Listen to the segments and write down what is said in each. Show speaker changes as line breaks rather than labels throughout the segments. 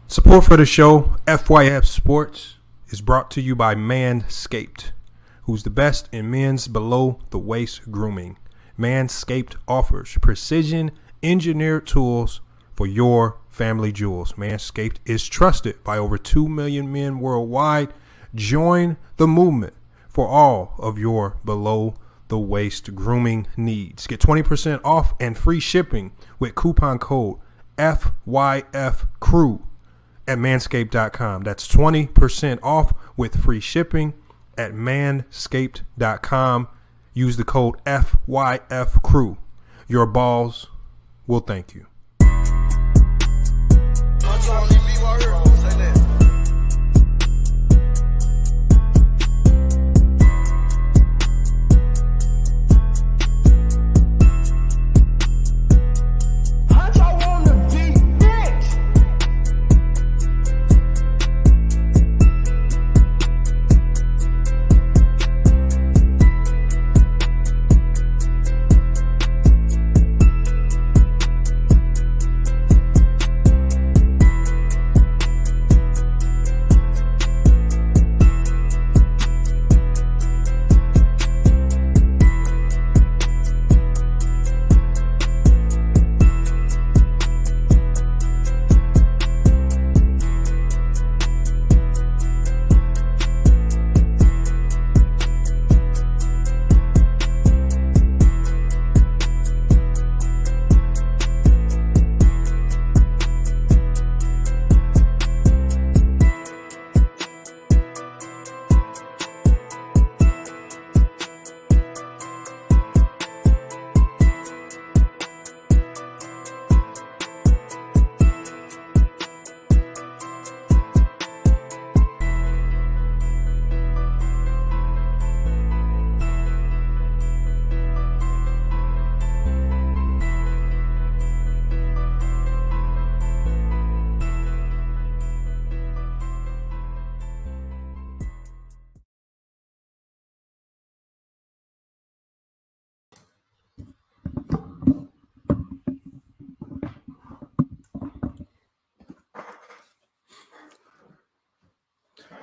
Support for the show, FYF Sports, is brought to you by Manscaped, who's the best in men's below-the-waist grooming. Manscaped offers precision engineered tools for your family jewels. Manscaped is trusted by over 2 million men worldwide. Join the movement for all of your below-the-waist grooming needs. Get 20% off and free shipping with coupon code FYFCREW at manscaped.com. That's 20% off with free shipping at manscaped.com. Use the code FYFCREW. Your balls will thank you.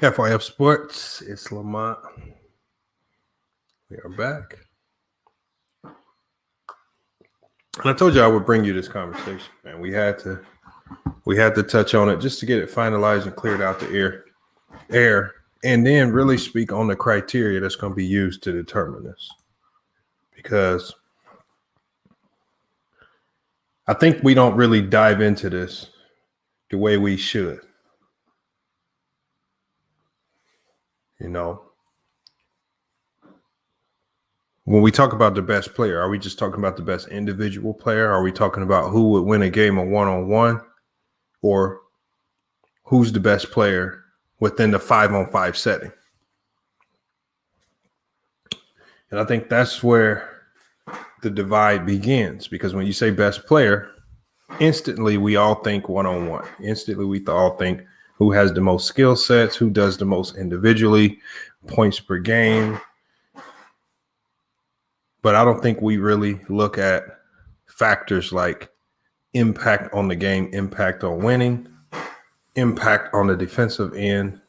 FYF Sports, it's Lamont. We are back. And I told you I would bring you this conversation, man. We had to touch on it just to get it finalized and cleared out the air, and then really speak on the criteria that's going to be used to determine this. Because I think we don't really dive into this the way we should. You know, when we talk about the best player, are we just talking about the best individual player? Are we talking about who would win a game of one-on-one? Or who's the best player within the 5-on-5 setting? And I think that's where the divide begins, because when you say best player, instantly we all think one-on-one. Instantly we all think who has the most skill sets, who does the most individually, points per game. But I don't think we really look at factors like impact on the game, impact on winning, impact on the defensive end,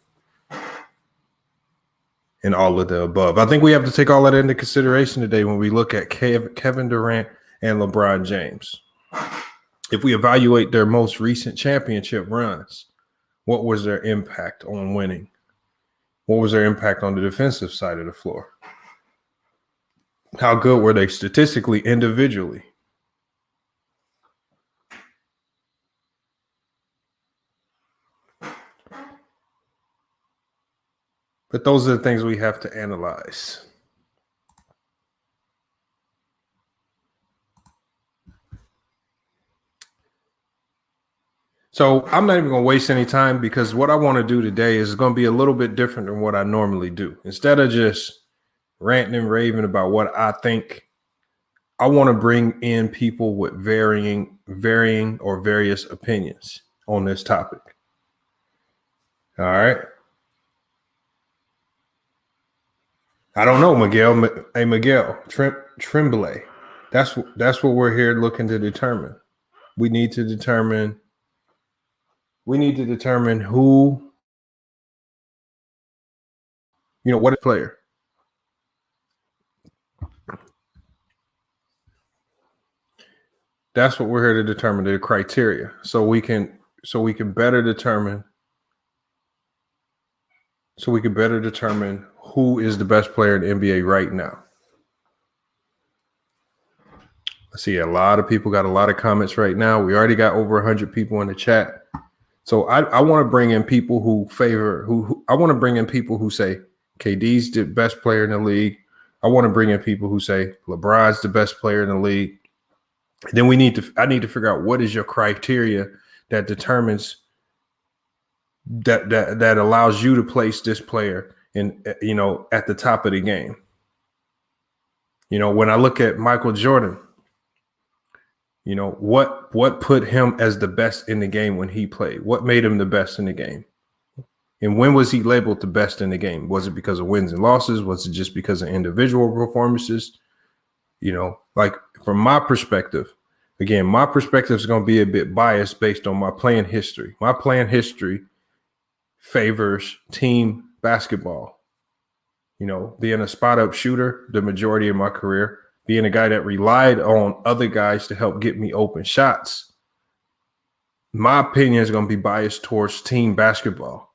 and all of the above. I think we have to take all that into consideration today when we look at Kevin Durant and LeBron James. If we evaluate their most recent championship runs, what was their impact on winning? What was their impact on the defensive side of the floor? How good were they statistically, individually? But those are the things we have to analyze. So I'm not even going to waste any time, because what I want to do today is going to be a little bit different than what I normally do. Instead of just ranting and raving about what I think, I want to bring in people with varying or various opinions on this topic. All right. I don't know, Miguel. Hey, Miguel, Tremblay. That's what we're here looking to determine. We need to determine we need to determine who, what is player. That's what we're here to determine, the criteria, so we can better determine who is the best player in the NBA right now. I see a lot of people got a lot of comments right now. We already got over 100 people in the chat. So I want to bring in people who I want to bring in people who say KD's the best player in the league. I want to bring in people who say LeBron's the best player in the league. Then I need to figure out what is your criteria that determines that allows you to place this player in, at the top of the game. When I look at Michael Jordan, what put him as the best in the game when he played? What made him the best in the game? And when was he labeled the best in the game? Was it because of wins and losses? Was it just because of individual performances? Like from my perspective, again, my perspective is going to be a bit biased based on my playing history. My playing history favors team basketball. Being a spot-up shooter the majority of my career, being a guy that relied on other guys to help get me open shots, my opinion is going to be biased towards team basketball.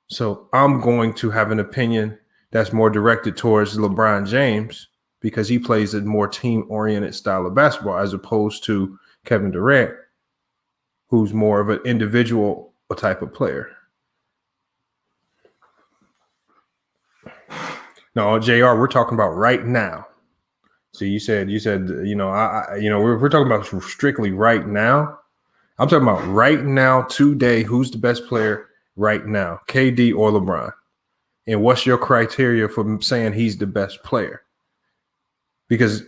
So I'm going to have an opinion that's more directed towards LeBron James because he plays a more team-oriented style of basketball as opposed to Kevin Durant, who's more of an individual type of player. No, JR, we're talking about right now. So you said, we're talking about strictly right now. I'm talking about right now, today, who's the best player right now, KD or LeBron? And what's your criteria for saying he's the best player? Because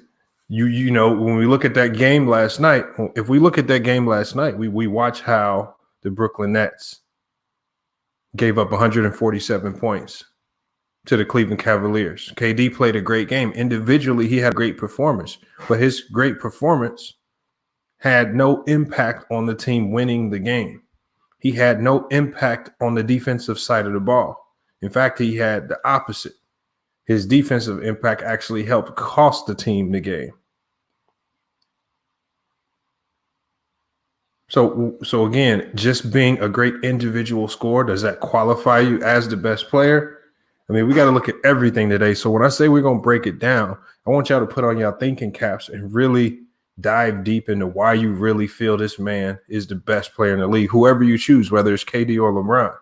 when we look at that game last night, we watch how the Brooklyn Nets gave up 147 points to the Cleveland Cavaliers. KD played a great game. Individually, he had a great performance, but his great performance had no impact on the team winning the game. He had no impact on the defensive side of the ball. In fact, he had the opposite. His defensive impact actually helped cost the team the game. So again, just being a great individual scorer, does that qualify you as the best player? I mean, we got to look at everything today. So when I say we're going to break it down, I want y'all to put on y'all thinking caps and really dive deep into why you really feel this man is the best player in the league, whoever you choose, whether it's KD or LeBron.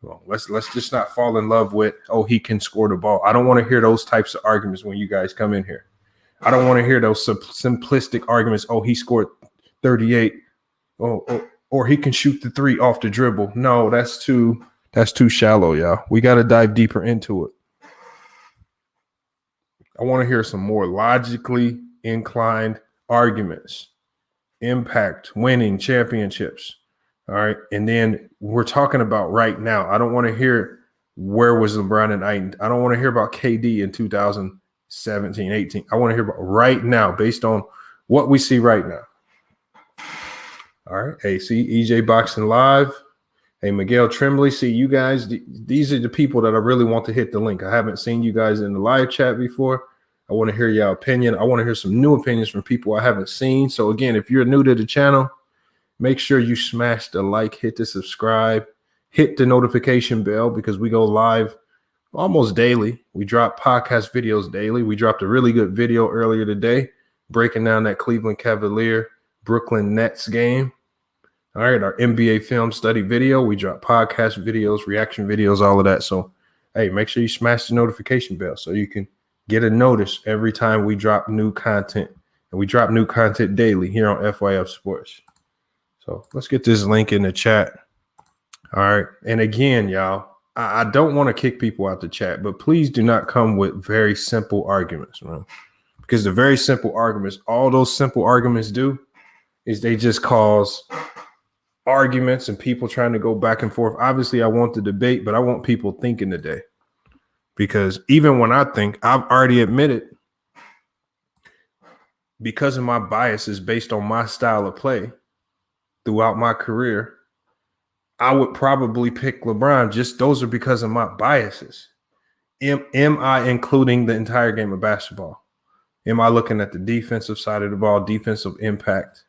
Well, let's just not fall in love with, he can score the ball. I don't want to hear those types of arguments when you guys come in here. I don't want to hear those simplistic arguments. He scored 38. Or he can shoot the three off the dribble. No, that's too shallow, y'all. We got to dive deeper into it. I want to hear some more logically inclined arguments. Impact, winning championships. All right. And then we're talking about right now. I don't want to hear where was LeBron and I don't want to hear about KD in 2017, 18. I want to hear about right now based on what we see right now. All right. Hey, see EJ Boxing Live. Hey, Miguel Tremblay. See you guys. These are the people that I really want to hit the link. I haven't seen you guys in the live chat before. I want to hear your opinion. I want to hear some new opinions from people I haven't seen. So again, if you're new to the channel, make sure you smash the like, hit the subscribe, hit the notification bell because we go live almost daily. We drop podcast videos daily. We dropped a really good video earlier today breaking down that Cleveland Cavalier Brooklyn Nets game. All right, our NBA film study video. We drop podcast videos, reaction videos, all of that. So, hey, make sure you smash the notification bell so you can get a notice every time we drop new content. And we drop new content daily here on FYF Sports. So let's get this link in the chat. All right. And again, y'all, I don't want to kick people out the chat, but please do not come with very simple arguments, man. Because the very simple arguments, all those simple arguments do is they just cause arguments and people trying to go back and forth. Obviously, I want the debate, but I want people thinking today. Because even when I think, I've already admitted, because of my biases based on my style of play throughout my career, I would probably pick LeBron. Just those are because of my biases. Am I including the entire game of basketball? Am I looking at the defensive side of the ball, defensive impact,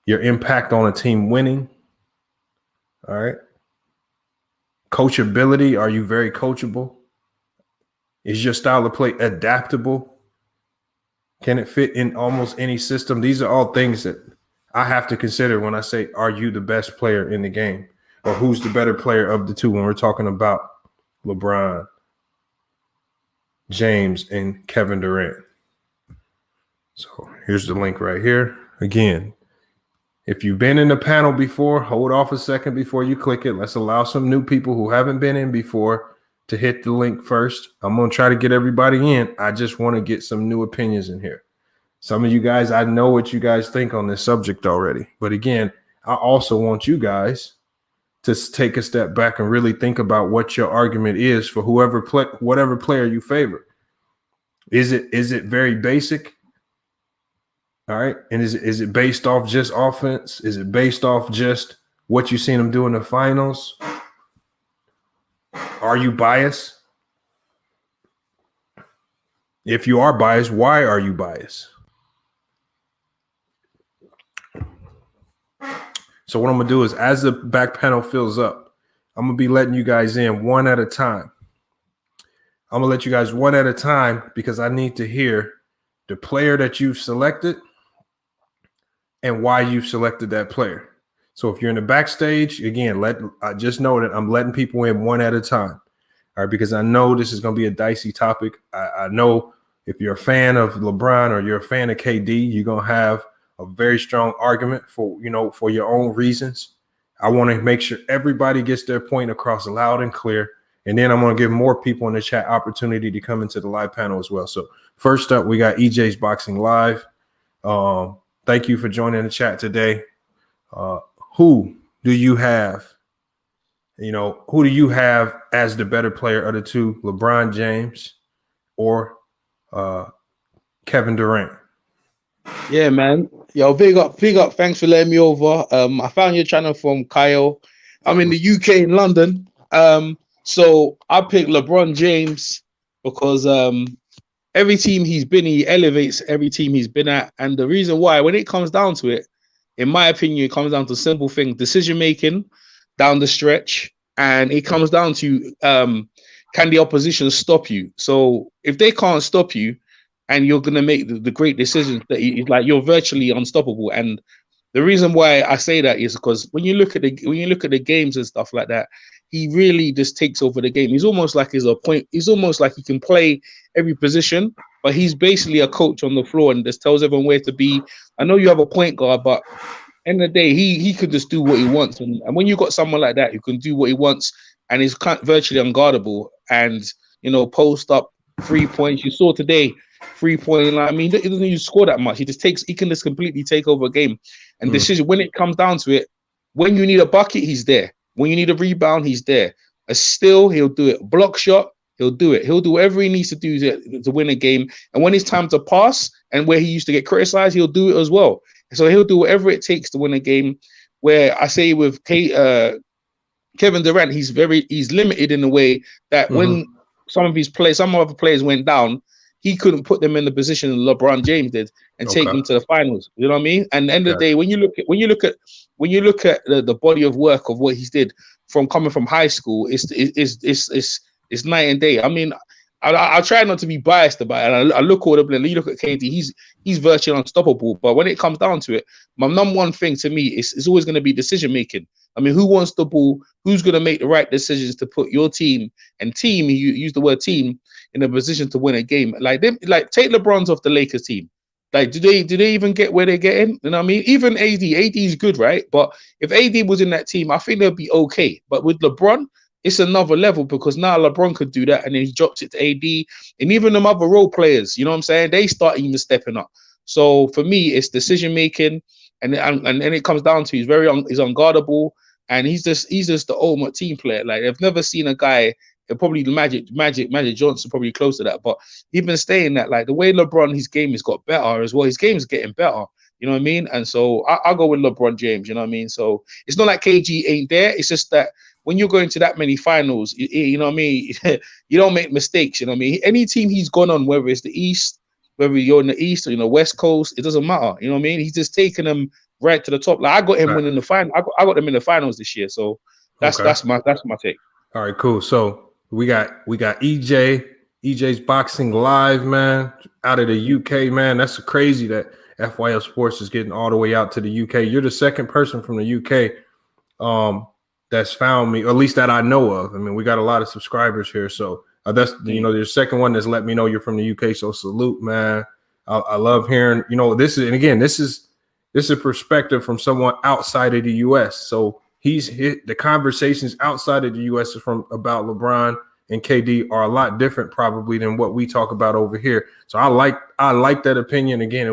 your impact on a team winning? All right. Coachability. Are you very coachable? Is your style of play adaptable? Can it fit in almost any system? These are all things that I have to consider when I say, are you the best player in the game? Or who's the better player of the two when we're talking about LeBron, James, and Kevin Durant? So here's the link right here. Again, if you've been in the panel before, hold off a second before you click it. Let's allow some new people who haven't been in before to hit the link first. I'm going to try to get everybody in. I just want to get some new opinions in here. Some of you guys, I know what you guys think on this subject already. But again, I also want you guys to take a step back and really think about what your argument is for whatever player you favor. Is it very basic? All right. And is it based off just offense? Is it based off just what you've seen them do in the finals? Are you biased? If you are biased, why are you biased? So what I'm going to do is, as the back panel fills up, I'm going to be letting you guys in one at a time. I'm going to let you guys one at a time because I need to hear the player that you've selected and why you've selected that player. So if you're in the backstage, again, I just know that I'm letting people in one at a time. All right, because I know this is going to be a dicey topic. I know if you're a fan of LeBron or you're a fan of KD, you're going to have a very strong argument for your own reasons. I want to make sure everybody gets their point across loud and clear. And then I'm going to give more people in the chat opportunity to come into the live panel as well. So first up, we got EJ's Boxing Live. Thank you for joining the chat today. Who do you have? Who do you have as the better player of the two, LeBron James or Kevin Durant?
Yeah, man. Yo, big up. Thanks for letting me over. I found your channel from Kyle. I'm in the UK in London. So I picked LeBron James because every team he's been, he elevates every team he's been at. And the reason why, when it comes down to it, in my opinion, it comes down to simple thing, decision making down the stretch. And it comes down to can the opposition stop you? So if they can't stop you, and you're going to make the great decisions that you're virtually unstoppable. And the reason why I say that is because when you look at the games and stuff like that, he really just takes over the game. He's almost like he's almost like he can play every position, but he's basically a coach on the floor and just tells everyone where to be. I know you have a point guard, but end of the day, he could just do what he wants. And when you got someone like that who can do what he wants and is virtually unguardable and, post up 3 points, you saw today, 3-point line. I mean, he doesn't even score that much. He can just completely take over a game. And decision, when it comes down to it, when you need a bucket, he's there. When you need a rebound, he's there. A steal, he'll do it. Block shot, he'll do it. He'll do whatever he needs to do to win a game. And when it's time to pass, and where he used to get criticized, he'll do it as well. So he'll do whatever it takes to win a game. Where I say with Kevin Durant, he's limited in a way that when some other players went down, he couldn't put them in the position LeBron James did and take them to the finals. You know what I mean? And at the end of the day, when you look at the body of work of what he did from coming from high school, it's night and day. I mean, I try not to be biased about it. I look all the blend. You look at KD, he's virtually unstoppable. But when it comes down to it, my number one thing to me is always going to be decision making. I mean, who wants the ball? Who's going to make the right decisions to put your team, you use the word team, in a position to win a game? Like take LeBron's off the Lakers team. Like, do they even get where they're getting? You know what I mean? Even AD is good, right? But if AD was in that team, I think they'll be okay. But with LeBron, it's another level because now LeBron could do that and then he drops it to AD. And even them other role players, you know what I'm saying? They start even stepping up. So for me, it's decision making. And it comes down to he's unguardable. And he's just the ultimate team player. Like, I've never seen a guy, probably Magic Johnson, probably close to that. But even saying that, like, the way LeBron, his game has got better as well. His game is getting better. You know what I mean? And so I'll go with LeBron James. You know what I mean? So it's not like KG ain't there. It's just that when you're going to that many finals, you know what I mean? You don't make mistakes. You know what I mean? Any team he's gone on, whether it's the East, whether you're in the East or in the West Coast, it doesn't matter. You know what I mean? He's just taking them right to the top. Like I got him winning the final. I got them in the finals this year. So that's my take.
All right, cool. So we got EJ. EJ's boxing live, man, out of the UK, man. That's crazy that FYF Sports is getting all the way out to the UK. You're the second person from the UK that's found me, or at least that I know of. I mean, we got a lot of subscribers here, so that's the second one that's let me know you're from the UK. So salute, man. I love hearing. This is a perspective from someone outside of the US. So he's hit the conversations outside of the US from about LeBron and KD are a lot different probably than what we talk about over here. So I like that opinion. Again,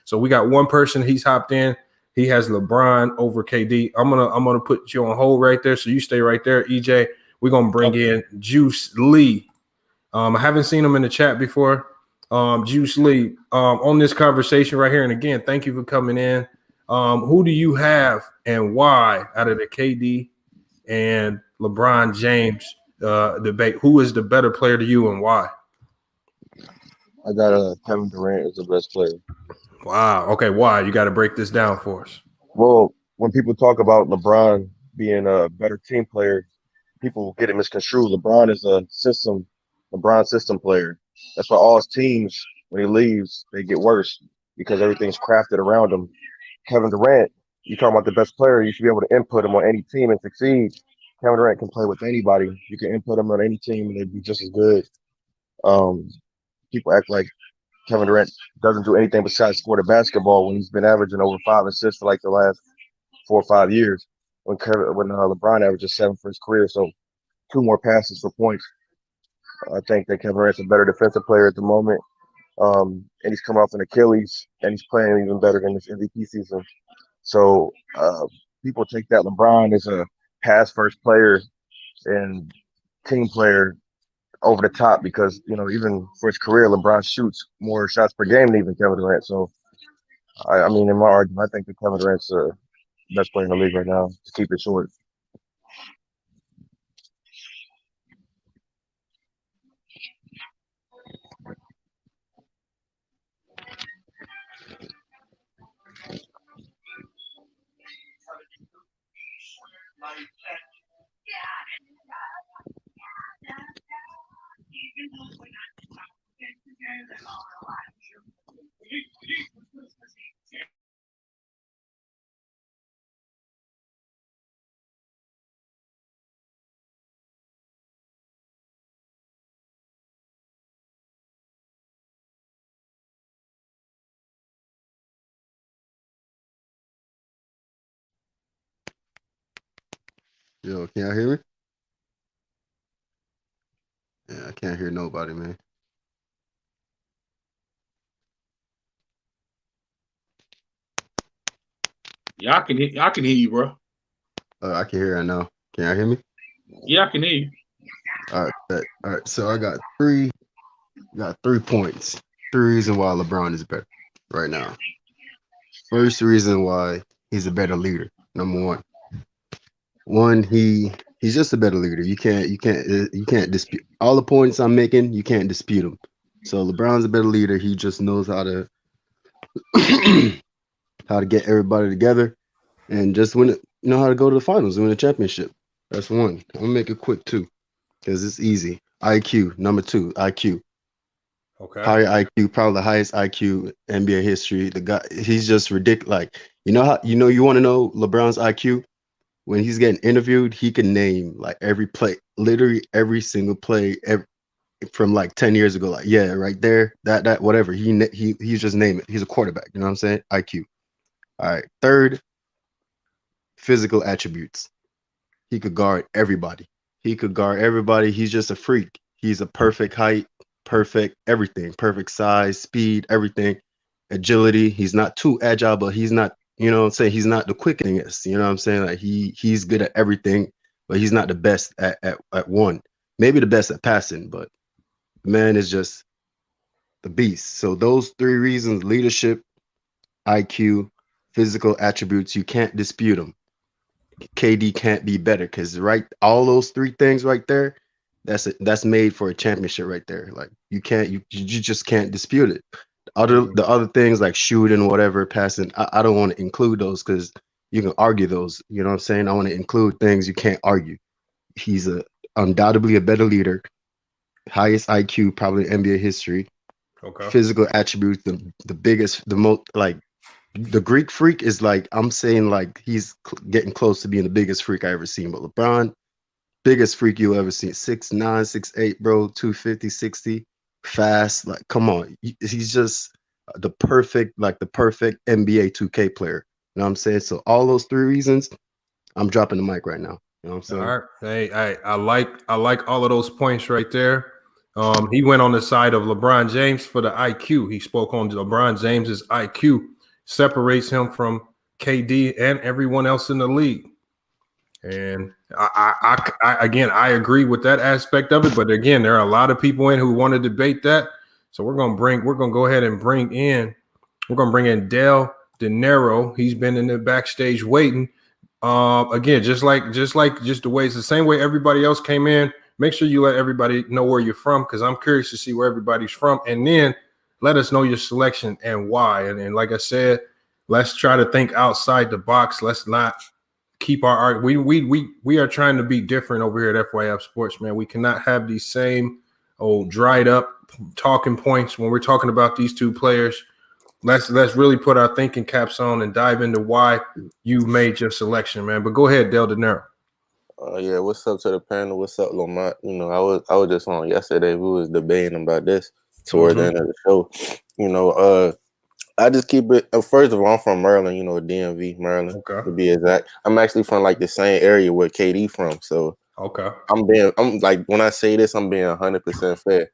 so we got one person, he's hopped in. He has LeBron over KD. I'm gonna put you on hold right there. So you stay right there, EJ. We're gonna bring in Juice Lee. I haven't seen him in the chat before. Juice Lee, on this conversation right here. And again, thank you for coming in. Who do you have and why out of the KD and LeBron James debate? Who is the better player to you and why?
I got Kevin Durant as the best player.
Wow. Okay. Why? You got to break this down for us.
Well, when people talk about LeBron being a better team player, people get it misconstrued. LeBron is a LeBron system player. That's why all his teams, when he leaves, they get worse because everything's crafted around him. Kevin Durant, you talking about the best player, you should be able to input him on any team and succeed. Kevin Durant can play with anybody. You can input him on any team and they'd be just as good. People act like Kevin Durant doesn't do anything besides score the basketball when he's been averaging over 5 assists for like the last 4 or 5 years. When LeBron averages 7 for his career, so 2 more passes for points. I think that Kevin Durant's a better defensive player at the moment, and he's coming off an Achilles, and he's playing even better than this MVP season. So people take that LeBron as a pass-first player and team player over the top because, even for his career, LeBron shoots more shots per game than even Kevin Durant. So, I mean, in my argument, I think that Kevin Durant's the best player in the league right now, to keep it short.
Yo, can y'all hear me? Yeah, I can't hear nobody, man.
Yeah, I can hear you, bro.
I can hear it now. Can y'all hear me?
Yeah, I can hear you.
All right. So I got three points. 3 reasons why LeBron is better right now. First reason why he's a better leader. Number one, he's just a better leader. You can't dispute all the points I'm making. You can't dispute them. So LeBron's a better leader. He just knows how to how to get everybody together and just win it. You know how to go to the finals, win a championship. That's one. I'm gonna make it quick too, because it's easy. IQ, number 2, IQ.
Okay.
Higher IQ, probably the highest IQ NBA history. The guy, he's just ridiculous. Like, you want to know LeBron's IQ? When he's getting interviewed, he can name like every play, literally every single play from like 10 years ago. Like, yeah, right there, that whatever. He's just name it. He's a quarterback. You know what I'm saying? IQ. All right. Third, physical attributes. He could guard everybody. He's just a freak. He's a perfect height, perfect everything, perfect size, speed, everything, agility. He's not too agile, but he's not, you know what I'm saying? He's not the quickest, you know what I'm saying? Like he's good at everything, but he's not the best at one. Maybe the best at passing, but the man is just the beast. So those 3 reasons: leadership, IQ, physical attributes, you can't dispute them. KD can't be better because all those three things right there, that's made for a championship right there. Like you just can't dispute it. The other things like shooting, whatever, passing, I don't want to include those because you can argue those. You know what I'm saying? I want to include things you can't argue. He's undoubtedly a better leader, highest IQ probably in NBA history.
Okay.
Physical attributes, the biggest, the most like the Greek freak is like I'm saying like he's getting close to being the biggest freak I ever seen. But LeBron, biggest freak you ever seen, 6'9", 6'8", bro, 250, 60, fast. Like, come on, he's just the perfect NBA 2K player. You know what I'm saying? So all those three reasons, I'm dropping the mic right now. You know what I'm saying?
All right. Hey, I like all of those points right there. He went on the side of LeBron James for the IQ. He spoke on LeBron James's IQ separates him from KD and everyone else in the league. And I agree with that aspect of it. But again, there are a lot of people in who want to debate that. So we're gonna go ahead and bring in Dale Dinero. He's been in the backstage waiting. Again, just the way it's the same way everybody else came in. Make sure you let everybody know where you're from because I'm curious to see where everybody's from, and then let us know your selection and why. And like I said, let's try to think outside the box. Let's not keep our art. We are trying to be different over here at FYF Sports, man. We cannot have these same old dried up talking points when we're talking about these two players. Let's really put our thinking caps on and dive into why you made your selection, man. But go ahead, Del Dinero.
Yeah, what's up to the panel? What's up, Lamont? You know, I was just on yesterday. We was debating about this toward the end of the show. You know, I just keep it. First of all, I'm from Maryland. You know, DMV, Maryland, to be exact. I'm actually from like the same area where KD from. So I'm like when I say this, I'm being 100% fair.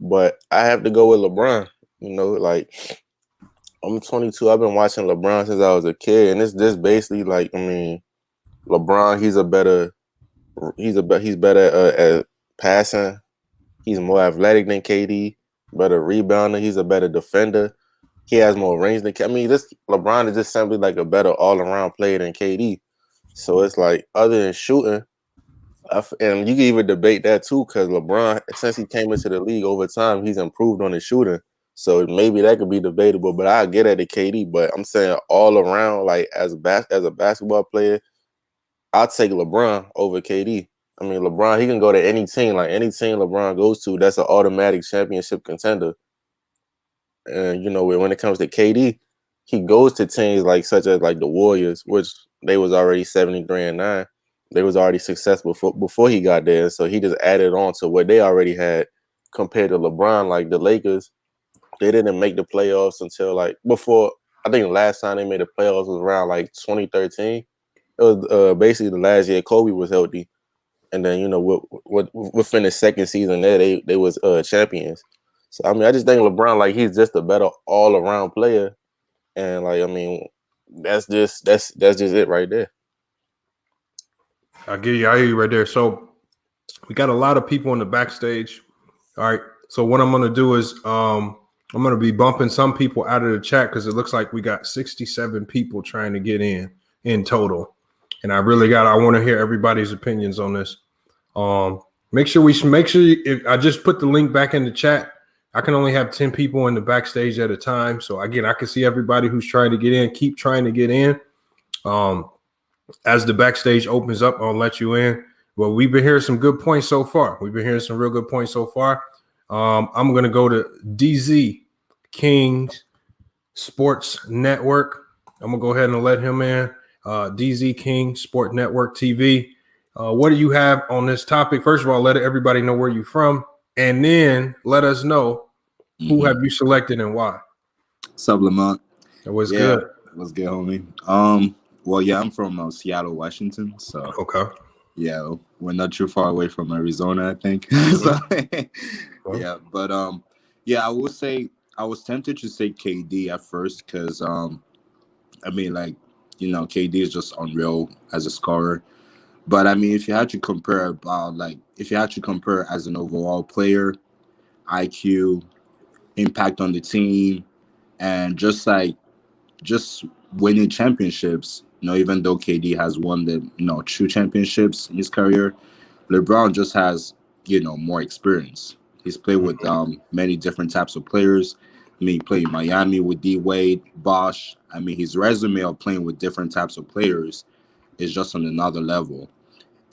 But I have to go with LeBron. You know, like I'm 22. I've been watching LeBron since I was a kid, and it's just basically like I mean. LeBron, he's better at passing. He's more athletic than KD. Better rebounder. He's a better defender. He has more range than. I mean, LeBron is just simply like a better all around player than KD. So it's like other than shooting, and you can even debate that too because LeBron, since he came into the league over time, he's improved on his shooting. So maybe that could be debatable, but I get at the KD. But I'm saying all around, like as a basketball player. I'll take LeBron over KD. I mean, LeBron, he can go to any team. Like any team LeBron goes to, that's an automatic championship contender. And you know, when it comes to KD, he goes to teams like such as like the Warriors, which they was already 73-9. They was already successful before he got there. So he just added on to what they already had compared to LeBron. Like the Lakers, they didn't make the playoffs until like before. I think the last time they made the playoffs was around like 2013. It was basically the last year Kobe was healthy, and then you know within the second season there they was champions. So I mean I just think LeBron like he's just a better all around player, and like I mean that's just it right there.
I hear you right there. So we got a lot of people in the backstage. All right. So what I'm gonna do is I'm gonna be bumping some people out of the chat because it looks like we got 67 people trying to get in total. And I want to hear everybody's opinions on this. Make sure if I just put the link back in the chat. I can only have 10 people in the backstage at a time. So again, I can see everybody who's trying to get in. Keep trying to get in. As the backstage opens up, I'll let you in. Well, we've been hearing some good points so far. We've been hearing some real good points so far. I'm going to go to DZ King Sports Network. I'm going to go ahead and let him in. DZ King Sport Network TV. What do you have on this topic? First of all, let everybody know where you're from, and then let us know who have you selected and why.
Supplement.
It was good.
What's good, homie? Well, yeah, I'm from Seattle, Washington. So yeah, we're not too far away from Arizona, I think. So, yeah, but yeah, I would say I was tempted to say KD at first because I mean, like, you know, KD is just unreal as a scorer. But I mean, if you had to compare as an overall player, IQ, impact on the team, and just like just winning championships. Even though KD has won the 2 championships in his career, LeBron just has more experience. He's played with many different types of players. He played in Miami with D Wade, Bosh. His resume of playing with different types of players is just on another level.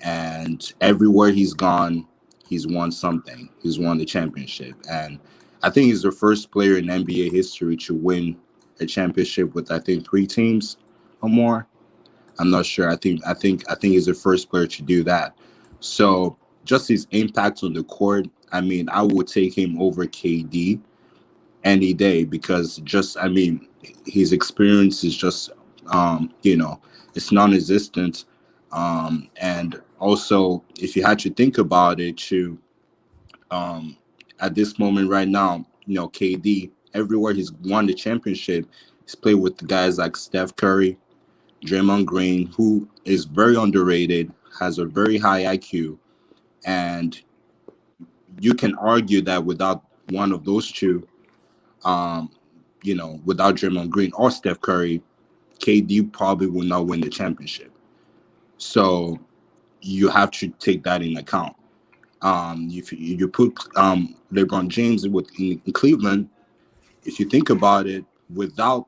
And everywhere he's gone, he's won something. He's won the championship. And I think he's the first player in NBA history to win a championship with 3 teams or more. I'm not sure. I think he's the first player to do that. So just his impact on the court, I would take him over KD any day, because his experience is just it's non-existent. And also, if you had to think about it too, at this moment right now, KD, everywhere he's won the championship, he's played with the guys like Steph Curry, Draymond Green, who is very underrated, has a very high IQ, and you can argue that without one of those two, without Draymond Green or Steph Curry, KD probably will not win the championship. So you have to take that in account. If you put LeBron James in Cleveland, if you think about it, without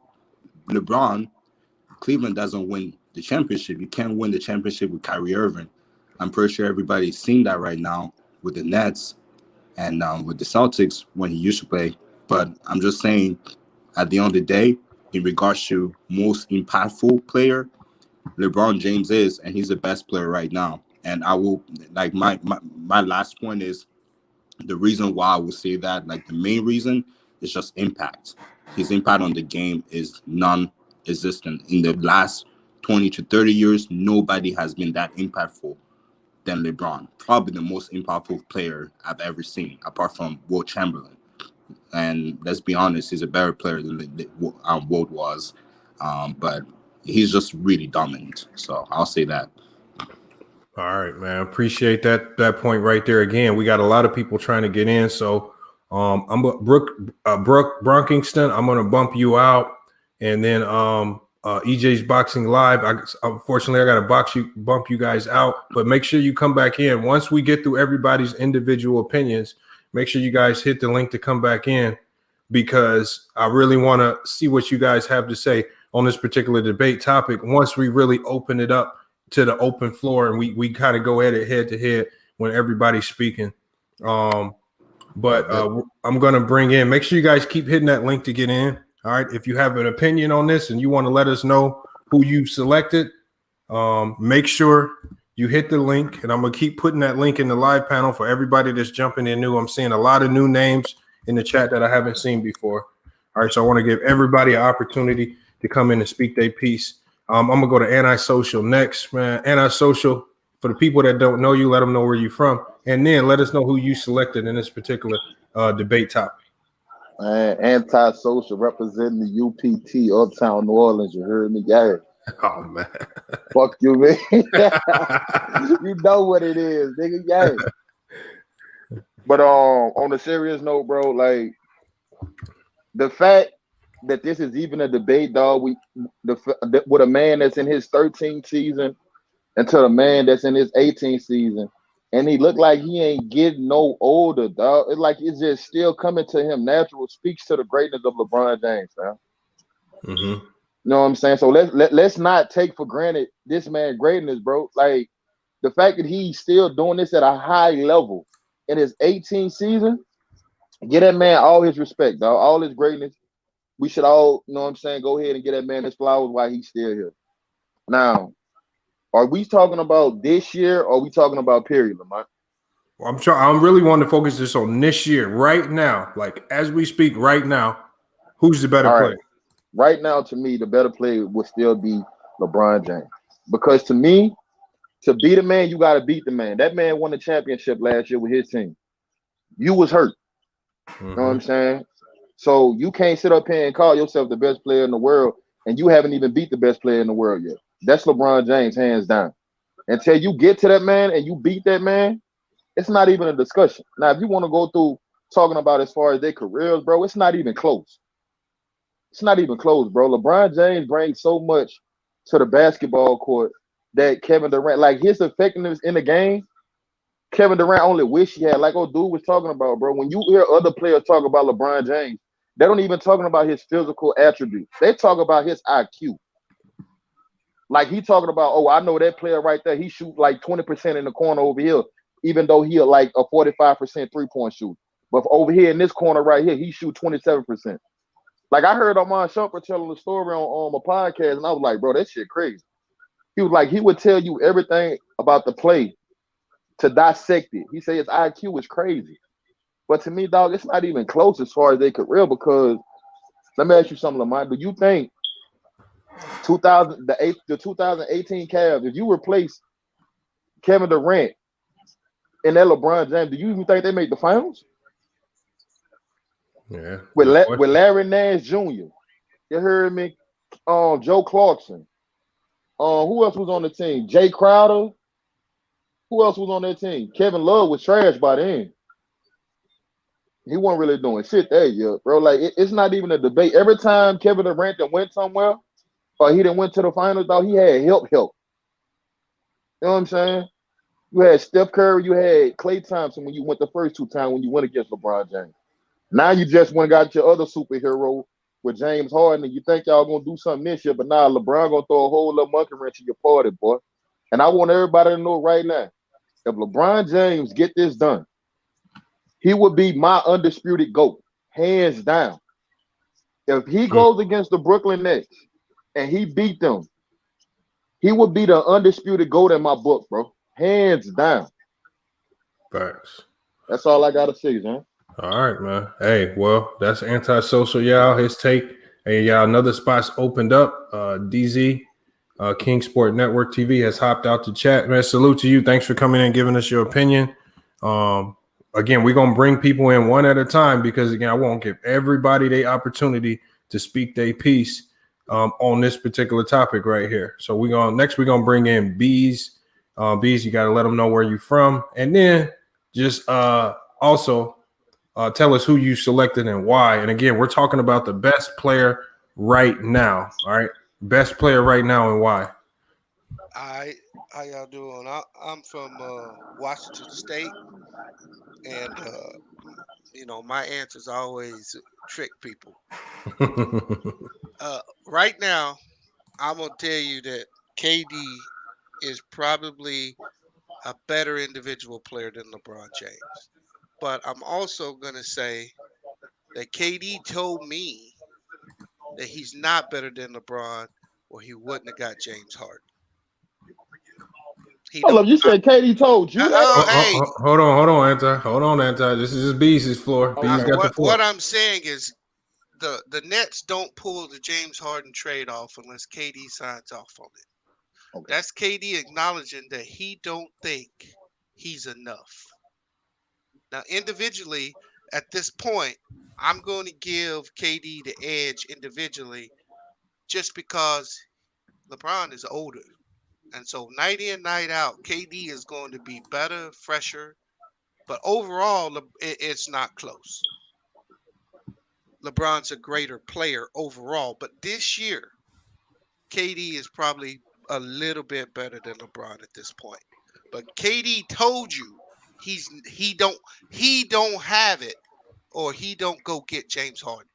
LeBron, Cleveland doesn't win the championship. You can't win the championship with Kyrie Irving. I'm pretty sure everybody's seen that right now with the Nets and with the Celtics when he used to play. But I'm just saying, at the end of the day, in regards to most impactful player, LeBron James is, and he's the best player right now. And I will, my last point is, the reason why I would say that, the main reason is just impact. His impact on the game is non-existent. In the last 20 to 30 years, nobody has been that impactful than LeBron. Probably the most impactful player I've ever seen, apart from Will Chamberlain. And let's be honest, he's a better player than Wilt was. But he's just really dominant. So I'll say that.
All right, man. Appreciate that point right there. Again, we got a lot of people trying to get in. So I'm Brooke Brunkingston. I'm gonna bump you out, and then EJ's Boxing Live. Unfortunately, I gotta bump you guys out. But make sure you come back in once we get through everybody's individual opinions. Make sure you guys hit the link to come back in, because I really want to see what you guys have to say on this particular debate topic once we really open it up to the open floor and we kind of go at it head to head when everybody's speaking. But I'm going to bring in, make sure you guys keep hitting that link to get in. All right. If you have an opinion on this and you want to let us know who you selected, make sure you hit the link, and I'm going to keep putting that link in the live panel for everybody that's jumping in new. I'm seeing a lot of new names in the chat that I haven't seen before. All right. So I want to give everybody an opportunity to come in and speak their piece. I'm going to go to Antisocial next, man. Antisocial, for the people that don't know you, let them know where you're from. And then let us know who you selected in this particular debate topic.
Antisocial, representing the UPT, Uptown New Orleans. You heard me, guys?
Oh, man.
Fuck you, man. You know what it is, nigga. Yeah. But on a serious note, bro, the fact that this is even a debate, dog, with a man that's in his 13th season and to a man that's in his 18th season, and he looked like he ain't getting no older, dog. It's like it's just still coming to him natural. Speaks to the greatness of LeBron James, man.
Mm-hmm.
You know what I'm saying? So let's not take for granted this man's greatness, bro. The fact that he's still doing this at a high level in his 18th season, get that man all his respect, dog, all his greatness. We should all, you know what I'm saying, go ahead and get that man his flowers while he's still here. Now, are we talking about this year, or are we talking about period, Lamont?
Well, I'm really wanting to focus this on this year, right now, as we speak right now. Who's the better player?
Right now, to me, the better player would still be LeBron James. Because to me, to beat a man, you got to beat the man. That man won the championship last year with his team. You was hurt. Mm-hmm. You know what I'm saying? So you can't sit up here and call yourself the best player in the world, and you haven't even beat the best player in the world yet. That's LeBron James, hands down. Until you get to that man and you beat that man, it's not even a discussion. Now, if you want to go through talking about as far as their careers, bro, it's not even close. It's not even close, bro. LeBron James brings so much to the basketball court that Kevin Durant, like his effectiveness in the game, Kevin Durant only wish he had. Like old dude was talking about, bro. When you hear other players talk about LeBron James, they don't even talking about his physical attributes. They talk about his IQ. Like he talking about, oh, I know that player right there. He shoot like 20% in the corner over here, even though he like a 45% 3-point shoot. But over here in this corner right here, he shoot 27%. Like I heard Armand Shumpert telling the story on a podcast, and I was like, bro, that shit crazy. He was like, he would tell you everything about the play to dissect it. He said his IQ is crazy. But to me, dog, it's not even close as far as their career because let me ask you something, Lamont. Do you think the 2018 Cavs, if you replace Kevin Durant and that LeBron James, do you even think they make the finals?
Yeah.
With Larry Nance Jr. You heard me? Joe Clarkson. Who else was on the team? Jay Crowder. Who else was on that team? Kevin Love was trash by then. He wasn't really doing shit there yet, bro. Like it's not even a debate. Every time Kevin Durant went somewhere, or he didn't went to the finals, though, he had help. You know what I'm saying? You had Steph Curry, you had Klay Thompson when you went the first 2 times when you went against LeBron James. Now you just went and got your other superhero with James Harden, and you think y'all gonna do something this year, but now LeBron gonna throw a whole little monkey wrench in your party, boy. And I want everybody to know right now, if LeBron James get this done, he would be my undisputed GOAT, hands down. If he goes against the Brooklyn Nets and he beat them, he would be the undisputed GOAT in my book, bro. Hands down.
Facts.
That's all I gotta say, man.
All right, man. Hey, well, that's Antisocial, y'all. His take. Hey, y'all, another spot's opened up. DZ, King Sport Network TV has hopped out to chat. Man, salute to you. Thanks for coming in and giving us your opinion. Again, we're going to bring people in one at a time because, again, I won't give everybody the opportunity to speak their piece on this particular topic right here. So we're going to bring in Bees. Bees, you got to let them know where you're from. And then just also tell us who you selected and why. And again, we're talking about the best player right now. All right. Best player right now and why.
How y'all doing? I'm from Washington State, and my answers always trick people. Right now, I'm gonna tell you that KD is probably a better individual player than LeBron James. But I'm also gonna say that KD told me that he's not better than LeBron, or he wouldn't have got James Harden.
You said KD told you that?
Hey. Hold on, Anti. This is Bees' floor. Bees got the floor.
What I'm saying is the Nets don't pull the James Harden trade off unless KD signs off on it. Okay. That's KD acknowledging that he don't think he's enough. Now, individually, at this point, I'm going to give KD the edge individually just because LeBron is older. And so night in, night out, KD is going to be better, fresher. But overall, it's not close. LeBron's a greater player overall. But this year, KD is probably a little bit better than LeBron at this point. But KD told you he don't have it, or he don't go get James Harden.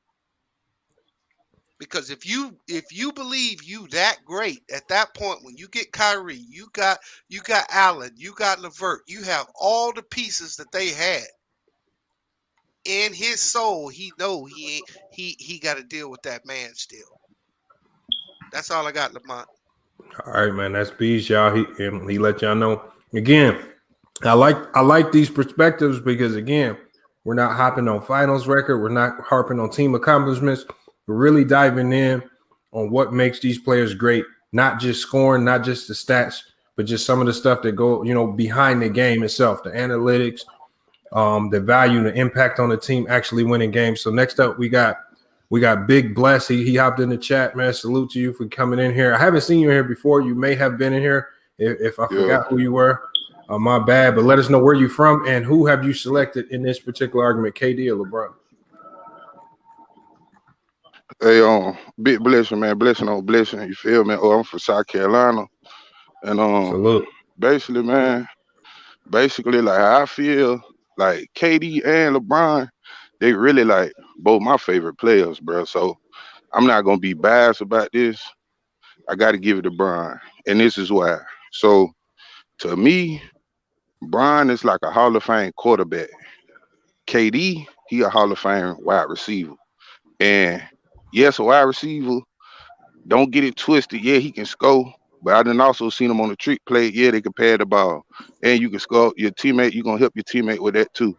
Because if you believe you that great at that point, when you get Kyrie, you got Allen, you got LeVert, you have all the pieces that they had. In his soul, he know he got to deal with that man still. That's all I got, Lamont.
All right, man. That's Bees, y'all. He let y'all know. Again, I like these perspectives because, again, we're not hopping on finals record. We're not harping on team accomplishments. We're really diving in on what makes these players great, not just scoring, not just the stats, but just some of the stuff that go, behind the game itself, the analytics, the value, the impact on the team actually winning games. So next up, we got Big Bless. He hopped in the chat, man. Salute to you for coming in here. I haven't seen you here before. You may have been in here. If I forgot who you were, my bad. But let us know where you're from and who have you selected in this particular argument, KD or LeBron?
Hey, big blessing, man. Blessing on blessing. You feel me? Oh, I'm from South Carolina, and
Salute.
basically, man, basically, like how I feel, like KD and LeBron, they really like both my favorite players, bro. So I'm not gonna be biased about this. I got to give it to Bron, and this is why. So to me, Bron is like a Hall of Fame quarterback. KD, he a Hall of Fame wide receiver, and yes, a wide receiver. Don't get it twisted. Yeah, he can score, but I done also seen him on the trick play. Yeah, they can pad the ball, and you can score your teammate. You gonna help your teammate with that too.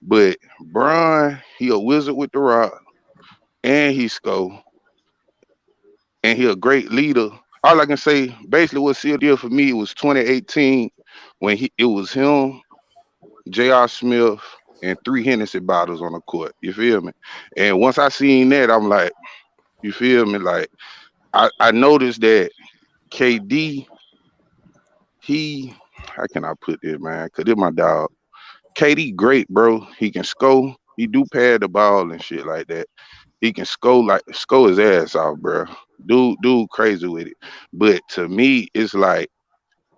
But Bron, he a wizard with the rock, and he score, and he a great leader. All I can say, basically, what sealed the deal for me was 2018 when it was him, J.R. Smith, and 3 Hennessy bottles on the court. You feel me? And once I seen that, I'm like, you feel me? Like I noticed that KD, how can I put this, man? Cause it's my dog. KD great, bro. He can score. He do pad the ball and shit like that. He can score his ass off, bro. Dude crazy with it. But to me, it's like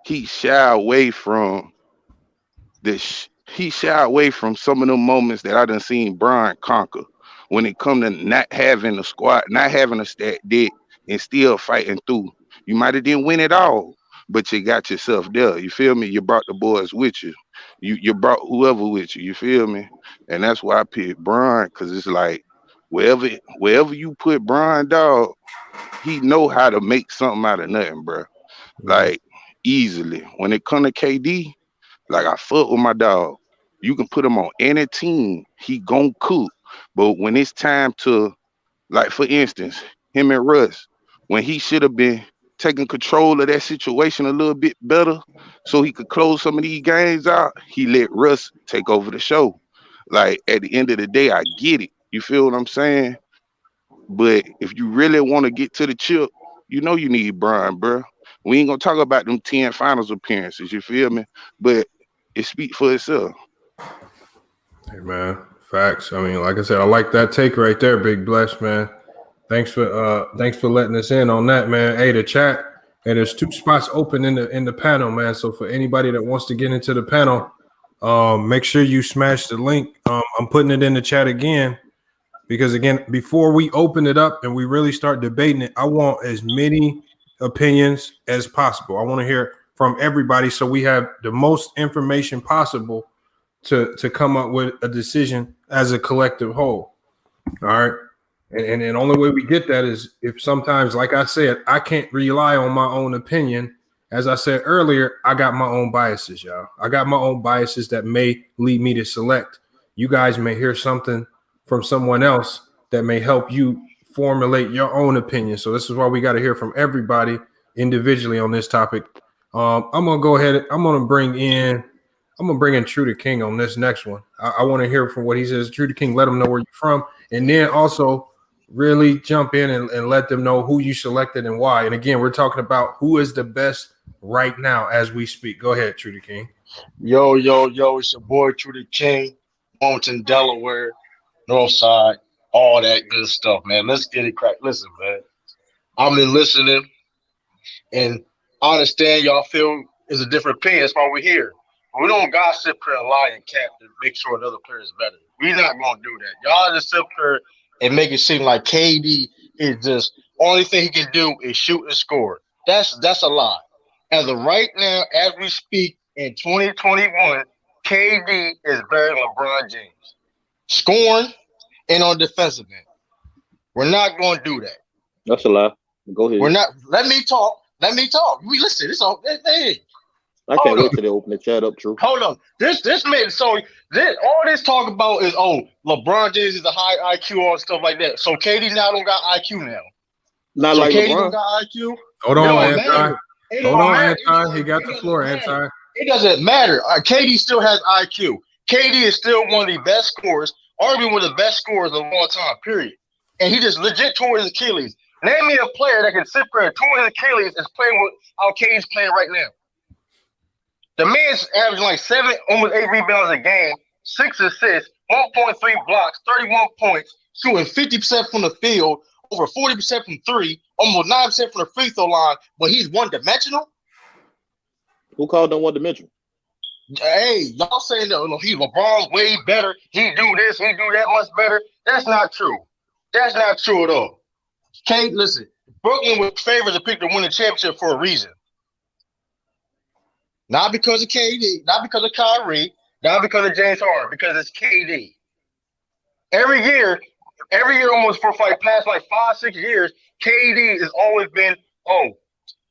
he shy away from he shy away from some of them moments that I done seen Brian conquer when it come to not having a squad, not having a stat dick, and still fighting through. You might have didn't win it all, but you got yourself there. You feel me? You brought the boys with you. You brought whoever with you. You feel me? And that's why I picked Brian, because it's like wherever you put Brian, dog, he know how to make something out of nothing, bro. Like easily. When it come to KD, like I fuck with my dog. You can put him on any team, he gon' cook. But when it's time to, like for instance, him and Russ, when he should have been taking control of that situation a little bit better, so he could close some of these games out, he let Russ take over the show. Like at the end of the day, I get it. You feel what I'm saying? But if you really want to get to the chip, you know you need Brian, bro. We ain't gonna talk about them 10 finals appearances, you feel me? But it speaks for itself.
Hey man, facts. I mean, like I said, I like that take right there, Big Bless, man. Thanks for letting us in on that, man. Hey, the chat. Hey, there's 2 spots open in the panel, man. So for anybody that wants to get into the panel, make sure you smash the link. I'm putting it in the chat again. Because again, before we open it up and we really start debating it, I want as many opinions as possible. I want to hear from everybody so we have the most information possible to come up with a decision as a collective whole. All right. And the only way we get that is if sometimes, like I said, I can't rely on my own opinion. As I said earlier, I got my own biases, y'all. I got my own biases that may lead me to select. You guys may hear something from someone else that may help you formulate your own opinion. So this is why we got to hear from everybody individually on this topic. I'm gonna go ahead. I'm gonna bring in True the King on this next one. I want to hear from what he says. True the King, let them know where you're from, and then also really jump in and let them know who you selected and why. And again, we're talking about who is the best right now as we speak. Go ahead, True the King.
Yo, it's your boy True the King, Wilmington, Delaware, Northside, all that good stuff, man. Let's get it cracked. Listen, man, I've been listening, and I understand y'all feel is a different opinion. That's why we're here. We don't gossip here and lie and cap to make sure another player is better. We're not gonna do that. Y'all just sit here and make it seem like KD is just only thing he can do is shoot and score. That's a lie. As of right now, as we speak in 2021, KD is better than LeBron James. Scoring and on defensive end. We're not going to do that.
That's a lie. Go ahead.
We're not. Let me talk. We listen. It's all. Hey.
I can't wait till they open the chat up, True.
Hold on. This made all this talk about is LeBron James is a high IQ and stuff like that. So KD now don't got IQ now.
Not
so
like
KD
LeBron.
Don't got IQ.
Hold on, Anti. Hold on, Anti. He got the floor, Anti.
It doesn't matter. KD still has IQ. KD is still one of the best scorers, arguably one of the best scorers of all time, period. And he just legit tore his Achilles. Name me a player that can sit there and tore his Achilles and play with how KD's playing right now. The man's averaging like 7, almost 8 rebounds a game, 6 assists, 1.3 blocks, 31 points, shooting 50% from the field over 40% from three, almost 9% from the free throw line, but he's one-dimensional?
Who called him one-dimensional?
Hey, y'all saying that he's LeBron way better. He do this, he do that much better. That's not true. That's not true at all. Okay, listen. Brooklyn was favored to pick to win the championship for a reason. Not because of KD, not because of Kyrie, not because of James Harden, because it's KD. Every year almost for past 5-6 years, KD has always been,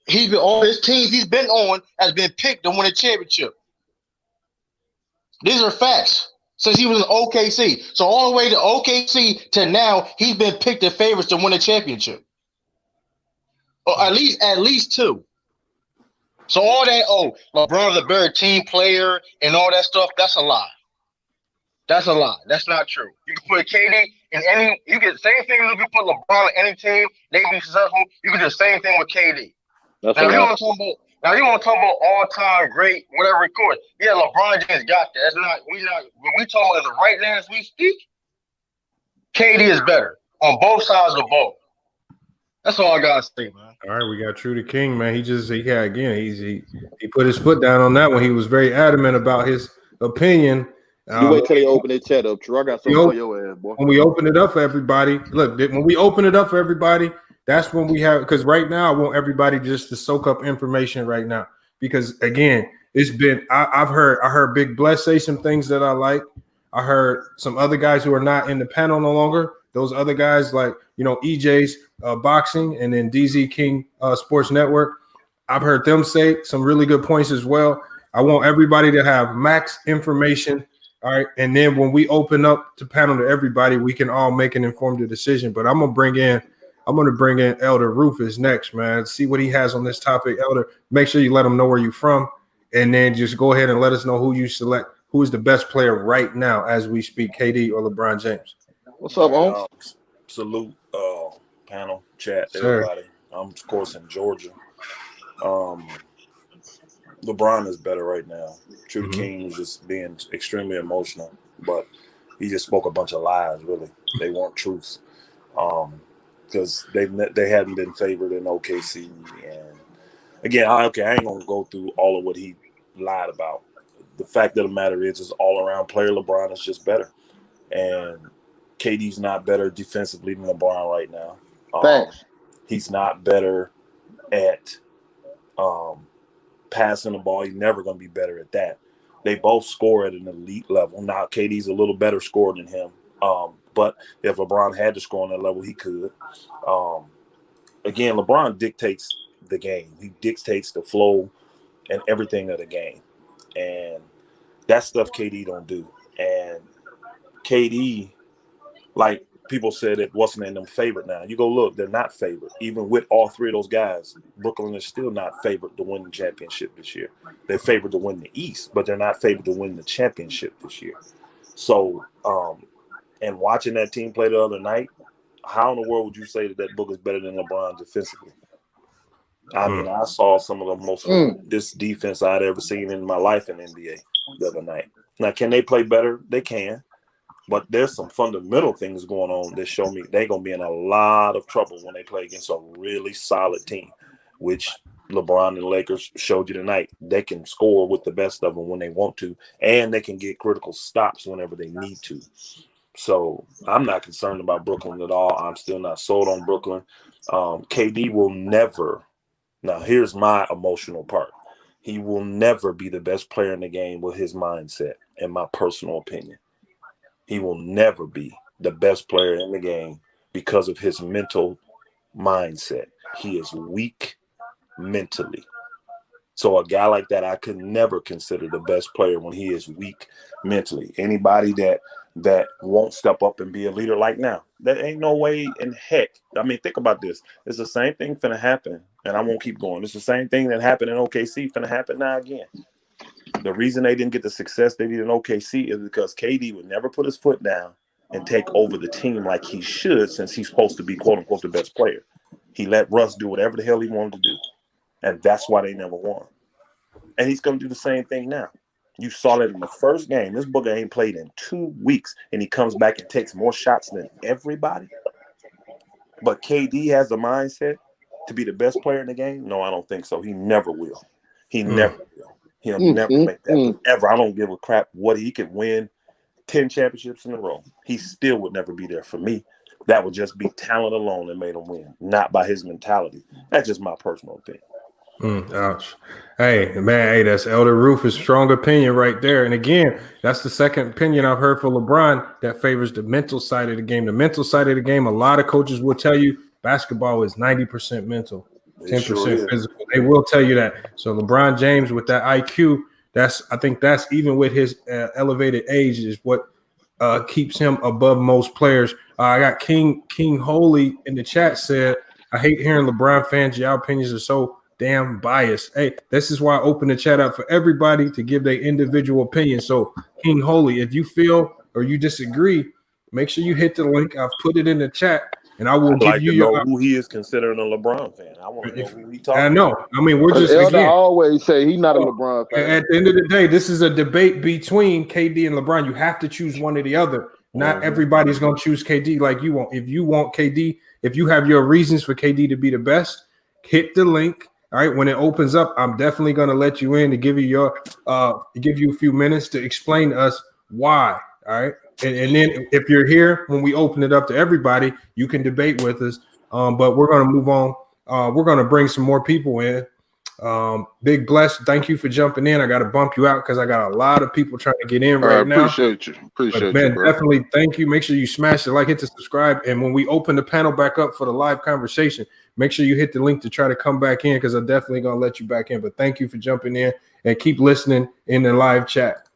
he's been on his teams he's been on has been picked to win a championship. These are facts. Since he was in OKC. So all the way to OKC to now, he's been picked as favorites to win a championship. Or at least two. So all that, LeBron's a better team player and all that stuff, that's a lie. That's a lie. That's not true. You can put KD in you get the same thing if you put LeBron in any team, they be successful. You can do the same thing with KD. Now you want to talk about all-time great, whatever record. Yeah, LeBron James got that. When we talking about right now as we speak, KD is better on both sides of the ball. That's all I gotta say, man.
All right, we got True the King, man. He put his foot down on that one. He was very adamant about his opinion.
You wait till they open their chat up, True. I got something for your ass, boy.
When we open it up for everybody, that's when we have, because right now I want everybody just to soak up information right now. Because again, it's been I heard Big Bless say some things that I like. I heard some other guys who are not in the panel no longer. Those other guys like EJ's boxing and then DZ King Sports Network. I've heard them say some really good points as well. I want everybody to have max information. All right, and then when we open up the panel to everybody, we can all make an informed decision. But I'm gonna bring in Elder Rufus next, man. See what he has on this topic. Elder, make sure you let him know where you're from, and then just go ahead and let us know who you select. Who is the best player right now as we speak, KD or LeBron James?
What's up, Holmes?
Salute, panel, chat, everybody. I'm of course in Georgia. LeBron is better right now. True King was just being extremely emotional, but he just spoke a bunch of lies. Really, they weren't truths. Because they hadn't been favored in OKC, and again, I ain't gonna go through all of what he lied about. The fact of the matter is all around player LeBron is just better, and KD's not better defensively than LeBron right now.
Thanks.
He's not better at passing the ball. He's never going to be better at that. They both score at an elite level. Now, KD's a little better scorer than him. But if LeBron had to score on that level, he could. Again, LeBron dictates the game. He dictates the flow and everything of the game. And that stuff KD don't do. And KD, like people said, it wasn't in them favored now. You go look, they're not favored. Even with all three of those guys, Brooklyn is still not favored to win the championship this year. They're favored to win the East, but they're not favored to win the championship this year. So, and watching that team play the other night, how in the world would you say that book is better than LeBron defensively? I mean, I saw some of the most this defense I'd ever seen in my life in NBA the other night. Now, can they play better? They can. But there's some fundamental things going on that show me they're going to be in a lot of trouble when they play against a really solid team, which LeBron and the Lakers showed you tonight. They can score with the best of them when they want to, and they can get critical stops whenever they need to. So I'm not concerned about Brooklyn at all. I'm still not sold on Brooklyn. KD will never – now here's my emotional part. He will never be the best player in the game with his mindset, in my personal opinion. He will never be the best player in the game because of his mental mindset. He is weak mentally. So a guy like that, I could never consider the best player when he is weak mentally. Anybody that won't step up and be a leader like now, there ain't no way in heck. I mean, think about this. It's the same thing finna happen, and I won't keep going. It's the same thing that happened in OKC finna happen now again. The reason they didn't get the success they did in OKC is because KD would never put his foot down and take over the team like he should, since he's supposed to be, quote unquote, the best player. He let Russ do whatever the hell he wanted to do. And that's why they never won. And he's going to do the same thing now. You saw that in the first game. This booger ain't played in 2 weeks, and he comes back and takes more shots than everybody. But KD has the mindset to be the best player in the game. No, I don't think so. He never will. He never will. He'll never make that play. Ever. I don't give a crap what he could win 10 championships in a row. He still would never be there for me. That would just be talent alone that made him win, not by his mentality. That's just my personal opinion.
Ouch. Hey, man, hey, that's Elder Rufus' strong opinion right there. And again, that's the second opinion I've heard for LeBron that favors the mental side of the game. The mental side of the game, a lot of coaches will tell you basketball is 90% mental, 10% physical. They will tell you that. So LeBron James with that IQ, I think that's even with his elevated age is what keeps him above most players. I got King Holy in the chat said, I hate hearing LeBron fans. Your opinions are so damn biased. Hey, this is why I open the chat up for everybody to give their individual opinion. So King Holy, if you feel or you disagree, make sure you hit the link. I've put it in the chat, and I will give you your.
Who he is considering a LeBron fan. I want to know who he talking.
I know. I mean, we're just
Elder
again.
always say he's not a LeBron fan.
At the end of the day, this is a debate between KD and LeBron. You have to choose one or the other. Not everybody's going to choose KD like you want. If you want KD, if you have your reasons for KD to be the best, hit the link. All right, when it opens up, I'm definitely going to let you in to give you give you a few minutes to explain to us why. All right, and then if you're here when we open it up to everybody, you can debate with us. But we're going to move on. We're going to bring some more people in. Big Bless, thank you for jumping in. I got to bump you out because I got a lot of people trying to get in right now.
Appreciate you,
man,
you, bro.
Definitely thank you. Make sure you smash the like, hit the subscribe, and when we open the panel back up for the live conversation, make sure you hit the link to try to come back in because I'm definitely gonna let you back in. But thank you for jumping in and keep listening in the live chat.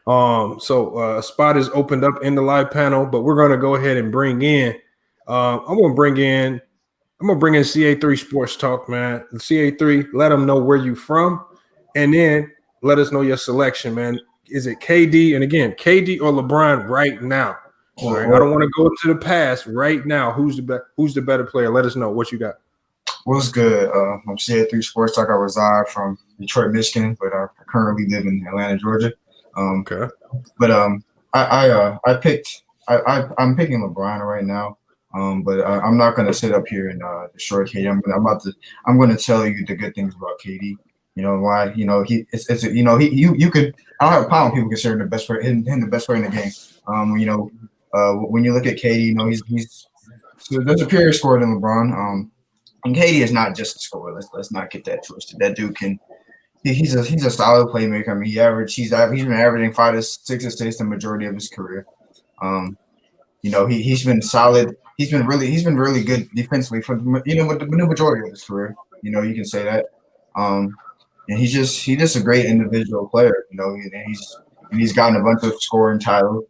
So a spot is opened up in the live panel, but we're gonna go ahead and bring in. I'm gonna bring in CA3 Sports Talk, man. CA3, let them know where you from, and then let us know your selection, man. Is it KD? And again, KD or LeBron right now? All right. I don't want to go to the past. Right now, who's the better player? Let us know what you got.
What's good? I'm CA3 Sports Talk. I reside from Detroit, Michigan, but I currently live in Atlanta, Georgia.
Okay.
But I'm picking LeBron right now. But I'm not gonna sit up here and destroy KD. I'm gonna tell you the good things about KD. You know why? You know you could. I don't have a problem with people considering the best player, him the best player in the game. When you look at KD, you know he's there's a superior scorer than LeBron. And KD is not just a scorer. Let's not get that twisted. That dude can. He's a solid playmaker. I mean, he's been averaging 5 to 6 assists the majority of his career. He's been solid. He's been really good defensively for with the majority of his career. You can say that. And he's just a great individual player. He's gotten a bunch of scoring titles,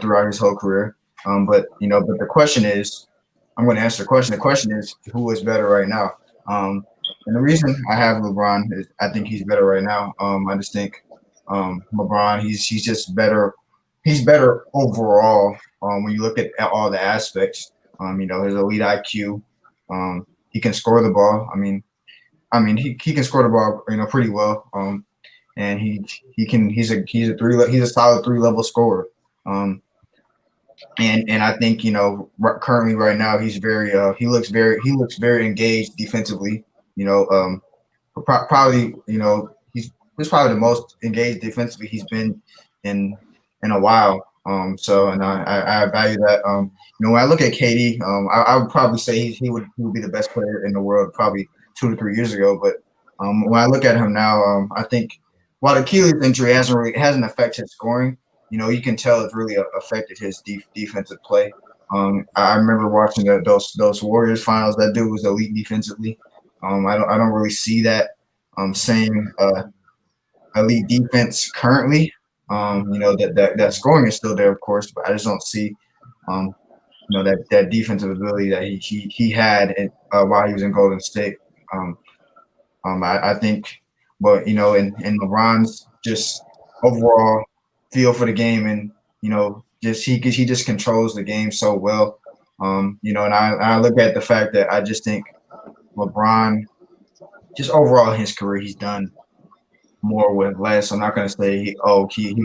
throughout his whole career. But the question is, I'm going to answer the question. The question is, who is better right now? And the reason I have LeBron is I think he's better right now. I just think LeBron, he's just better. He's better overall when you look at all the aspects. His elite IQ. He can score the ball. I mean, he can score the ball, pretty well. And he's a solid 3-level scorer. And I think currently right now he looks very engaged defensively. Probably he's probably the most engaged defensively he's been in a while. And I value that. When I look at KD, I would probably say he would be the best player in the world probably 2 to 3 years ago. But when I look at him now, I think while the Achilles injury hasn't affected his scoring, you can tell it's really affected his defensive play. I remember watching those Warriors finals. That dude was elite defensively. I don't really see that same elite defense currently. That scoring is still there, of course, but I just don't see that defensive ability that he had while he was in Golden State. I think, but in LeBron's just overall feel for the game, and he just controls the game so well. And I look at the fact that I just think LeBron, just overall in his career, he's done more with less. I'm not going to say he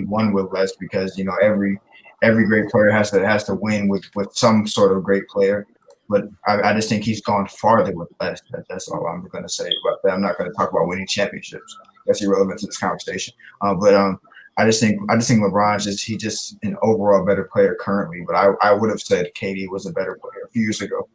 won with less because every great player has to win with some sort of great player. but I just think he's gone farther with less. That's all I'm going to say about that. I'm not going to talk about winning championships. That's irrelevant to this conversation. But I just think LeBron's just an overall better player currently. But I would have said KD was a better player a few years ago.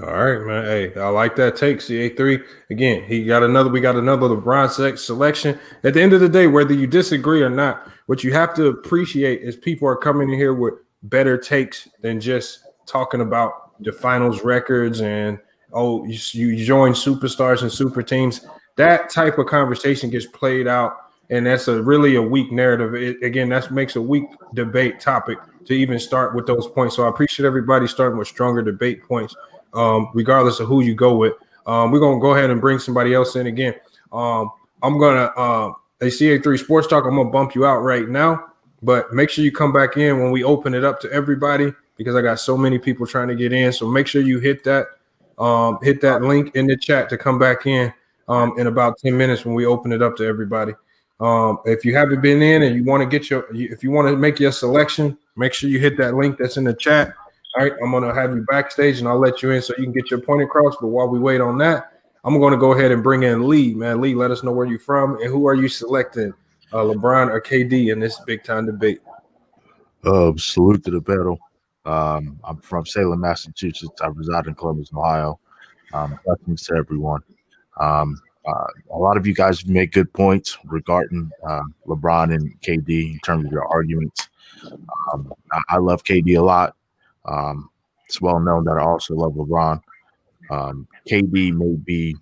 All right, man. Hey, I like that take, CA3. Again, we got another LeBron selection. At the end of the day, whether you disagree or not, what you have to appreciate is people are coming in here with better takes than just talking about the finals records and, you join superstars and super teams. That type of conversation gets played out, and that's really a weak narrative. That makes a weak debate topic to even start with those points. So I appreciate everybody starting with stronger debate points. Regardless of who you go with. We're going to go ahead and bring somebody else in again. I'm going to a CA3 Sports Talk. I'm going to bump you out right now, but make sure you come back in when we open it up to everybody because I got so many people trying to get in. So make sure you hit that link in the chat to come back in about 10 minutes when we open it up to everybody. If you haven't been in and you want to if you want to make your selection, make sure you hit that link that's in the chat. All right, I'm going to have you backstage, and I'll let you in so you can get your point across. But while we wait on that, I'm going to go ahead and bring in Lee. Man, Lee, let us know where you're from and who are you selecting, LeBron or KD in this big-time debate?
Salute to the battle. I'm from Salem, Massachusetts. I reside in Columbus, Ohio. Blessings to everyone. A lot of you guys make good points regarding LeBron and KD in terms of your arguments. I love KD a lot. It's well known that I also love LeBron. KD may be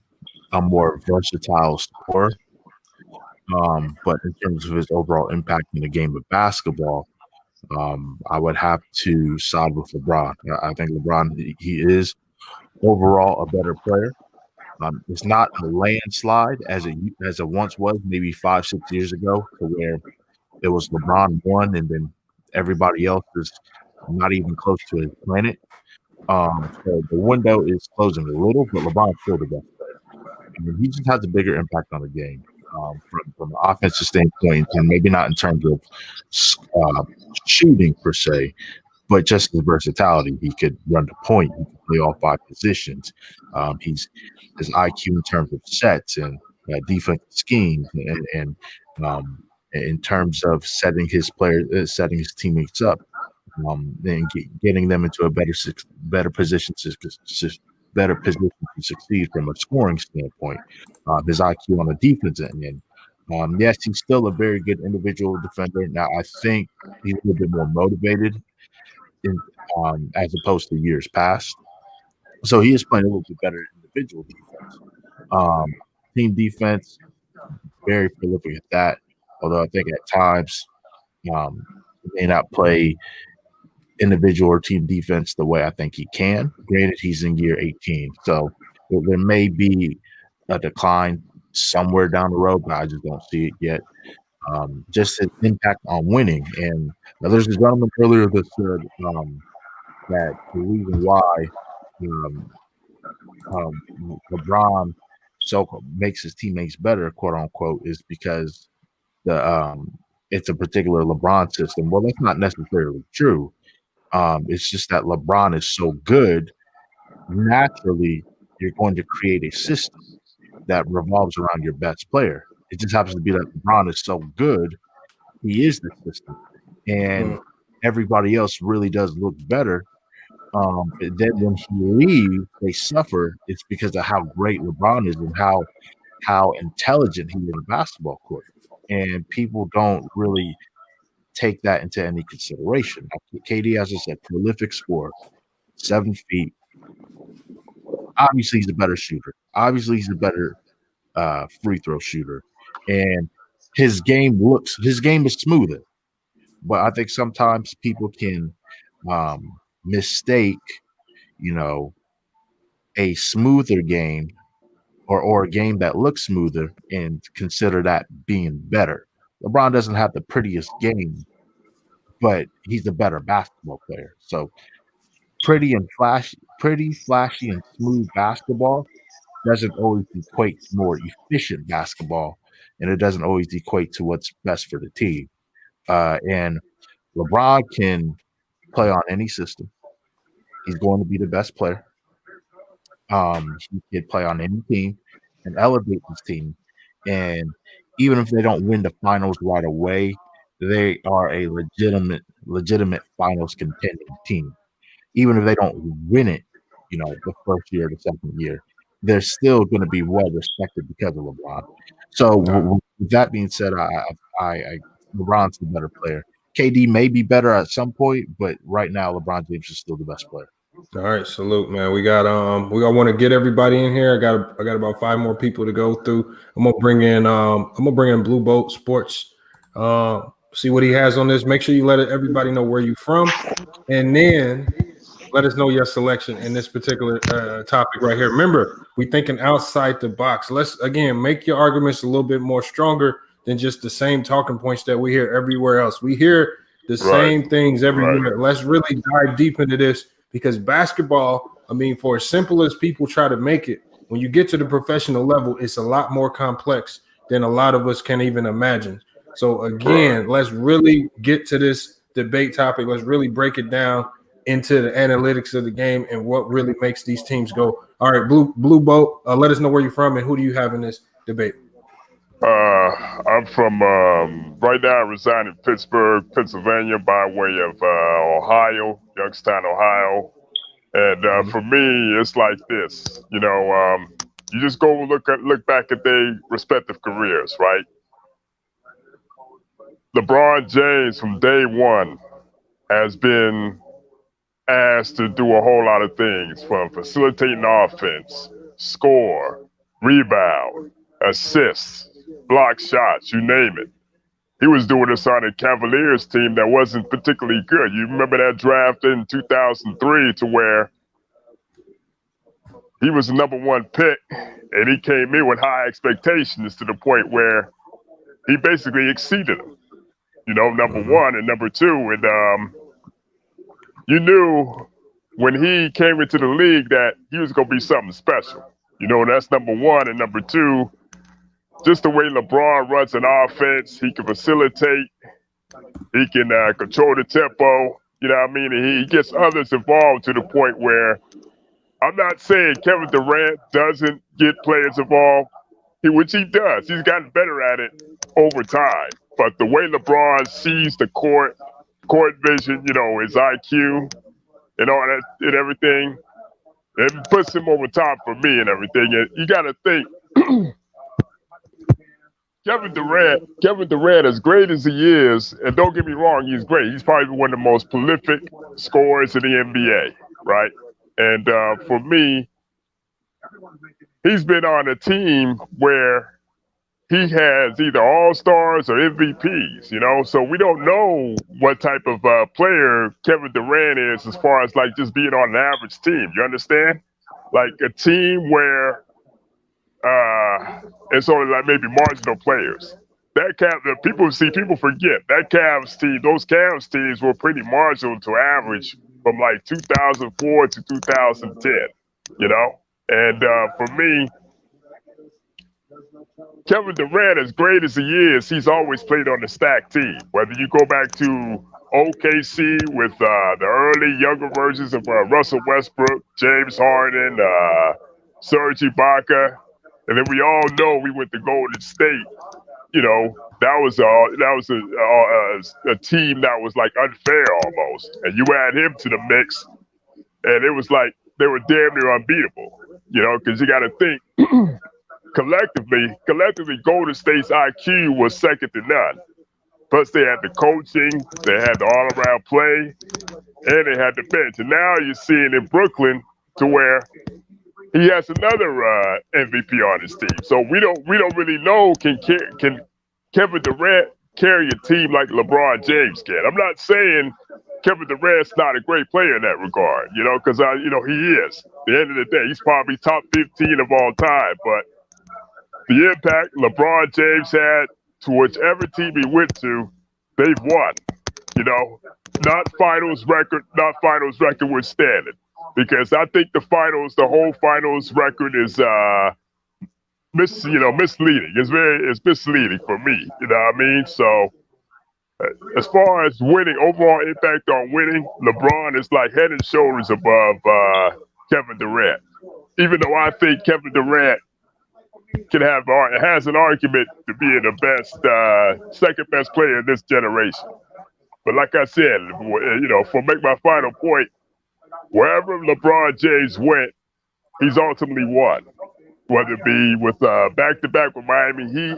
a more versatile scorer, but in terms of his overall impact in the game of basketball, I would have to side with LeBron. I think LeBron, he is overall a better player. It's not a landslide as it once was, maybe 5-6 years ago, to where it was LeBron won and then everybody else is not even close to his planet. So the window is closing a little, but LeBron's still the best player. I mean, he just has a bigger impact on the game from an offensive standpoint, and maybe not in terms of shooting per se, but just his versatility. He could run the point. He could play all 5 positions. His IQ in terms of sets and defensive schemes, and in terms of setting his teammates up. And getting them into a better position to succeed from a scoring standpoint. His IQ on the defense end. Yes, he's still a very good individual defender. Now, I think he's a little bit more motivated as opposed to years past. So he is playing a little bit better individual defense. Team defense, very prolific at that. Although I think at times he may not play individual or team defense the way I think he can. Granted, he's in year 18, so there may be a decline somewhere down the road, but I just don't see it yet. Just his impact on winning. And now there's a gentleman earlier that said that the reason why LeBron makes his teammates better, quote unquote, is because it's a particular LeBron system. Well, that's not necessarily true. It's just that LeBron is so good, naturally, you're going to create a system that revolves around your best player. It just happens to be that LeBron is so good, he is the system. And everybody else really does look better. But then when he leaves, they suffer. It's because of how great LeBron is and how intelligent he is in a basketball court. And people don't really take that into any consideration. KD, as I said, prolific scorer, 7 feet. Obviously, he's a better shooter. Obviously, he's a better free throw shooter, and his game is smoother. But I think sometimes people can mistake, a smoother game or a game that looks smoother and consider that being better. LeBron doesn't have the prettiest game, but he's a better basketball player. So pretty, flashy, and smooth basketball doesn't always equate to more efficient basketball, and it doesn't always equate to what's best for the team. And LeBron can play on any system. He's going to be the best player. He could play on any team and elevate this team. And even if they don't win the finals right away, they are a legitimate finals contending team. Even if they don't win it, the first year or the second year, they're still going to be well respected because of LeBron. So with that being said, I LeBron's the better player. KD may be better at some point, but right now LeBron James is still the best player.
All right, salute, man. We want to get everybody in here. I got about 5 more people to go through. I'm gonna bring in Blue Boat Sports. See what he has on this. Make sure you let everybody know where you're from, and then let us know your selection in this particular topic right here. Remember, we're thinking outside the box. Let's again make your arguments a little bit more stronger than just the same talking points that we hear everywhere else. We hear the same things everywhere. Right. Let's really dive deep into this. Because basketball, for as simple as people try to make it, when you get to the professional level, it's a lot more complex than a lot of us can even imagine. So again, let's really get to this debate topic. Let's really break it down into the analytics of the game and what really makes these teams go. All right, Blue Boat, let us know where you're from and who do you have in this debate?
I'm from right now. I reside in Pittsburgh, Pennsylvania, by way of Ohio, Youngstown, Ohio. And for me, it's like this. You just go look back at their respective careers, right? LeBron James, from day one, has been asked to do a whole lot of things, from facilitating offense, score, rebound, assists, block shots, you name it. He was doing this on a Cavaliers team that wasn't particularly good. You remember that draft in 2003 to where he was the #1 pick and he came in with high expectations to the point where he basically exceeded them. #1 and #2. And you knew when he came into the league that he was going to be something special. That's #1 and #2. Just the way LeBron runs an offense, he can facilitate, he can control the tempo, and he gets others involved to the point where I'm not saying Kevin Durant doesn't get players involved, which he does. He's gotten better at it over time. But the way LeBron sees the court vision, his IQ and all that and everything, it puts him over top for me and everything. And you got to think, Kevin Durant, as great as he is, and don't get me wrong, he's great. He's probably one of the most prolific scorers in the NBA, right? And for me, he's been on a team where he has either all-stars or MVPs, so we don't know what type of player Kevin Durant is as far as like just being on an average team. You understand? Like a team where it's only like maybe marginal players. People forget that Cavs team. Those Cavs teams were pretty marginal to average from like 2004 to 2010. And for me, Kevin Durant, as great as he is, he's always played on the stacked team. Whether you go back to OKC with the early younger versions of Russell Westbrook, James Harden, Serge Ibaka. And then we all know we went to Golden State. That was a team that was like unfair almost. And you add him to the mix, and it was like they were damn near unbeatable. Because you got to think collectively, Golden State's IQ was second to none. Plus, they had the coaching, they had the all-around play, and they had the bench. And now you're seeing in Brooklyn to where he has another MVP on his team. So we don't really know can Kevin Durant carry a team like LeBron James can. I'm not saying Kevin Durant's not a great player in that regard, because he is. At the end of the day, he's probably top 15 of all time. But the impact LeBron James had to whichever team he went to, they've won. Not finals record withstanding. Because I think the whole finals record is misleading. It's misleading for me. You know what I mean? So as far as winning, overall impact on winning, LeBron is like head and shoulders above Kevin Durant. Even though I think Kevin Durant has an argument to be the best, second best player in this generation. But like I said, for make my final point, wherever LeBron James went, he's ultimately won. Whether it be with back-to-back with Miami Heat,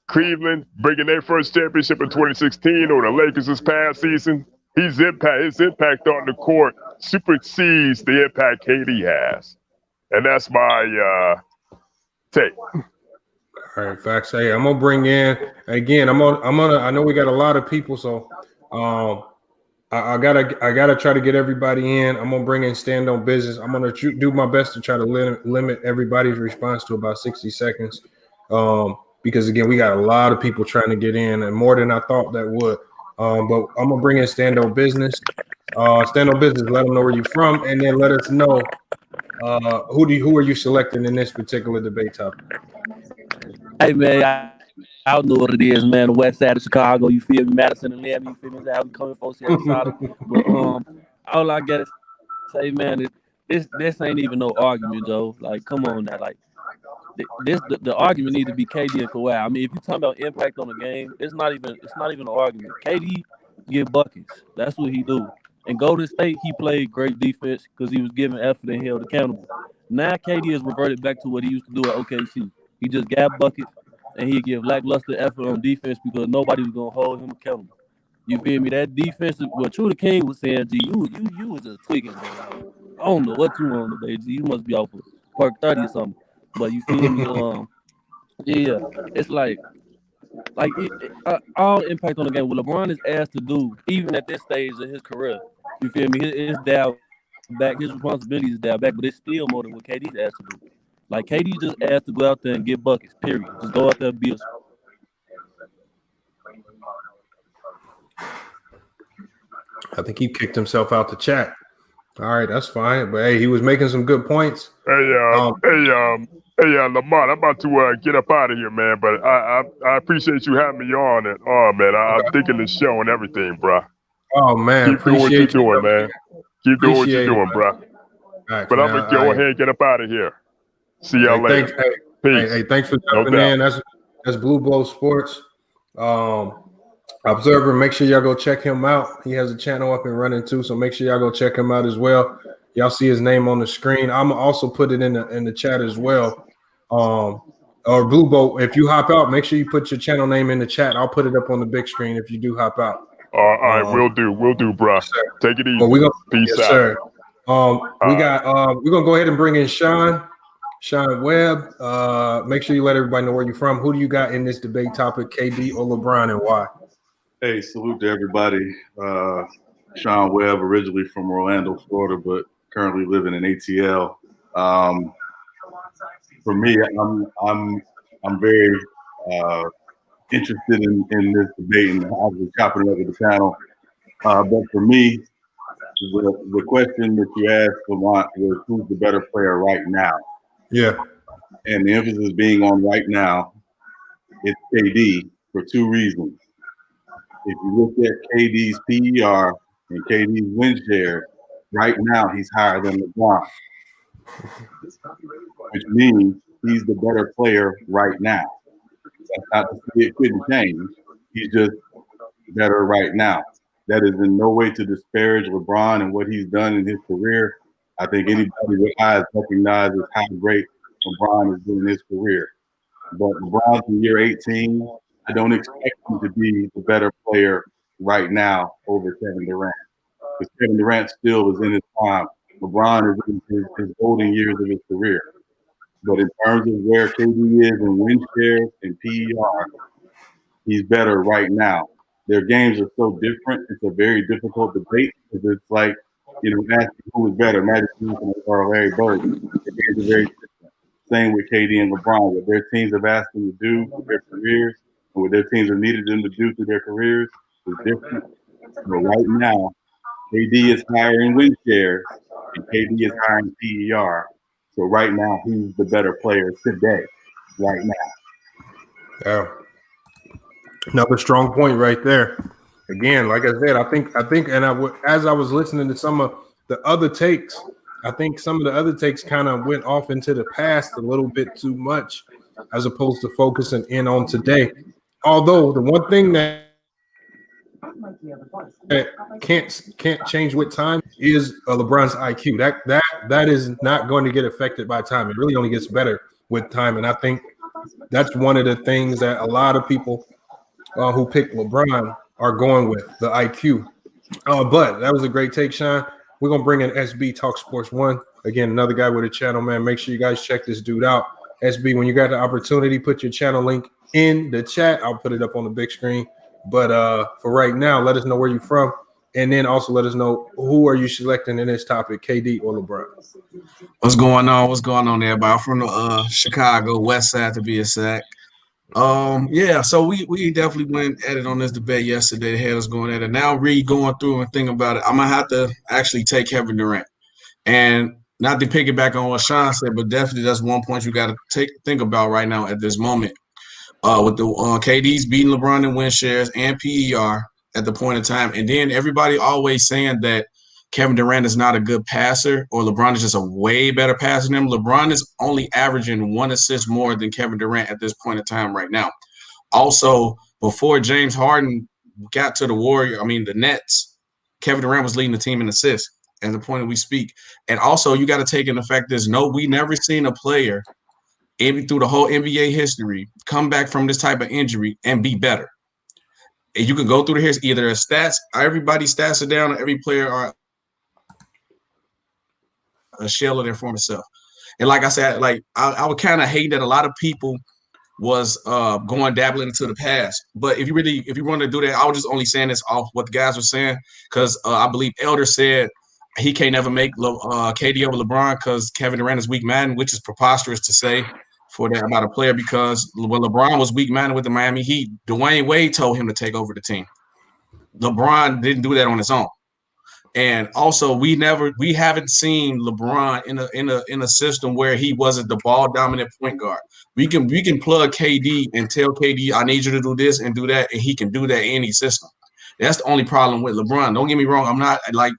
Cleveland bringing their first championship in 2016, or the Lakers this past season, his impact on the court supersedes the impact KD has, and that's my take.
All right, facts. Hey, I'm gonna bring in again. I know we got a lot of people, so I gotta try to get everybody in. I'm gonna bring in Stand on Business. I'm gonna do my best to try to limit everybody's response to about 60 seconds. Because again, we got a lot of people trying to get in, and more than I thought that would. But I'm gonna bring in Stand on Business. Stand on Business. Let them know where you're from, and then let us know who are you selecting in this particular debate topic.
Hey man, I don't know what it is, man. The west side of Chicago, you feel me? Madison and Miami, you feel me? How we coming from Seattle. But all I gotta say, man, is this ain't even no argument, Joe. Like, come on now, like. The argument needs to be KD and Kawhi. I mean, if you're talking about impact on the game, it's not even an argument. KD get buckets. That's what he do. In Golden State, he played great defense because he was giving effort and held accountable. Now KD has reverted back to what he used to do at OKC. He just got buckets and he give lackluster effort on defense because nobody was gonna hold him accountable. You feel me? That defense, what True the King was saying, G, you was just tweaking, bro. I don't know what you on today, G. You must be off of Park 30 or something. But you feel me? Yeah, it's like all impact on the game. What LeBron is asked to do, even at this stage of his career, you feel me? His dial back, his responsibility is dial back, but it's still more than what KD's asked to do. Like KD just asked to go out there and get buckets. Period. Just go out there and be a.
I think he kicked himself out the chat. All right, that's fine. But hey, he was making some good points.
Hey, Lamont, I'm about to get up out of here, man. But I appreciate you having me on. And man, I'm thinking the show and everything, bro.
Oh man,
keep doing what you're doing, man. Keep doing what you're doing, bro.
Right,
but I'm gonna go ahead and get up out of here. See y'all later. Peace.
Hey, thanks for jumping in. That's Blue Blow Sports. Observer, make sure y'all go check him out. He has a channel up and running too, so make sure y'all go check him out as well. Y'all see his name on the screen. I'm also put it in the chat as well. Or Blue Boat, if you hop out, make sure you put your channel name in the chat. I'll put it up on the big screen if you do hop out.
All right, we'll do, bro. Yes, take it easy.
Well,
Peace
yes,
out.
Sir. We're gonna go ahead and bring in Sean Webb. Make sure you let everybody know where you're from. Who do you got in this debate topic, KD or LeBron, and why?
Hey, salute to everybody. Sean Webb, originally from Orlando, Florida, but currently living in ATL. For me, I'm very interested in this debate, and I was chopping it up with the panel. But for me, the question that you asked, Lamont, was who's the better player right now?
Yeah.
And the emphasis being on right now, it's KD for two reasons. If you look at KD's PER and KD's win share, right now he's higher than LeBron, which means he's the better player right now. That's not to say it couldn't change. He's just better right now. That is in no way to disparage LeBron and what he's done in his career. I think anybody with eyes recognizes how great LeBron is doing in his career. But LeBron's in year 18. I don't expect him to be the better player right now over Kevin Durant. Because Kevin Durant still is in his prime. LeBron is in his golden years of his career. But in terms of where KD is in win shares and PER, he's better right now. Their games are so different. It's a very difficult debate because it's like, asking who is better, Magic Johnson or Larry Bird. The games are very different. Same with KD and LeBron. What their teams have asked them to do with their careers and what their teams have needed them to do through their careers is different. But right now, KD is higher in win shares and KD is higher in PER. So right now, he's the better player today, right now.
Yeah. Another strong point right there. Again, like I said, I think, and as I was listening to some of the other takes, I think some of the other takes kind of went off into the past a little bit too much, as opposed to focusing in on today. Although the one thing that can't change with time is LeBron's IQ. That is not going to get affected by time. It really only gets better with time, and I think that's one of the things that a lot of people who pick LeBron are going with, the IQ. But that was a great take, Sean. We're gonna bring in SB Talk Sports 1 again, another guy with a channel, man. Make sure you guys check this dude out. SB, when you got the opportunity, put your channel link in the chat. I'll put it up on the big screen. But for right now, let us know where you're from, and then also let us know who are you selecting in this topic, KD or LeBron.
What's going on? What's going on, everybody? I'm from the Chicago West Side, to be exact. Yeah, so we definitely went at it on this debate yesterday. They had us going at it. Now, going through and thinking about it, I'm gonna have to actually take Kevin Durant, and not to piggyback on what Sean said, but definitely that's one point you got to think about right now at this moment. With the KD's beating LeBron in win shares and PER at the point in time, and then everybody always saying that Kevin Durant is not a good passer or LeBron is just a way better passer than him. LeBron is only averaging 1 assist more than Kevin Durant at this point in time right now. Also, before James Harden got to the Nets, Kevin Durant was leading the team in assists at the point that we speak. And also, you got to take into effect this. No, we never seen a player through the whole NBA history come back from this type of injury and be better. And you can go through the history, either stats, everybody's stats are down, every player are a shell of their former self. And like I said, I would kind of hate that a lot of people was going dabbling into the past. But if you want to do that, I was just only saying this off what the guys were saying, because I believe Elder said he can't never make KD over LeBron because Kevin Durant is weak-minded, which is preposterous to say for that about a player, because when LeBron was weak-minded with the Miami Heat, Dwayne Wade told him to take over the team. LeBron didn't do that on his own. And also, we haven't seen LeBron in a system where he wasn't the ball dominant point guard. We can plug KD and tell KD, I need you to do this and do that, and he can do that in any system. That's the only problem with LeBron. Don't get me wrong. I'm not like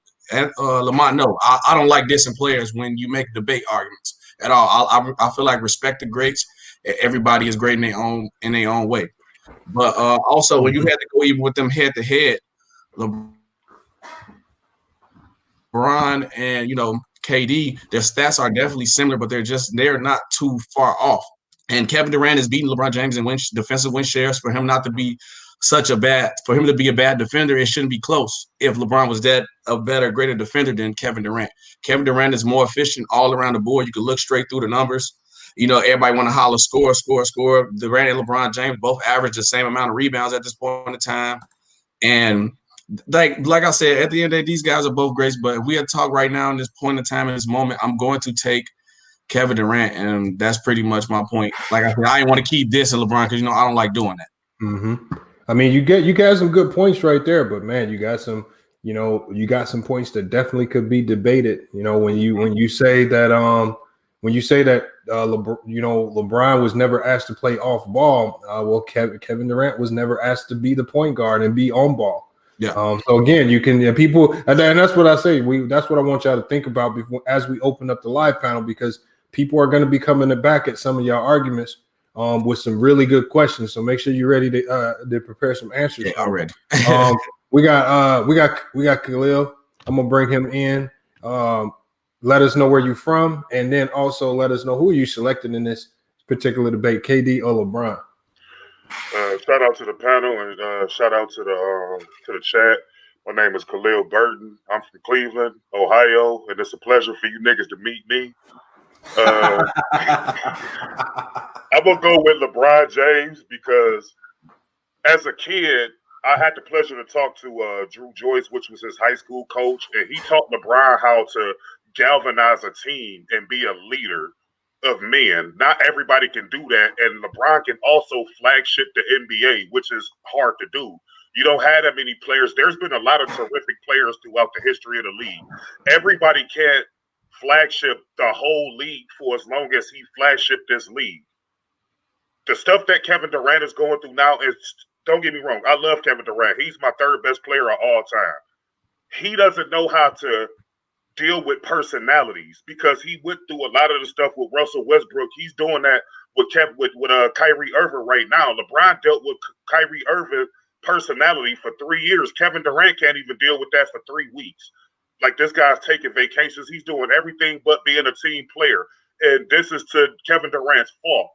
Lamont. No, I don't like dissing players when you make debate arguments at all. I feel like respect the greats. Everybody is great in their own way. But also, when you had to go even with them head to head, LeBron and KD, their stats are definitely similar, but they're not too far off. And Kevin Durant is beating LeBron James in defensive win shares. For him not to be for him to be a bad defender, it shouldn't be close. If LeBron was a greater defender than Kevin Durant. Kevin Durant is more efficient all around the board. You can look straight through the numbers. Everybody want to holler score. Durant and LeBron James both average the same amount of rebounds at this point in time. And like I said, at the end of the day, these guys are both greats. But if we had to talk right now in this point in time, in this moment, I'm going to take Kevin Durant, and that's pretty much my point. Like I said, I didn't want to keep dissing LeBron because I don't like doing that.
Mm-hmm. I mean, you got some good points right there, but man, you got some points that definitely could be debated. When you say that LeBron was never asked to play off ball. Well, Kevin Durant was never asked to be the point guard and be on ball.
Yeah.
So again, people, and that's what I say. That's what I want y'all to think about as we open up the live panel, because people are going to be coming back at some of y'all arguments with some really good questions. So make sure you're ready to prepare some answers.
Yeah, already.
We got Khalil. I'm gonna bring him in. Let us know where you're from, and then also let us know who you selected in this particular debate, KD or LeBron.
Shout out to the panel and shout out to the chat. My name is Khalil Burton. I'm from Cleveland, Ohio, and it's a pleasure for you niggas to meet me. I'm gonna go with LeBron James because as a kid, I had the pleasure to talk to Drew Joyce, which was his high school coach, and he taught LeBron how to galvanize a team and be a leader of men. Not everybody can do that, and LeBron can also flagship the NBA, which is hard to do. You don't have that many players. There's been a lot of terrific players throughout the history of the league. Everybody can't flagship the whole league for as long as he flagshipped this league. The stuff that Kevin Durant is going through now is don't get me wrong. I love Kevin Durant. He's my third best player of all time. He doesn't know how to deal with personalities because he went through a lot of the stuff with Russell Westbrook. He's doing that with Kyrie Irving right now. LeBron dealt with Kyrie Irving personality for 3 years. Kevin Durant can't even deal with that for 3 weeks. Like, this guy's taking vacations. He's doing everything but being a team player. And this is to Kevin Durant's fault.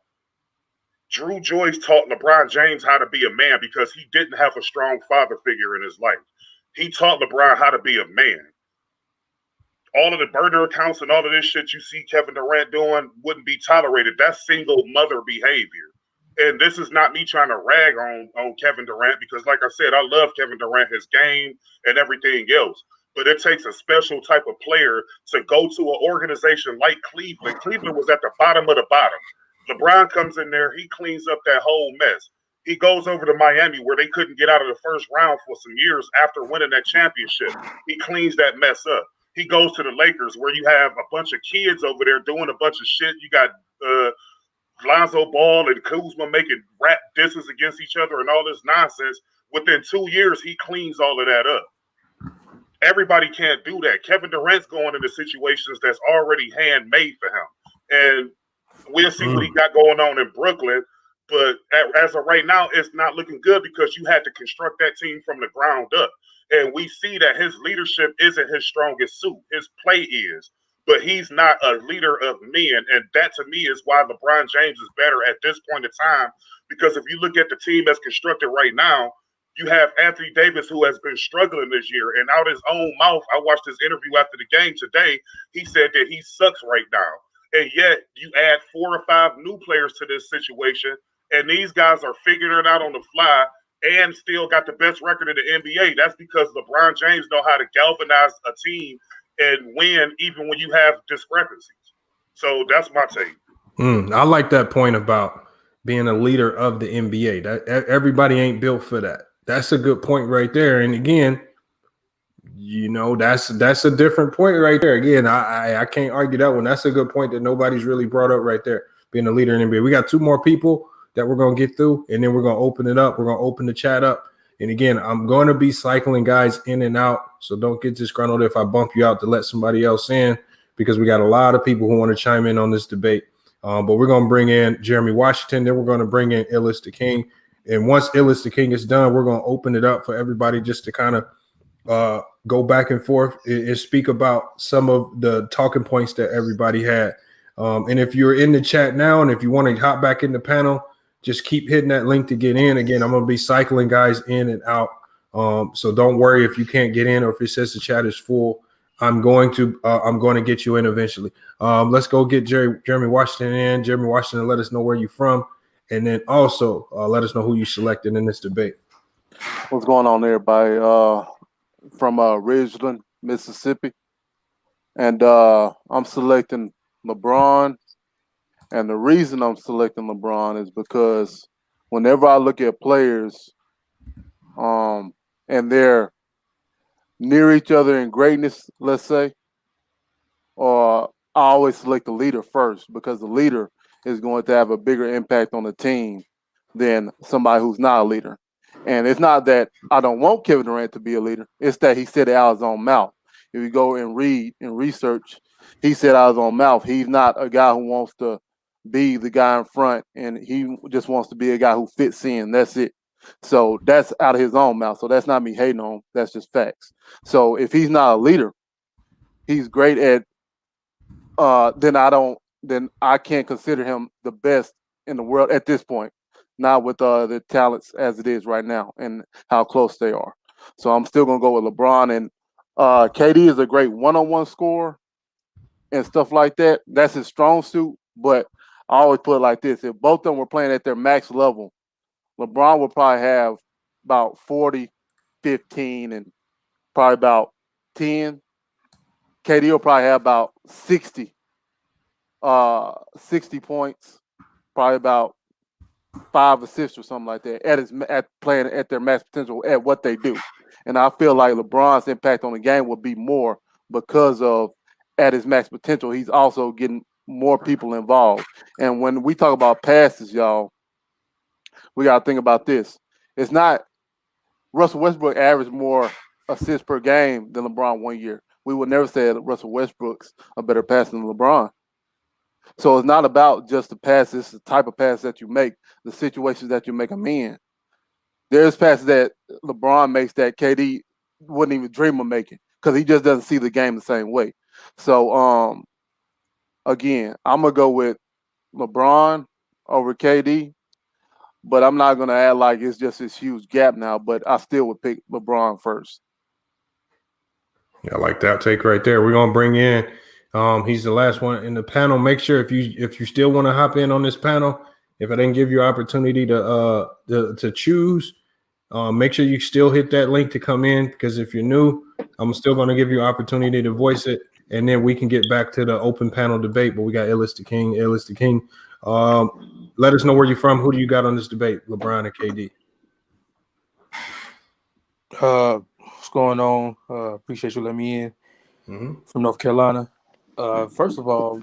Drew Joyce taught LeBron James how to be a man because he didn't have a strong father figure in his life. He taught LeBron how to be a man. All of the burner accounts and all of this shit you see Kevin Durant doing wouldn't be tolerated. That's single mother behavior. And this is not me trying to rag on Kevin Durant because, like I said, I love Kevin Durant, his game, and everything else. But it takes a special type of player to go to an organization like Cleveland. Cleveland was at the bottom of the bottom. LeBron comes in there. He cleans up that whole mess. He goes over to Miami where they couldn't get out of the first round for some years after winning that championship. He cleans that mess up. He goes to the Lakers where you have a bunch of kids over there doing a bunch of shit. You got Lonzo Ball and Kuzma making rap disses against each other and all this nonsense. Within 2 years, he cleans all of that up. Everybody can't do that. Kevin Durant's going into situations that's already handmade for him. And we'll see what he got going on in Brooklyn. But as of right now, it's not looking good because you had to construct that team from the ground up. And we see that his leadership isn't his strongest suit. His play is. But he's not a leader of men. And that, to me, is why LeBron James is better at this point in time. Because if you look at the team that's constructed right now, you have Anthony Davis, who has been struggling this year. And out his own mouth, I watched his interview after the game today. He said that he sucks right now. And yet you add 4 or 5 new players to this situation, and these guys are figuring it out on the fly and still got the best record in the NBA. That's because LeBron James know how to galvanize a team and win even when you have discrepancies. So that's my take.
I like that point about being a leader of the NBA. That everybody ain't built for that. That's a good point right there. And again, you know, that's a different point right there. Again, I can't argue that one. That's a good point that nobody's really brought up right there, being a leader in the NBA. We got 2 more people that we're going to get through, and then we're going to open it up. We're going to open the chat up. And again, I'm going to be cycling guys in and out, so don't get disgruntled if I bump you out to let somebody else in, because we got a lot of people who want to chime in on this debate. But we're going to bring in Jeremy Washington, then we're going to bring in Ellis the King. And once Ellis the King is done, we're going to open it up for everybody just to kind of go back and forth and speak about some of the talking points that everybody had. And if you're in the chat now and if you want to hop back in the panel, just keep hitting that link to get in. Again, I'm going to be cycling guys in and out. So don't worry if you can't get in or if it says the chat is full. I'm going to get you in eventually. Let's go get Jeremy Washington in. Jeremy Washington, let us know where you're from. And then also let us know who you selected in this debate.
What's going on, everybody? From Ridgeland, Mississippi. And I'm selecting LeBron. And the reason I'm selecting LeBron is because whenever I look at players and they're near each other in greatness, let's say, I always select the leader first, because the leader is going to have a bigger impact on the team than somebody who's not a leader. And it's not that I don't want Kevin Durant to be a leader. It's that he said it out of his own mouth. If you go and read and research, he said out of his own mouth, he's not a guy who wants to be the guy in front, and he just wants to be a guy who fits in. That's it. So that's out of his own mouth. So that's not me hating on him. That's just facts. So if he's not a leader, he's great at then I can't consider him the best in the world at this point. Not with the talents as it is right now and how close they are. So I'm still going to go with LeBron. And KD is a great one-on-one scorer and stuff like that. That's his strong suit. But I always put it like this. If both of them were playing at their max level, LeBron would probably have about 40, 15, and probably about 10. KD will probably have about 60 points, probably about 5 assists or something like that at playing at their max potential at what they do. And I feel like LeBron's impact on the game will be more because of at his max potential. He's also getting more people involved. And when we talk about passes, y'all, we got to think about this. It's not Russell Westbrook averaged more assists per game than LeBron 1 year. We would never say that Russell Westbrook's a better passer than LeBron. So it's not about just the passes, it's the type of pass that you make, the situations that you make them in. There's passes that LeBron makes that KD wouldn't even dream of making because he just doesn't see the game the same way. So, again, I'm going to go with LeBron over KD, but I'm not going to act like it's just this huge gap now, but I still would pick LeBron first.
Yeah, I like that take right there. We're going to bring in he's the last one in the panel. Make sure if you still want to hop in on this panel, if I didn't give you opportunity to choose, make sure you still hit that link to come in, because if you're new, I'm still going to give you opportunity to voice it, and then we can get back to the open panel debate. But we got Ellis the King. Let us know where you're from. Who do you got on this debate, LeBron or KD?
What's going on? Appreciate you letting me in from North Carolina. First of all,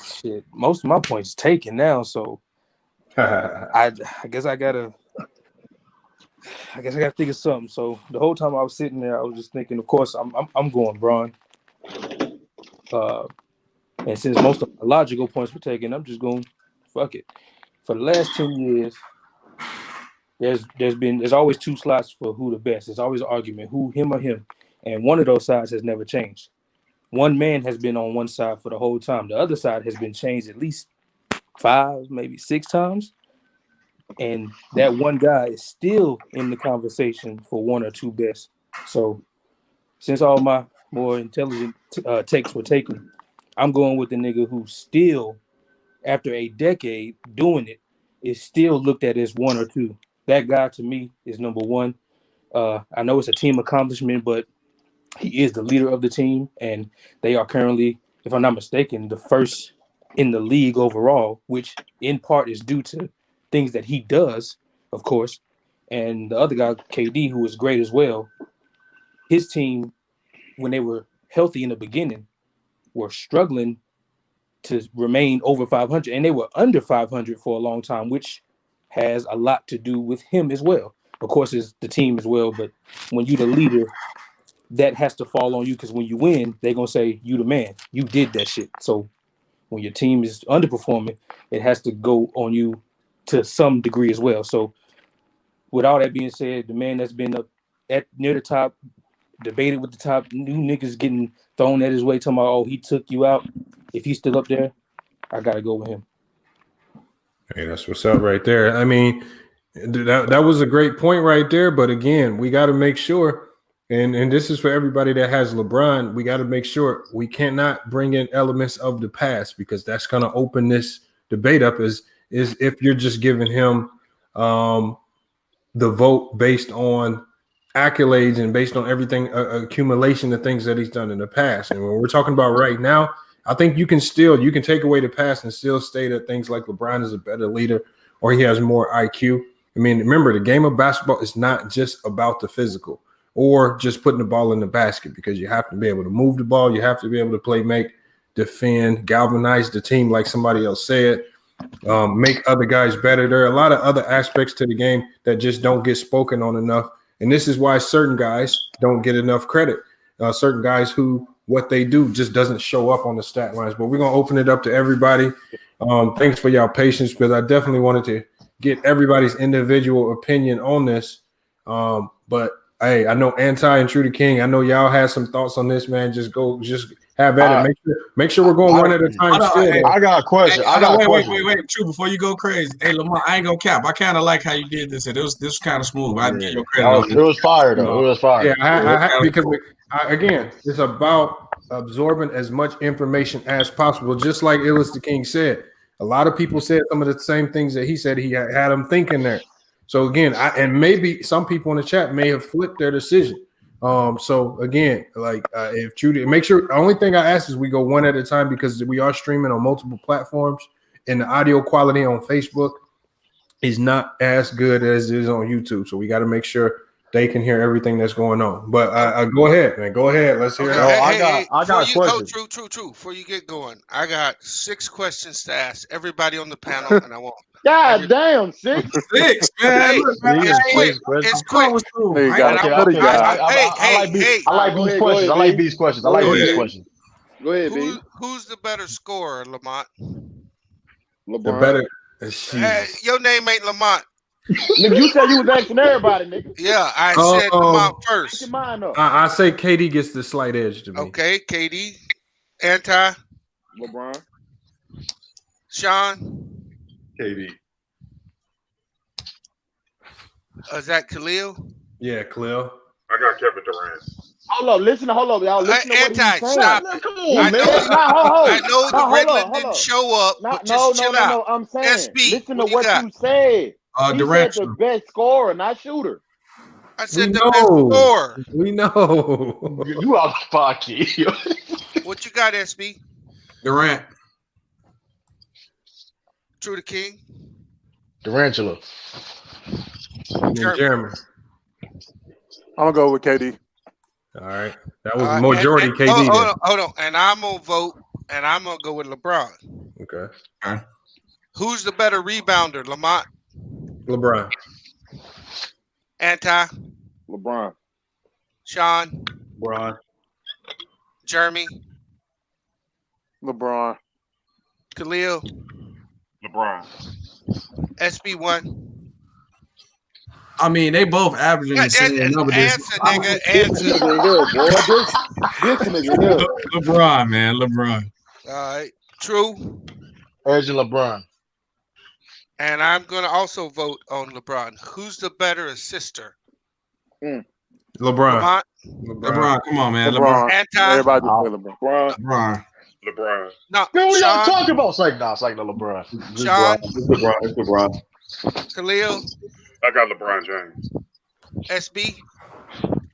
shit, most of my points taken now, so I guess I gotta think of something. So the whole time I was sitting there, I was just thinking, of course, I'm going Bron. And since most of my logical points were taken, I'm just going fuck it. For the last 10 years, there's always two slots for who the best. There's always an argument, him or him, and one of those sides has never changed. One man has been on one side for the whole time. The other side has been changed at least 5, maybe 6 times. And that one guy is still in the conversation for one or two best. So since all my more intelligent takes were taken, I'm going with the nigga who still, after a decade doing it, is still looked at as one or two. That guy to me is number one. I know it's a team accomplishment, but he is the leader of the team, and they are currently, if I'm not mistaken, the first in the league overall, which in part is due to things that he does, of course. And the other guy, KD, who is great as well, his team, when they were healthy in the beginning, were struggling to remain over 500, and they were under 500 for a long time, which has a lot to do with him as well. Of course, it's the team as well, but when you're the leader, that has to fall on you, because when you win, they're going to say, you the man. You did that shit. So when your team is underperforming, it has to go on you to some degree as well. So with all that being said, the man that's been up at near the top, debated with the top, new niggas getting thrown at his way, talking about, oh, he took you out. If he's still up there, I got to go with him.
Hey, that's what's up right there. I mean, that was a great point right there. But again, we got to make sure, and this is for everybody that has LeBron, we got to make sure we cannot bring in elements of the past, because that's going to open this debate up is if you're just giving him the vote based on accolades and based on everything, accumulation of things that he's done in the past. And when we're talking about right now, I think you can take away the past and still say that things like LeBron is a better leader or he has more IQ. I mean, remember, the game of basketball is not just about the physical or just putting the ball in the basket, because you have to be able to move the ball. You have to be able to play, make, defend, galvanize the team, like somebody else said, make other guys better. There are a lot of other aspects to the game that just don't get spoken on enough. And this is why certain guys don't get enough credit. Certain guys who what they do just doesn't show up on the stat lines. But we're going to open it up to everybody. Thanks for y'all patience, because I definitely wanted to get everybody's individual opinion on this. But hey, I know Anti and True the King, I know y'all had some thoughts on this, man. Just have at it. Make sure we're going one at a time.
I got a question.
Wait, True, before you go crazy. Hey, Lamar, I ain't gonna cap. I kind of like how you did this. This was kind of smooth. I give you credit.
It was fire though. It was fire.
Yeah, because again, it's about absorbing as much information as possible. Just like Ellis the King said, a lot of people said some of the same things that he said. He had them thinking there. So again, and maybe some people in the chat may have flipped their decision. So again, like if Trudy, make sure the only thing I ask is we go one at a time, because we are streaming on multiple platforms, and the audio quality on Facebook is not as good as it is on YouTube. So we got to make sure they can hear everything that's going on. But go ahead, man. Go ahead. Let's hear it.
I got a question. True. Before you get going, I got 6 questions to ask everybody on the panel, and I want
God damn, 6.
6, man.
Hey,
Look, man,
it's quick.
I'm
It's quick.
coming soon.
Nigga
I
got
ain't
a
gonna-
city guy.
Hey,
All right,
Bees
go
questions.
ahead,
I like
B.
Bees questions. I
Go
like
ahead,
Bees
B.
questions.
Go ahead, B.
Who's the better scorer, Lamont?
The
LeBron.
better.
Hey, your name ain't Lamont.
Nigga, you said you was asking everybody, nigga.
Yeah, I said Lamont
Get
first.
your mind up.
I say KD gets the slight edge to me.
Okay, KD. Anti.
LeBron.
Sean.
KD.
Is that Khalil?
Yeah, Khalil.
I got Kevin Durant.
Hold up, hold up, y'all. Listen to what he's
Anti,
saying.
stop
Man,
it.
come
I
on, man.
know, I know the
hold
Riddler
up,
didn't show up, but just chill
no.
out.
I'm saying,
SB,
listen to
what you
what
got?
you said. He
Durant.
said the best scorer, not shooter.
I said the best scorer.
We know.
You are fucking.
What you got, SB?
Durant.
True the King.
Durantula.
Jeremy.
I'm gonna go with KD.
All right. That was majority KD.
Hold on. And I'm gonna vote, and I'm gonna go with LeBron.
Okay.
Who's the better rebounder, Lamont?
LeBron.
Anti.
LeBron.
Sean.
LeBron.
Jeremy.
LeBron.
Khalil.
LeBron.
SB1.
I mean, they both averaging the same number.
Answer, nigga. Answer.
This nigga here.
LeBron, man. LeBron.
All right. True.
Urging LeBron.
And I'm going to also vote on LeBron. Who's the better assister?
LeBron.
LeBron. Come on, man.
LeBron.
Anti.
Everybody just play LeBron.
LeBron.
LeBron.
No,
Man, what y'all
Sean.
talking about? It's like, no, it's like the LeBron.
Sean.
It's LeBron.
Khalil.
I got LeBron James.
SB.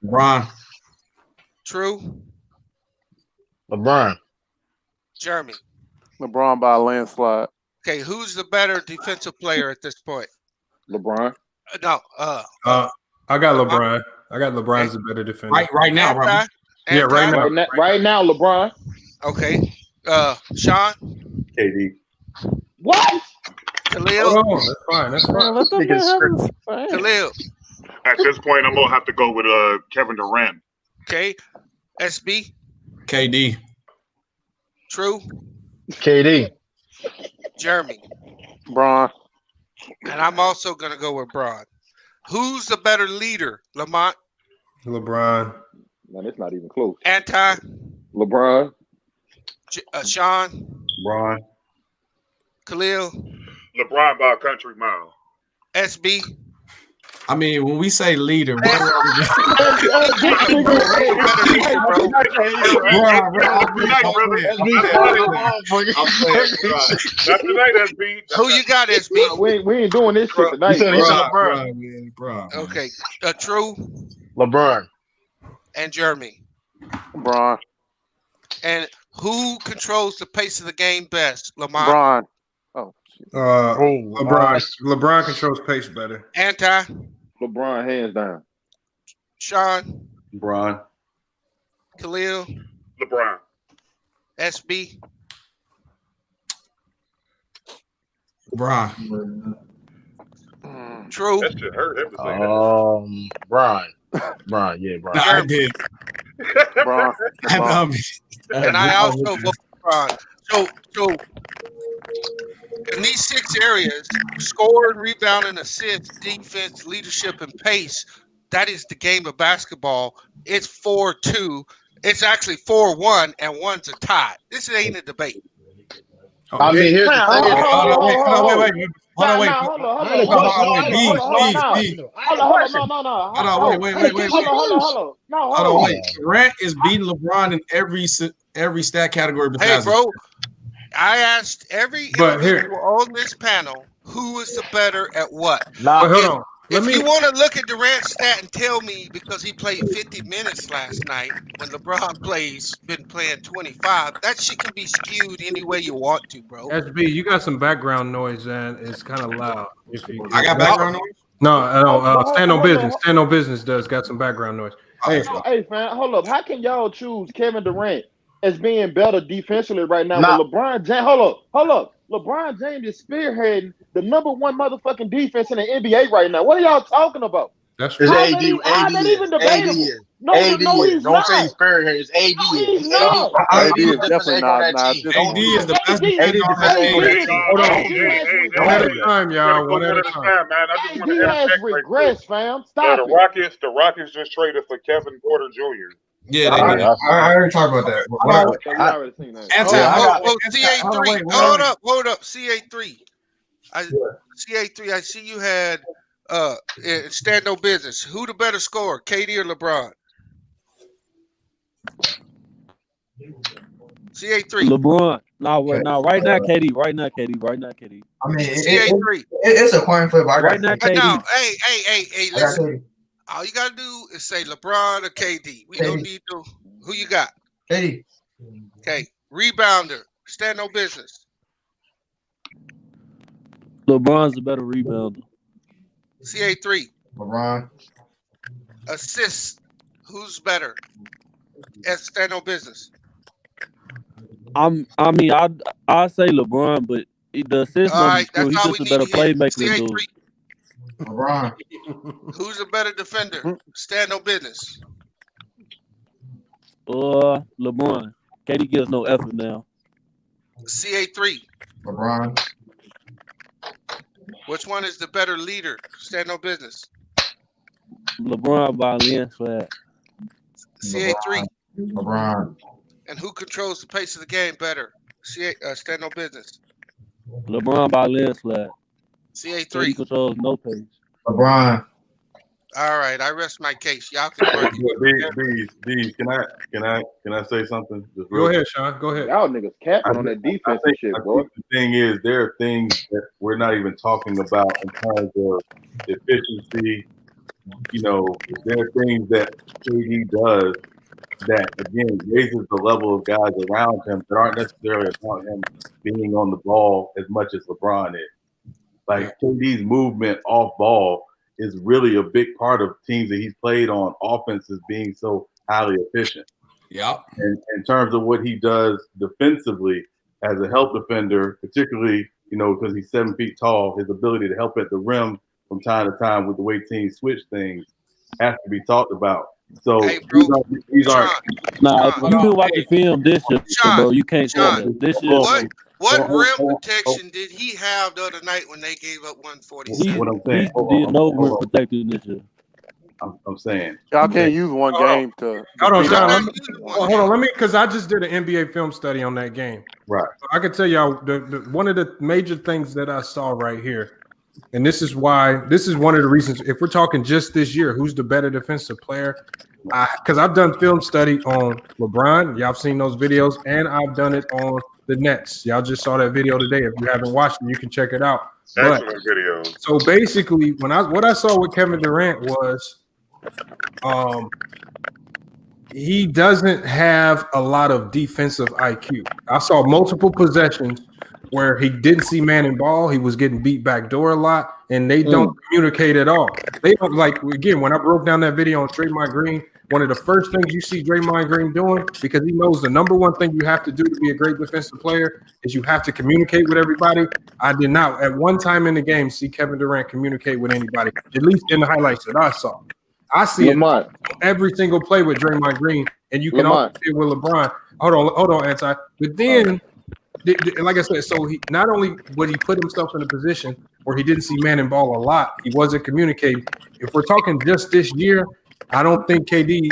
LeBron.
True.
LeBron.
Jeremy.
LeBron by a landslide.
Okay, who's the better defensive player at this point?
LeBron.
No.
I got LeBron. I got LeBron as a better defender.
Right now, Robert.
Yeah, right now.
Right now, LeBron.
Okay. Sean.
KD.
What?
Khalil.
Oh, that's fine.
Let them have his thing.
Khalil.
At this point, I'm gonna have to go with Kevin Durant.
Okay. SB.
KD.
True.
KD.
Jeremy.
Bron.
And I'm also going to go with Bron. Who's the better leader, Lamont?
LeBron.
Man, it's not even close.
Anti.
LeBron.
Sean.
LeBron.
Khalil.
LeBron by a country mile.
SB.
I mean, when we say leader,
Who you got, SB?
We ain't doing this shit tonight.
Okay. True.
LeBron.
And Jeremy.
Bron.
And who controls the pace of the game best, Lamont?
Bron. Oh.
LeBron. LeBron controls pace better.
Anti.
LeBron, hands down.
Sean.
LeBron.
Khalil.
LeBron.
SB.
LeBron.
True.
That shit hurt him to say that.
Bron. Yeah, Bron.
I did.
Bron.
And I also vote Bron. So in these 6 areas, scoring, rebounding, assists, defense, leadership, and pace, that is the game of basketball. It's 4-2. It's actually 4-1, and 1's a tie. This ain't a debate.
I mean, here's the thing.
Hold on, wait.
Hold on,
wait. Durant is beating LeBron in every stat category besides.
Hey, bro, I asked every individual on this panel who is the better at what.
Hold on.
If you want to look at Durant's stat and tell me because he played 50 minutes last night when LeBron been playing 25, that shit can be skewed any way you want to, bro.
SB, you got some background noise and it's kind of loud.
I got background noise?
No, Stand on Business. Stand on Business got some background noise.
Hey, man, hold up. How can y'all choose Kevin Durant as being better defensively right now? With LeBron James, hold up. LeBron James is spearheading the number one motherfucking defense in the NBA right now. What are y'all talking about?
That's
It's
true.
AD.
How's that even
AD
debatable?
is.
No,
AD
no,
is.
he's
Don't say
not.
he's fair here. It's AD.
No, he's
AD.
not.
AD
AD is
is
the defensive
definitely
anchor on
not.
that
Nah,
team.
just
Don't
AD
do
is the
that.
best
AD,
AD
defender on that
defensive
AD,
anchor.
team.
Hold on.
AD has
One at a
regressed.
time,
We gotta
y'all.
go
One at
one
a
at a
time.
time, man. I just want to
AD has
interject right quick.
regressed, fam.
Yeah,
Stop it.
the Rockets just traded for Kevin Porter Jr.
Yeah,
I,
they did.
I already talked about that.
Hold on.
So we already seen that.
Anti,
Yeah, I
hold
got.
on.
CA3. Hold up. CA3. CA3. I see you had stand no business. Who the better scorer, KD or LeBron? CA3.
LeBron. Now, right now, KD. Right now, KD.
I mean,
CA3.
it's a coin flip. I
Right
got
now, KD.
Now, hey,
I got
listen.
KD.
All you gotta do is say LeBron or KD. We don't need to. Who you got?
KD.
Okay. Rebounder. Stand no business.
LeBron's a better rebounder.
CA3.
LeBron.
Assists. Who's better? Stand no business.
I say LeBron, but the assist
All
numbers
right, that's
cool. He's
all
just
we
a
need
better
to hear.
playmaker than
CA3.
dude.
LeBron.
Who's a better defender? Stand no business.
LeBron. KD gives no effort now.
CA3.
LeBron.
Which one is the better leader? Stand no business.
LeBron by landslide.
CA3.
LeBron.
And who controls the pace of the game better? Stand no business.
LeBron by landslide.
CA3.
KD controls no pace.
LeBron.
All right, I rest my case. Y'all can argue.
Bees, can I say something? Just
Go ahead, Sean. Go ahead.
Y'all niggas capping on that defensive shit, boy.
The thing is, there are things that we're not even talking about in terms of efficiency. You know, there are things that KD does that, again, raises the level of guys around him that aren't necessarily about him being on the ball as much as LeBron is. Like, KD's movement off ball is really a big part of teams that he's played on offenses being so highly efficient.
Yeah.
And in terms of what he does defensively as a help defender, particularly, you know, because he's 7 feet tall, his ability to help at the rim from time to time with the way teams switch things has to be talked about. So these aren't.
Nah, if you been watching film this year, bro, you can't say that. This year,
What rim protection did he have the other night when they gave up 147?
What I'm saying,
he did no rim protection this year.
I'm saying
y'all can't use one game to.
Hold on,
defeat
Sean.
him.
Hold on. Let me, because I just did an NBA film study on that game.
Right.
So I can tell y'all one of the major things that I saw right here, and this is one of the reasons. If we're talking just this year, who's the better defensive player? Because I've done film study on LeBron. Y'all have seen those videos, and I've done it on the Nets. Y'all just saw that video today. If you haven't watched it, you can check it out.
Excellent video.
So basically, what I saw with Kevin Durant was, he doesn't have a lot of defensive IQ. I saw multiple possessions where he didn't see man and ball. He was getting beat backdoor a lot, and they don't communicate at all. They don't, like, again, when I broke down that video on Draymond Green, one of the first things you see Draymond Green doing, because he knows the number one thing you have to do to be a great defensive player is you have to communicate with everybody. I did not at one time in the game see Kevin Durant communicate with anybody, at least in the highlights that I saw. I see it every single play with Draymond Green, and you can also see it with LeBron. Hold on, Anti. But then, like I said, so he not only would he put himself in a position where he didn't see man and ball a lot, he wasn't communicating. If we're talking just this year, I don't think KD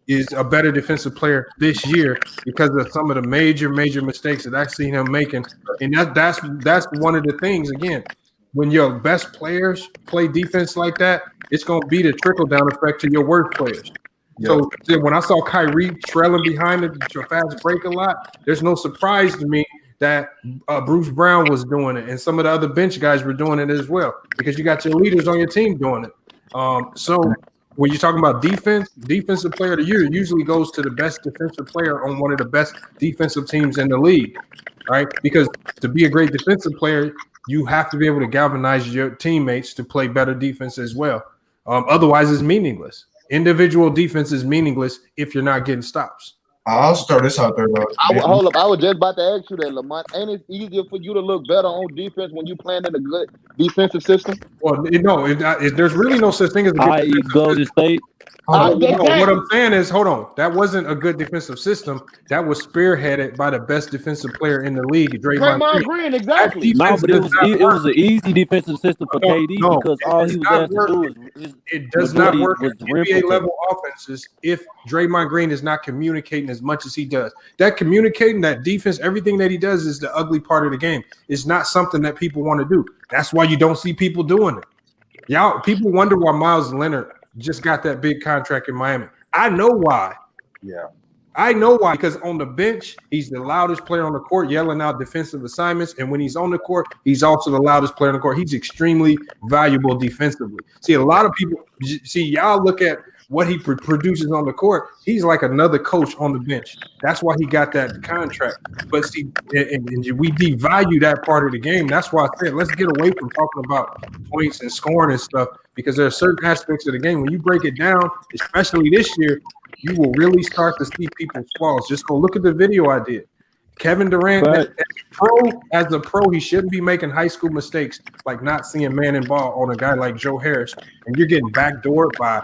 is a better defensive player this year because of some of the major mistakes that I've seen him making. And that's one of the things, again, when your best players play defense like that, it's going to be the trickle-down effect to your worst players. Yep. So when I saw Kyrie trailing behind the fast break a lot, there's no surprise to me that Bruce Brown was doing it, and some of the other bench guys were doing it as well, because you got your leaders on your team doing it. So when you're talking about defensive player of the year usually goes to the best defensive player on one of the best defensive teams in the league, right? Because to be a great defensive player, you have to be able to galvanize your teammates to play better defense as well. Otherwise, it's meaningless. Individual defense is meaningless if you're not getting stops.
I'll start this out there though.
Hold up, I was just about to ask you that, Lamont. Ain't it easier for you to look better on defense when you playing in a good defensive system?
Well, there's really no such thing as a good
I.e.
defensive
Golden
system.
State.
What I'm saying is, hold on, that wasn't a good defensive system. That was spearheaded by the best defensive player in the league, Draymond Green.
Exactly.
No, but it was an easy defensive system for KD because all he was asked to do is
it does not work in NBA level offenses if Draymond Green is not communicating as much as he does. That communicating, that defense, everything that he does is the ugly part of the game. It's not something that people want to do. That's why you don't see people doing it. Y'all, people wonder why Miles Leonard just got that big contract in Miami. I know why.
Yeah.
I know why, because on the bench, he's the loudest player on the court, yelling out defensive assignments. And when he's on the court, he's also the loudest player on the court. He's extremely valuable defensively. See, a lot of people y'all look at what he produces on the court. He's like another coach on the bench. That's why he got that contract. But see, and we devalue that part of the game. That's why I said let's get away from talking about points and scoring and stuff, because there are certain aspects of the game when you break it down, especially this year, you will really start to see people's flaws. Just go look at the video I did. Kevin Durant, as a pro, he shouldn't be making high school mistakes like not seeing man and ball on a guy like Joe Harris, and you're getting backdoored by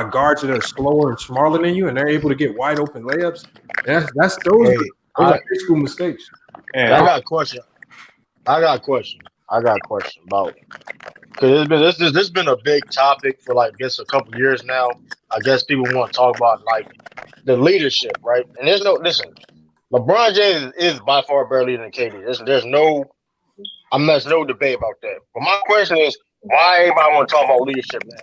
guards that are slower and smaller than you, and they're able to get wide open layups. Those are high school mistakes.
I got a question. I got a question about, because this has been a big topic for like just a couple years now. I guess people want to talk about like the leadership, right? And there's no LeBron James is by far better leader than KD. There's no debate about that. But my question is, why everybody want to talk about leadership now?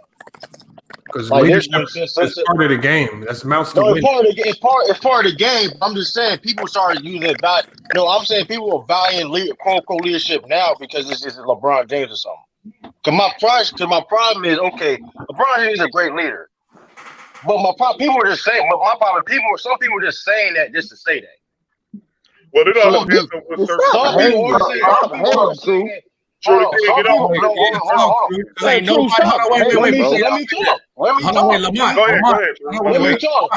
Because leadership is part of the game. That's amounts to winning.
It's part of the game. I'm just saying people started using it. I'm saying people are valuing quote unquote leadership now because it's just LeBron James or something. Because my problem is, okay, LeBron James is a great leader, but people were just saying. But my problem, some people are just saying that just to say that.
Well, it all depends on what certain.
Some people are saying. Let me talk.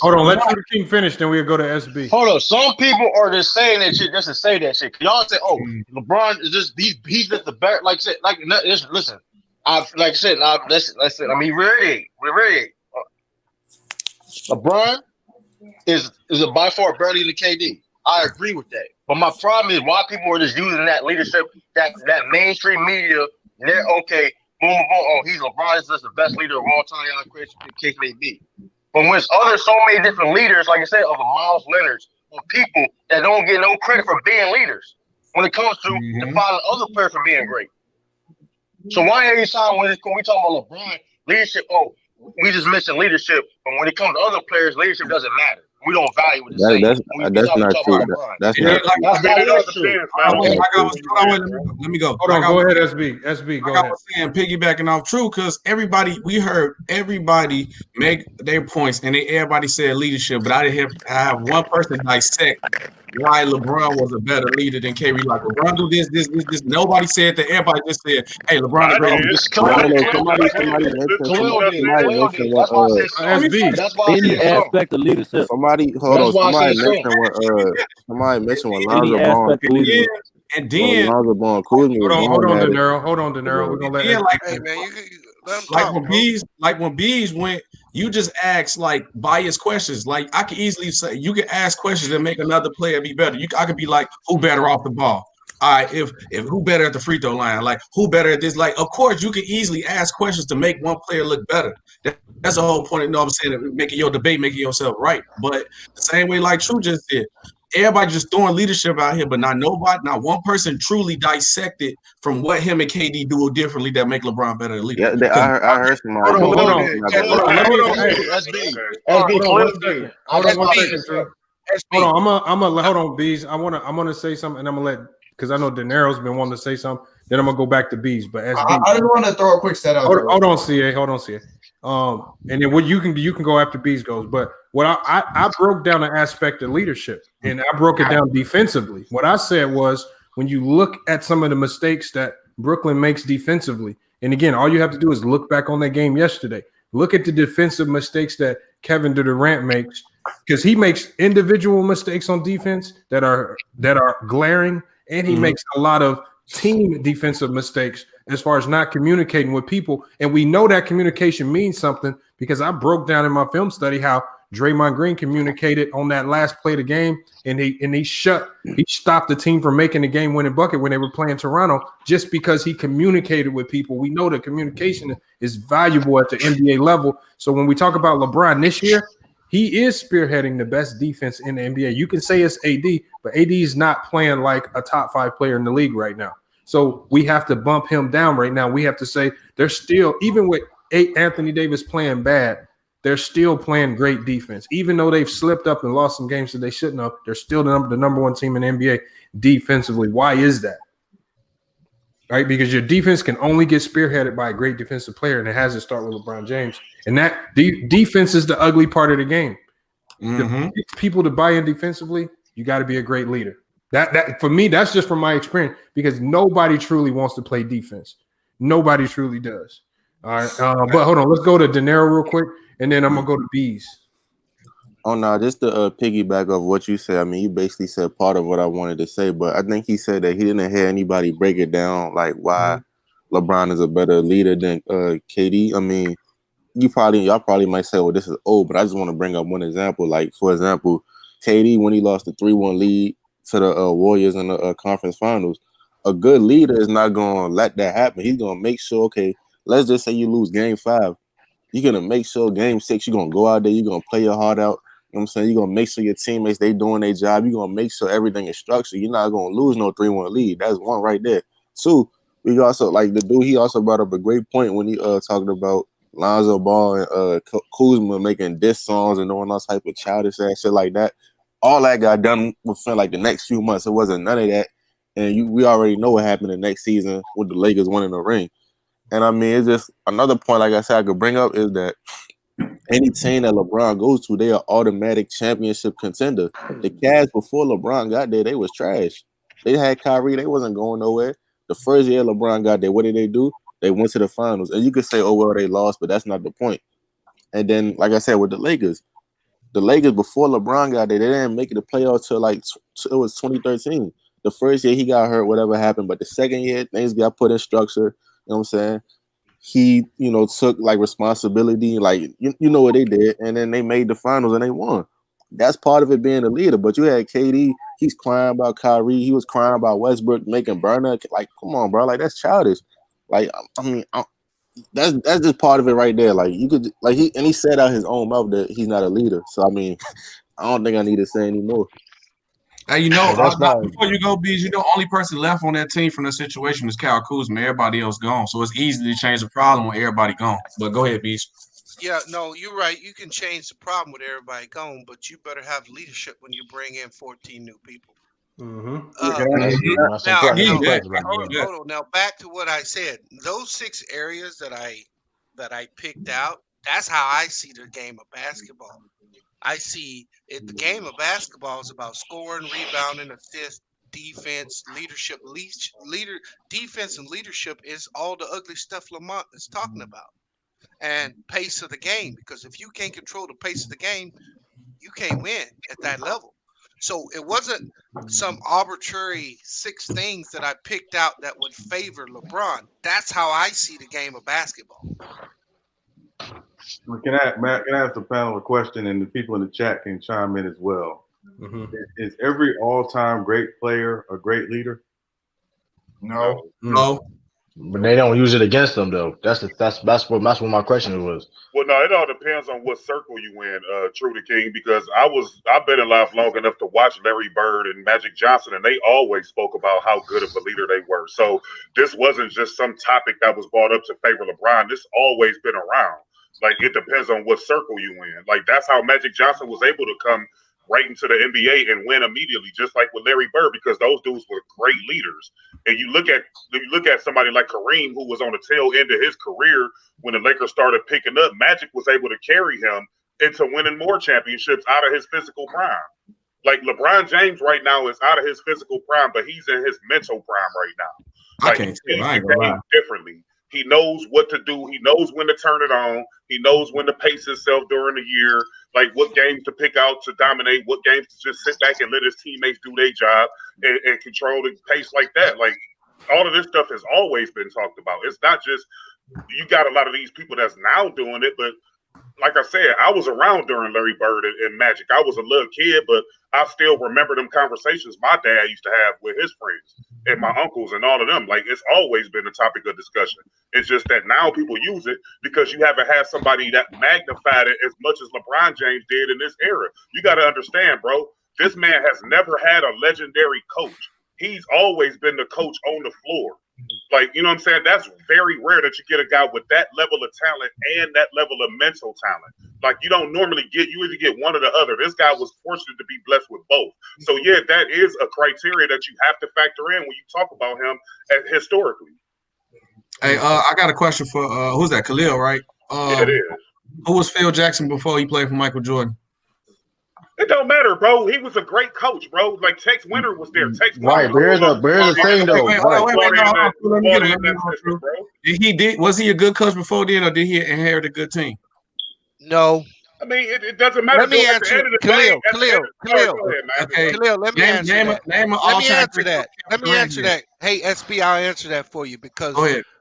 Hold on, let the King finish, then we'll go to SB.
Hold on, some people are just saying that shit just to say that shit. Y'all say, "Oh, LeBron is just he's just the better." Like I said, listen. Listen. I mean, we're ready. LeBron is a by far better than KD. I agree with that. But my problem is why people are just using that leadership, that mainstream media. They're okay, boom, boom. Oh, LeBron is just the best leader of all time. The case may be. But when there's so many different leaders, like I said, of Miles Leonard, of people that don't get no credit for being leaders when it comes to defining other players for being great. So why every time when we talk about LeBron leadership, we just mention leadership, but when it comes to other players, leadership doesn't matter. We don't value it the same.
That's not true. That's not
true.
Let me go.
Hold on, go ahead, SB, go ahead.
I was saying, piggybacking off True, because we heard everybody make their points, and everybody said leadership, but I have one person dissect why LeBron was a better leader than KD. Like, LeBron do this. Nobody said that. Everybody just said, hey, LeBron is
great. Any aspect of leadership.
Somebody mentioned what Lonzo Ball Kuzma.
And then
hold on, Dinero. We're gonna let
when Bees went, you just ask like biased questions. Like I could easily say you can ask questions and make another player be better. I could be like, who better off the ball? All right, if who better at the free throw line? Like who better at this? Like, of course, you can easily ask questions to make one player look better. That's the whole point. I'm saying, making your debate, making yourself right. But the same way, like True just did, everybody just throwing leadership out here, but not one person truly dissected from what him and KD do differently that make LeBron better than leader.
Yeah, I heard somebody.
Hold on, Bees. I'm gonna say something, and I'm gonna let, because I know Dinero's been wanting to say something. Then I'm gonna go back to Bees. But SB,
I just want to throw a quick stat out.
Hold on, CA. And then what you can go after Bees goes. But what I broke down the aspect of leadership, and I broke it down defensively. What I said was, when you look at some of the mistakes that Brooklyn makes defensively, and again, all you have to do is look back on that game yesterday. Look at the defensive mistakes that Kevin Durant makes because he makes individual mistakes on defense that are glaring, and he makes a lot of team defensive mistakes as far as not communicating with people. And we know that communication means something because I broke down in my film study how Draymond Green communicated on that last play of the game, and he stopped the team from making the game-winning bucket when they were playing Toronto just because he communicated with people. We know that communication is valuable at the NBA level. So when we talk about LeBron this year, he is spearheading the best defense in the NBA. You can say it's AD, but AD is not playing like a top 5 player in the league right now. So we have to bump him down right now. We have to say they're still, even with Anthony Davis playing bad, they're still playing great defense. Even though they've slipped up and lost some games that they shouldn't have, they're still the number one team in the NBA defensively. Why is that? Right? Because your defense can only get spearheaded by a great defensive player, and it has to start with LeBron James. And that defense is the ugly part of the game. To get people to buy in defensively, you got to be a great leader. That for me, that's just from my experience, because nobody truly wants to play defense. Nobody truly does. All right, but hold on, let's go to dinero real quick, and then I'm gonna go to Bees.
Oh no, just to piggyback of what you said. I mean, you basically said part of what I wanted to say, but I think he said that he didn't hear anybody break it down like why LeBron is a better leader than KD. I mean, y'all probably might say, well, this is old, but I just want to bring up one example. Like, for example, KD, when he lost the 3-1 lead to the Warriors in the conference finals, a good leader is not going to let that happen. He's going to make sure, okay, let's just say you lose game 5. You're going to make sure game 6, you're going to go out there, you're going to play your heart out. You know what I'm saying? You're going to make sure your teammates, they doing their job. You're going to make sure everything is structured. You're not going to lose no 3-1 lead. That's one right there. 2, we also, like the dude, he also brought up a great point when he talking about Lonzo Ball and Kuzma making diss songs and doing all type of childish ass shit like that. All that got done within like the next few months. It wasn't none of that. And we already know what happened the next season with the Lakers winning the ring. And I mean, it's just another point, like I said, I could bring up is that any team that LeBron goes to, they are automatic championship contender. The Cavs before LeBron got there, they was trash. They had Kyrie, they wasn't going nowhere. The first year LeBron got there, what did they do? They went to the finals. And you could say, oh, well, they lost, but that's not the point. And then, like I said, with the Lakers before LeBron got there, they didn't make it to playoffs till like it was 2013. The first year he got hurt, whatever happened, but the second year things got put in structure. You know what I'm saying? He, took like responsibility, like you know what they did, and then they made the finals and they won. That's part of it being a leader. But you had KD, he's crying about Kyrie, he was crying about Westbrook making burner. Like, come on, bro, like that's childish. Like, I mean, that's just part of it right there. Like you could, like he said out his own mouth that he's not a leader. So I mean, I don't think I need to say anymore.
Hey, before you go, Bees, only person left on that team from that situation is Kyle Kuzma. Everybody else gone. So it's easy to change the problem when everybody gone. But go ahead, Bees.
Yeah, no, you're right. You can change the problem with everybody gone, but you better have leadership when you bring in 14 new people. Hold on. Now back to what I said. Those 6 areas that I picked out, that's how I see the game of basketball. I see it. The game of basketball is about scoring, rebounding, assist, defense, leadership. Defense and leadership is all the ugly stuff Lamont is talking about, and pace of the game. Because if you can't control the pace of the game, you can't win at that level. So it wasn't some arbitrary 6 things that I picked out that would favor LeBron. That's how I see the game of basketball.
Can I ask the panel a question, and the people in the chat can chime in as well? Is every all-time great player a great leader?
No. But they don't use it against them though. That's what my question was.
Well, no, it all depends on what circle you in, True the King, because I've been in life long enough to watch Larry Bird and Magic Johnson, and they always spoke about how good of a leader they were. So this wasn't just some topic that was brought up to favor LeBron. This always been around. Like, it depends on what circle you in. Like, that's how Magic Johnson was able to come right into the NBA and win immediately, just like with Larry Bird, because those dudes were great leaders. And you look at somebody like Kareem, who was on the tail end of his career when the Lakers started picking up. Magic was able to carry him into winning more championships out of his physical prime. Like, LeBron James right now is out of his physical prime, but he's in his mental prime right now. Like, he's seeing the game differently. He knows what to do. He knows when to turn it on. He knows when to pace himself during the year, like what games to pick out to dominate, what games to just sit back and let his teammates do their job and control the pace like that. Like all of this stuff has always been talked about. It's not just you got a lot of these people that's now doing it, but like I said, I was around during Larry Bird and Magic. I was a little kid, but I still remember them conversations my dad used to have with his friends and my uncles and all of them. Like, it's always been a topic of discussion. It's just that now people use it because you haven't had somebody that magnified it as much as LeBron James did in this era. You got to understand, bro, this man has never had a legendary coach. He's always been the coach on the floor. Like, you know what I'm saying? That's very rare that you get a guy with that level of talent and that level of mental talent. Like, you don't normally get, you either get one or the other. This guy was fortunate to be blessed with both. So, yeah, that is a criteria that you have to factor in when you talk about him historically.
Hey, I got a question for, who's that, Khalil, right?
Yeah, it is.
Who was Phil Jackson before he played for Michael Jordan?
It don't matter, bro. He was a great coach, bro. Like, Tex Winter was there. Tex
Right,
Winter
but here's the thing, though.
Was he a good coach before then, or did he inherit a good team?
No.
I mean, it doesn't matter.
Let me answer, Khalil. Khalil, let me answer that. Let me answer that. Let me answer that. Hey, SB, I'll answer that for you because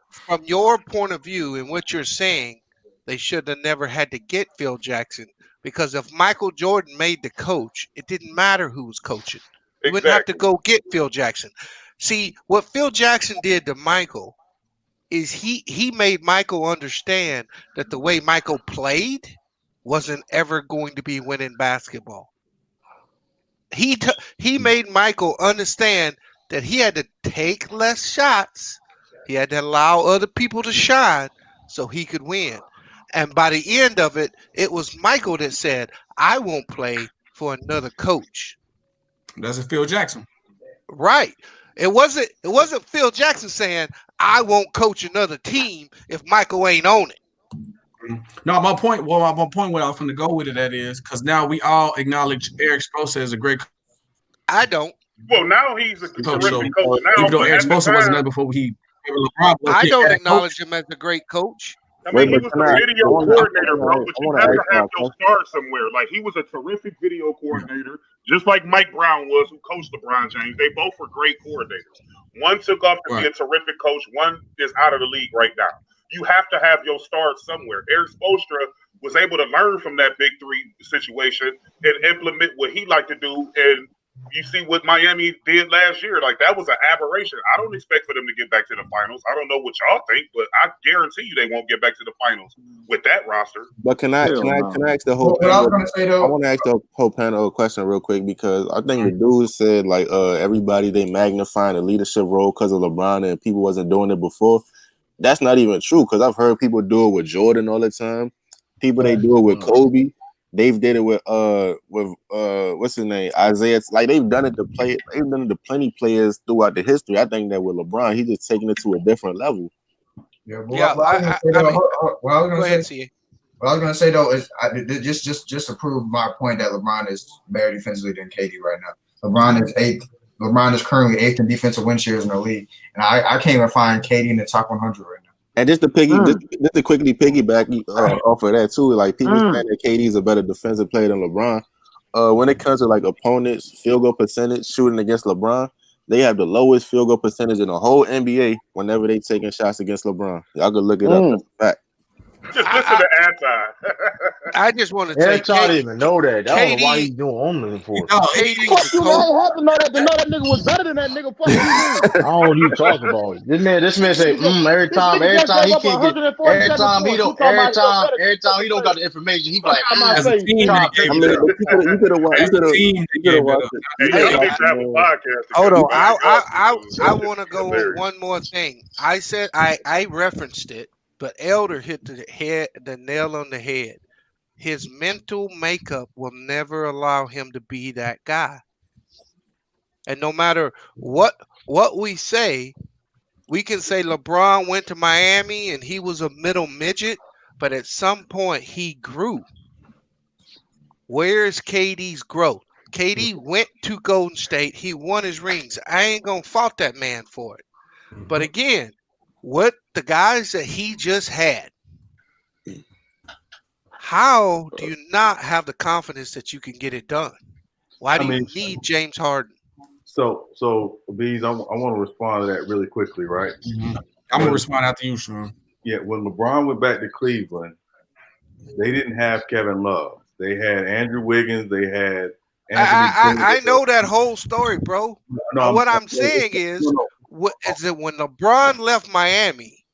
from your point of view and what you're saying, they should have never had to get Phil Jackson. Because if Michael Jordan made the coach, it didn't matter who was coaching. You wouldn't have to go get Phil Jackson. See, what Phil Jackson did to Michael is he made Michael understand that the way Michael played wasn't ever going to be winning basketball. He made Michael understand that he had to take less shots. He had to allow other people to shine so he could win. And by the end of it, it was Michael that said, I won't play for another coach.
That's Phil Jackson.
Right. It wasn't Phil Jackson saying, I won't coach another team if Michael ain't on it.
No, my point where I was going to go with it at is because now we all acknowledge Eric Spoelstra as a great coach.
I don't.
Well, now he's a terrific coach. Now,
even though Eric Spoelstra wasn't there before LeBron.
I don't acknowledge him as a great coach.
I mean, he was a video coordinator, bro, but you have to have your start somewhere. Like, he was a terrific video coordinator, just like Mike Brown was, who coached LeBron James. They both were great coordinators. One took off to be a terrific coach. One is out of the league right now. You have to have your start somewhere. Eric Spoelstra was able to learn from that big three situation and implement what he liked to do. And you see what Miami did last year. Like, that was an aberration. I don't expect for them to get back to the finals. I don't know what y'all think, but I guarantee you they won't get back to the finals with that roster.
But can I ask the whole panel? I want to ask the whole panel a question real quick because I think the dude said like everybody they magnifying the leadership role because of LeBron and people wasn't doing it before. That's not even true because I've heard people do it with Jordan all the time. People they do it with Kobe. They've did it with what's his name, Isaiah. Like they've done it to plenty players throughout the history. I think that with LeBron, he's just taking it to a different level.
Yeah, what I was gonna say though is just to prove my point that LeBron is better defensively than KD right now. LeBron is eighth. LeBron is currently eighth in defensive win shares in the league, and I can't even find KD in the top 100 right now.
And just to quickly piggyback off of that too, like people saying that KD is a better defensive player than LeBron. When it comes to like opponents' field goal percentage shooting against LeBron, they have the lowest field goal percentage in the whole NBA whenever they taking shots against LeBron. Y'all could look it up. That's a fact.
Just listen to anti.
I just want to say,
I didn't even know that. I don't know why he's doing only for.
Fuck you, man. I have to know that nigga was better than that nigga. Fuck you.
I don't know what you talking about. This man say every time he can't get every time he don't got the information. He like
as a team.
You could have watched it.
Hold on, I want to go on one more thing. I said I referenced it. But Elder hit the nail on the head. His mental makeup will never allow him to be that guy. And no matter what we say, we can say LeBron went to Miami and he was a middle midget, but at some point he grew. Where's KD's growth? KD went to Golden State. He won his rings. I ain't going to fault that man for it. But again, what the guys that he just had, how do you not have the confidence that you can get it done? Why do you need James Harden?
So Bees, I want to respond to that really quickly, right?
Mm-hmm. I'm gonna respond after you, Sean.
Yeah, when LeBron went back to Cleveland, they didn't have Kevin Love. They had Andrew Wiggins. They had Anthony.
I know that whole story, bro.
No,
What I'm saying is that when LeBron left Miami,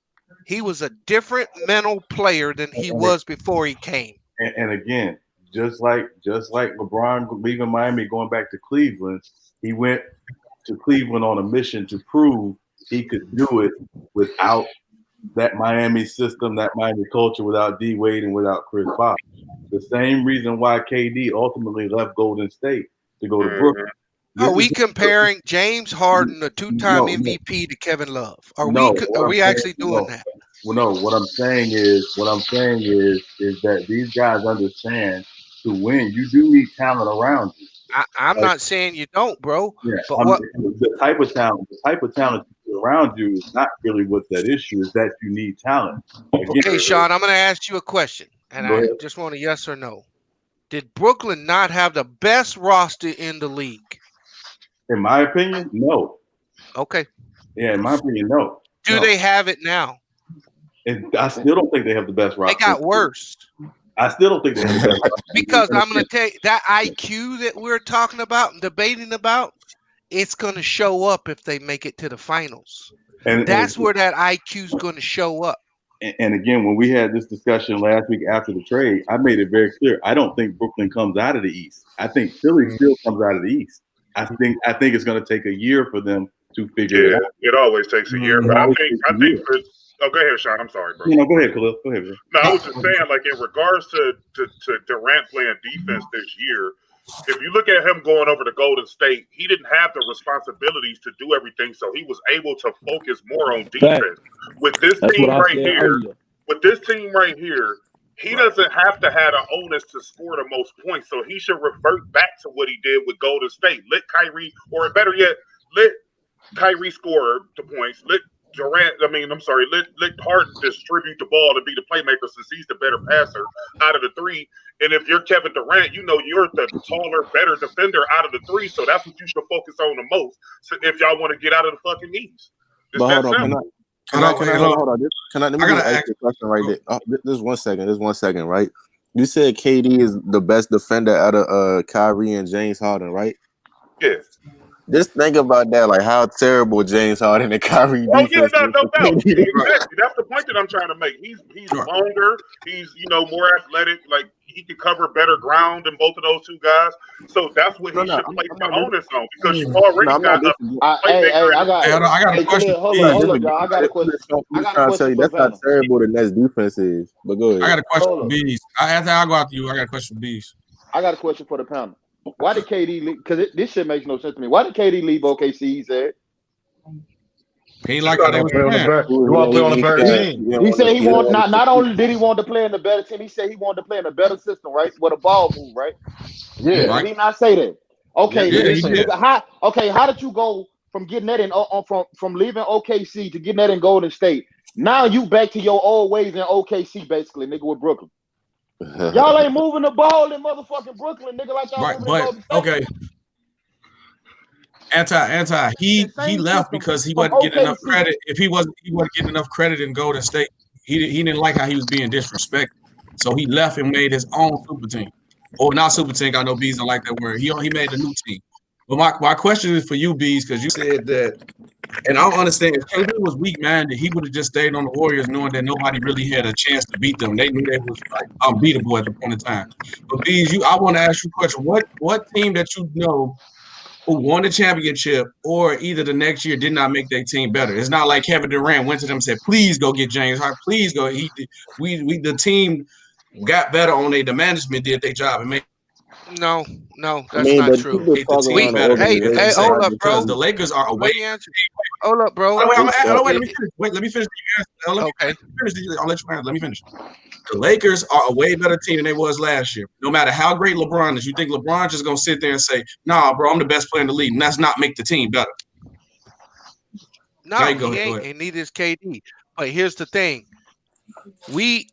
he was a different mental player than he was before he came.
And again, just like LeBron leaving Miami, going back to Cleveland, he went to Cleveland on a mission to prove he could do it without that Miami system, that Miami culture, without D Wade and without Chris Bosh. The same reason why KD ultimately left Golden State to go to Brooklyn.
Are we comparing James Harden, a two-time MVP, to Kevin Love? Are we actually doing that?
Well, no. What I'm saying is that these guys understand to win, you do need talent around you.
I'm not saying you don't, bro.
Yeah,
but
the type of talent around you is not really what that issue is. That you need talent. Again,
okay, Sean, I'm going to ask you a question, and I just want a yes or no. Did Brooklyn not have the best roster in the league?
In my opinion, no.
Okay.
Yeah, in my opinion, no.
Do they have it now?
And I still don't think they have the best roster.
They got worse.
I still don't think they have the best roster.
Because I'm going to tell you, that IQ that we're talking about and debating about, it's going to show up if they make it to the finals. And that's where that IQ is going to show up.
And again, when we had this discussion last week after the trade, I made it very clear. I don't think Brooklyn comes out of the East. I think Philly still comes out of the East. I think it's going to take a year for them to figure it out.
It always takes a year. But I think go ahead, Sean. I'm sorry, bro.
No, go ahead, Khalil. Go ahead, bro.
No, I was just saying, like, in regards to Durant playing defense this year, if you look at him going over to Golden State, he didn't have the responsibilities to do everything, so he was able to focus more on defense. With this team right here, he doesn't have to have the onus to score the most points, so he should revert back to what he did with Golden State. Let Kyrie, or better yet, let Kyrie score the points. Let Harden distribute the ball and be the playmaker since he's the better passer out of the three. And if you're Kevin Durant, you know you're the taller, better defender out of the three, so that's what you should focus on the most. So if y'all want to get out of the fucking East.
But hold on, can I let me ask you a question right there. Oh, this 1 second. This 1 second, right? You said KD is the best defender out of Kyrie and James Harden, right?
Yeah.
Just think about that, like how terrible James Harden and Kyrie defense is.
No doubt. Exactly. That's the point that I'm trying to make. He's longer. He's more athletic. Like he can cover better ground than both of those two guys. So that's what he should place the onus on because you already got
I got a question. Hold on, I got a question.
I'm trying to tell you that's how terrible the Nets defense is. But go ahead.
I got a question for Bees. I'll go after you. I got a question for Bees.
I got a question for the panel. Why did KD leave? Because this shit makes no sense to me. Why did KD leave OKC? He said
he like how they were playing.
He want to play on a better team.
He said he want not only did he want to play in a better team, he said he wanted to play in a better system, right? With a ball move, right?
Yeah.
Did he not say that? Okay.
Yeah,
how did you go from getting that in from leaving OKC to getting that in Golden State? Now you back to your old ways in OKC, basically, nigga, with Brooklyn. Y'all ain't moving the ball in motherfucking Brooklyn, nigga, like y'all moving
but okay. Anti. He left because he wasn't getting enough credit. If he wasn't getting enough credit in Golden State, he didn't like how he was being disrespected. So he left and made his own super team. Or not super team. I know Bees don't like that word. He made a new team. But my question is for you, Bees, because you said that, and I don't understand. If KD was weak-minded, he would have just stayed on the Warriors knowing that nobody really had a chance to beat them. They knew they was like unbeatable at the point in time. But Bees, I want to ask you a question. What team that you know who won the championship or either the next year did not make their team better? It's not like Kevin Durant went to them and said, please go get James Harden. Please go. The team got better on the management did their job and made.
No, that's not true. Hey, hold up, bro.
The Lakers are away.
Hold up, bro.
Wait, let me finish. Okay. I'll let you answer. Let me finish. The Lakers are a way better team than they was last year. No matter how great LeBron is, you think LeBron just gonna sit there and say, "Nah, bro, I'm the best player in the league," and that's not make the team better.
No, he ain't, and neither is KD. But here's the thing: we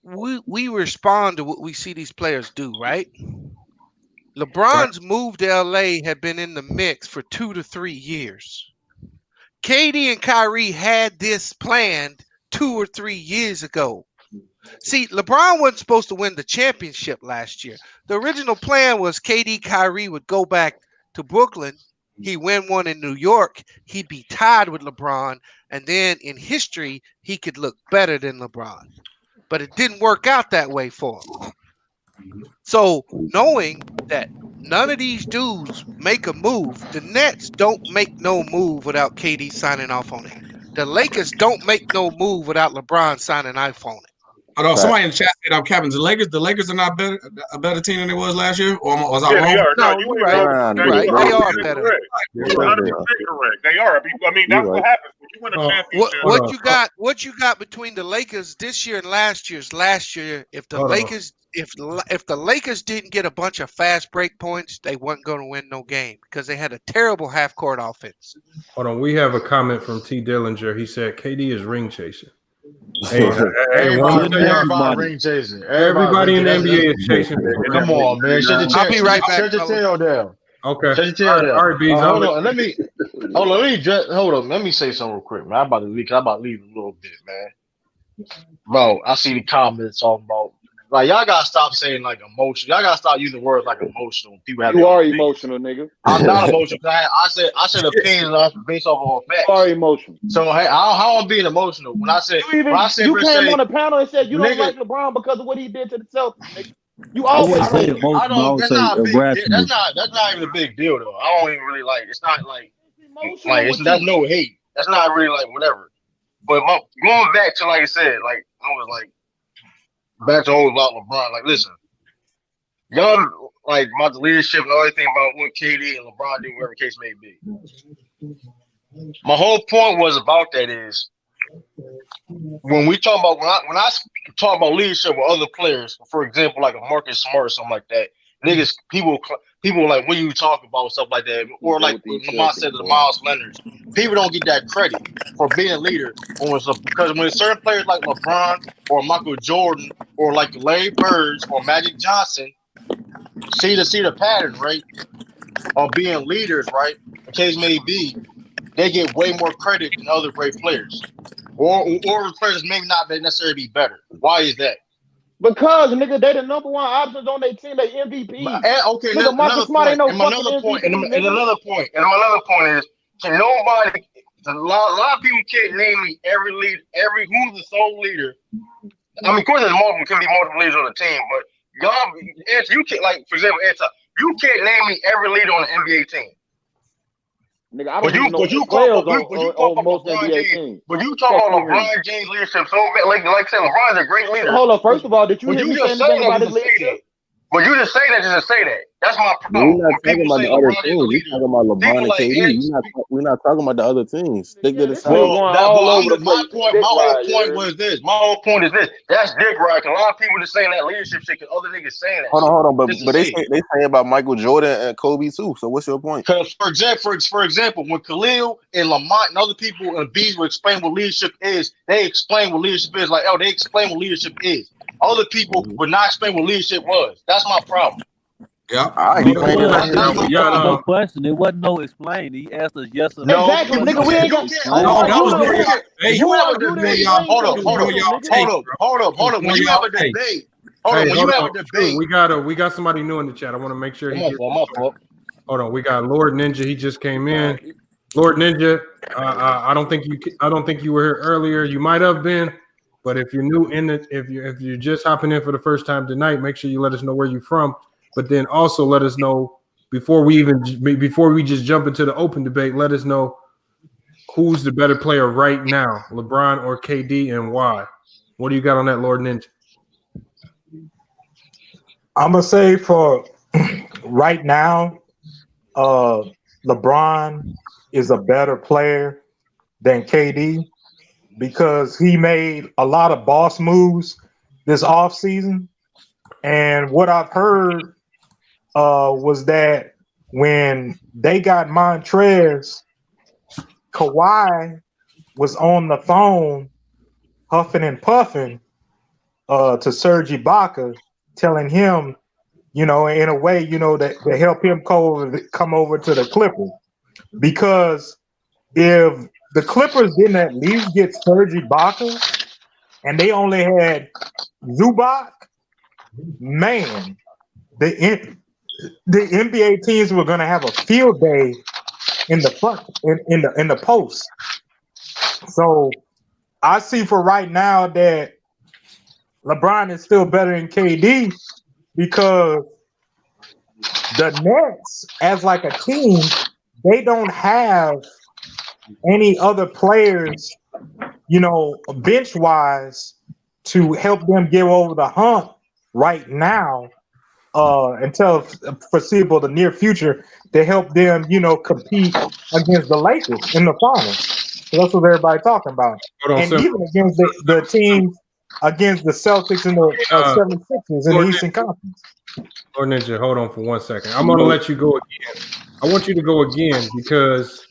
respond to what we see these players do, right? LeBron's move to LA had been in the mix for 2 to 3 years. KD and Kyrie had this planned 2 or 3 years ago. See, LeBron wasn't supposed to win the championship last year. The original plan was KD, Kyrie would go back to Brooklyn. He win one in New York. He'd be tied with LeBron. And then in history, he could look better than LeBron. But it didn't work out that way for him. So knowing that none of these dudes make a move, the Nets don't make no move without KD signing off on it. The Lakers don't make no move without LeBron signing off on it.
Hold on, somebody in the chat said I'm capping. The Lakers are not a better team than they was last year, or was I wrong?
They are.
No, you're right. Right. They are better.
You're 100% correct. They are. I mean, that's what happens when you win a championship.
What you got between the Lakers this year and last year's? Last year, if the Lakers didn't get a bunch of fast break points, they weren't going to win no game because they had a terrible half court offense.
Hold on, we have a comment from T. Dillinger. He said KD is ring chasing.
Everybody ring chasing.
Everybody in the NBA is chasing.
Come on, man.
I'll be right back.
Shut your tail down.
Okay.
Shut your tail down.
All right, Bees.
Hold on. Let me say something real quick, man. I'm about to leave a little bit, man. Bro, I see the comments talking about like y'all gotta stop saying like emotional. Y'all gotta stop using words like emotional. People have
you are emotional, nigga.
I'm not emotional. I said opinions based off of facts.
You are emotional.
So hey, how I'm being emotional when I said
you came on the panel and said you don't like LeBron because of what he did to the Celtics, nigga. You always
say emotional. That's not even a big deal though. I don't even really like. It's not like that's no hate. That's not really like whatever. But going back to like I said, like I was like back to all about LeBron. Like listen, y'all like about the leadership and everything about what KD and LeBron do, whatever the case may be. My whole point was about that is when we talk about when I talk about leadership with other players, for example, like a Marcus Smart or something like that, niggas, people like what you talk about stuff like that, or like Lamont said to the Miles Leonard, people don't get that credit for being a leader because when certain players like LeBron or Michael Jordan or like Larry Bird or Magic Johnson see the pattern, right, of being leaders, right, the case may be, they get way more credit than other great players. Or players may not necessarily be better. Why is that?
Because nigga, they the number one options on their team. They MVP.
Okay, another point is, can nobody? A lot of people can't name me every who's the sole leader. I mean, of course, there's multiple can be multiple leaders on the team, but y'all, you can't like for example, you can't name me every leader on the NBA team.
Nigga, I don't know most NBA teams.
But you talk about LeBron James leadership so bad, like I said, LeBron's a great leader.
Hold on, first of all, did you hear me say anything about his leadership?
But you just say that just to say that. That's my problem.
We're not talking about the other teams. We're talking about LeBron and KD. We're not talking about the other teams. Stick to the same.
My whole point was this. My whole point is this. That's dick right. A lot of people just saying that leadership shit because other niggas saying that.
Hold on. But they say about Michael Jordan and Kobe too. So what's your point?
Because for example, when Khalil and Lamont and other people and Bees will explain what leadership is, they explain what leadership is. Like, they explain what leadership is. Other people would not explain what leadership was. That's my problem.
Yeah.
No question. It wasn't no explain. He asked us yes or no.
Exactly, nigga. We ain't got.
Hold up. When you have a debate,
We got somebody new in the chat. I want to make sure Hold on. We got Lord Ninja. He just came in. Lord Ninja. I don't think you were here earlier. You might have been. But if you're new if you're just hopping in for the first time tonight, make sure you let us know where you're from. But then also let us know before we just jump into the open debate. Let us know who's the better player right now, LeBron or KD, and why. What do you got on that, Lord Ninja?
I'm gonna say for right now, LeBron is a better player than KD. Because he made a lot of boss moves this offseason. And what I've heard was that when they got Montrez, Kawhi was on the phone huffing and puffing to Serge Ibaka, telling him, in a way, that to help him come over to the Clippers. Because if the Clippers didn't at least get Serge Ibaka and they only had Zubac, man, the NBA teams were going to have a field day in the front, in the post. So I see for right now that LeBron is still better than KD because the Nets, as like a team, they don't have any other players, bench-wise, to help them get over the hump right now until foreseeable the near future to help them, compete against the Lakers in the finals. So that's what everybody's talking about. And even against the teams, against the Celtics and the 76ers in the Eastern Conference.
Lord Ninja, hold on for 1 second. I'm going to let you go again. I want you to go again because,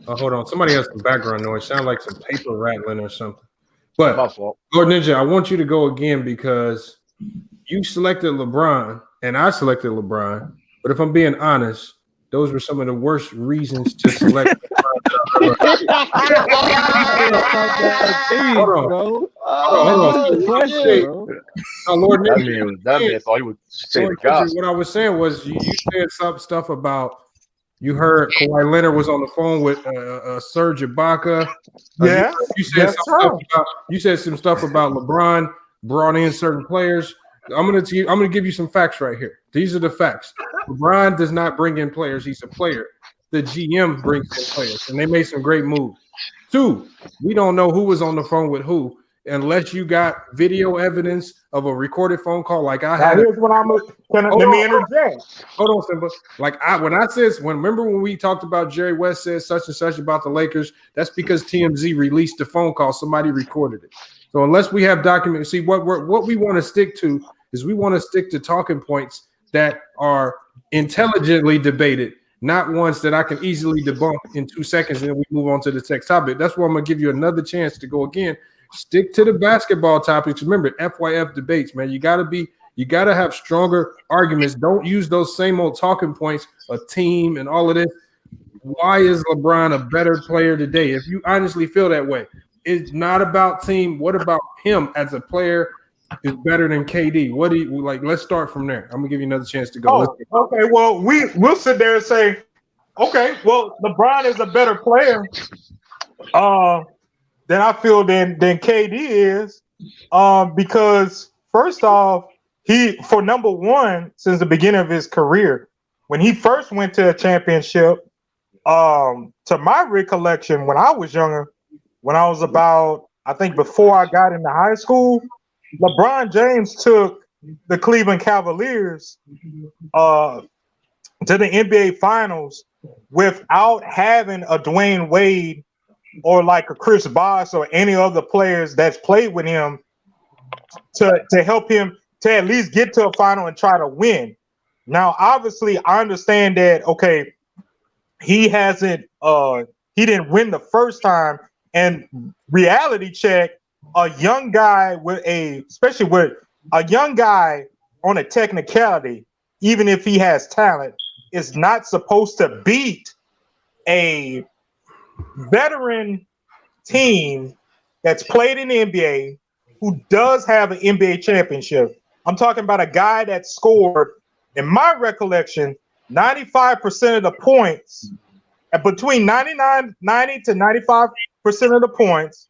hold on, somebody has some background noise. Sound like some paper rattling or something. But, Lord Ninja, I want you to go again because you selected LeBron and I selected LeBron. But if I'm being honest, those were some of the worst reasons to select LeBron. Lord Ninja,
thought he would say the gospel.
What I was saying was you said some stuff about you heard Kawhi Leonard was on the phone with Serge Ibaka.
Yeah,
you said some stuff about LeBron brought in certain players. I'm gonna give you some facts right here. These are the facts. LeBron does not bring in players; he's a player. The GM brings in players, and they made some great moves. 2, we don't know who was on the phone with who unless you got video evidence of a recorded phone call like I had.
Here's what let me interject.
Hold on, Simba. Remember when we talked about Jerry West said such and such about the Lakers? That's because TMZ released the phone call. Somebody recorded it. So unless we have documents, see what we want to stick to is we want to stick to talking points that are intelligently debated, not ones that I can easily debunk in 2 seconds and then we move on to the next topic. That's why I'm going to give you another chance to go again. Stick to the basketball topics. Remember, FYF debates, man. You gotta have stronger arguments. Don't use those same old talking points, a team and all of this. Why is LeBron a better player today? If you honestly feel that way, it's not about team. What about him as a player is better than KD? What do you like? Let's start from there. I'm gonna give you another chance to go.
Okay. Well, we'll sit there and say, okay, well, LeBron is a better player. Than I feel than KD is, because first off, for number one, since the beginning of his career, when he first went to a championship, to my recollection, when I was younger, when I was about, I think before I got into high school, LeBron James took the Cleveland Cavaliers to the NBA Finals without having a Dwayne Wade or like a Chris Bosh or any other players that's played with him to help him to at least get to a final and try to win. Now, obviously, I understand that, okay, he didn't win the first time, and reality check, a young guy especially with a young guy on a technicality, even if he has talent, is not supposed to beat a veteran team that's played in the NBA who does have an NBA championship. I'm talking about a guy that scored, in my recollection, 95% of the points, between 90 to 95% of the points,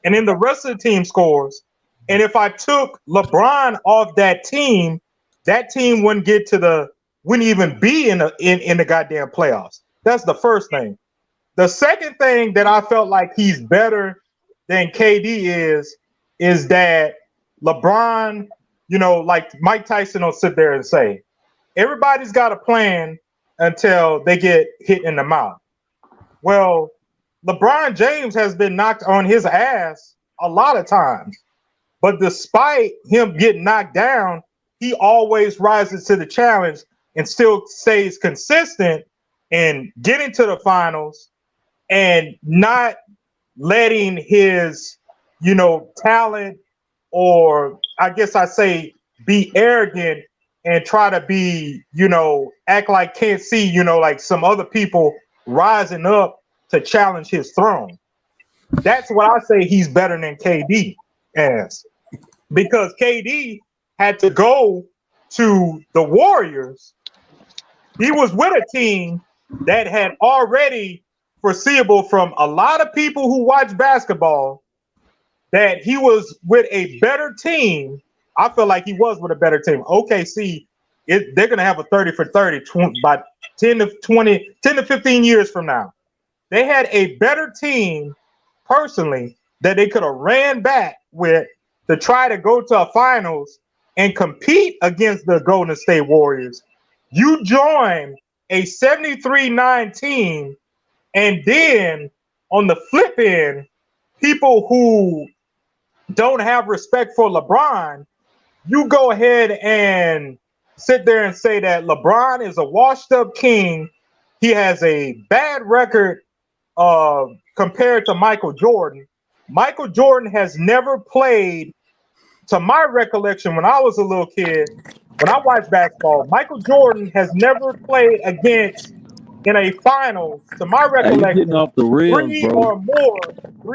and then the rest of the team scores. And if I took LeBron off that team wouldn't even be in the goddamn playoffs. That's the first thing. The second thing that I felt like he's better than KD is that LeBron, like Mike Tyson will sit there and say, everybody's got a plan until they get hit in the mouth. Well, LeBron James has been knocked on his ass a lot of times, but despite him getting knocked down, he always rises to the challenge and still stays consistent in getting to the finals and not letting his, talent, or I guess I say be arrogant and try to be, act like can't see, like some other people rising up to challenge his throne. That's what I say he's better than KD as. Because KD had to go to the Warriors. He was with a team that had already foreseeable from a lot of people who watch basketball that he was with a better team. I feel like he was with a better team. OKC, they're going to have a 30 for 30 by 10 to 15 years from now. They had a better team, personally, that they could have ran back with to try to go to a finals and compete against the Golden State Warriors. You join a 73-9 team, and then on the flip end, people who don't have respect for LeBron, you go ahead and sit there and say that LeBron is a washed-up king. He has a bad record compared to Michael Jordan. Michael Jordan has never played, to my recollection, when I was a little kid, when I watched basketball, Michael Jordan has never played against, in a finals, to my recollection,
off the rails,
three
bro.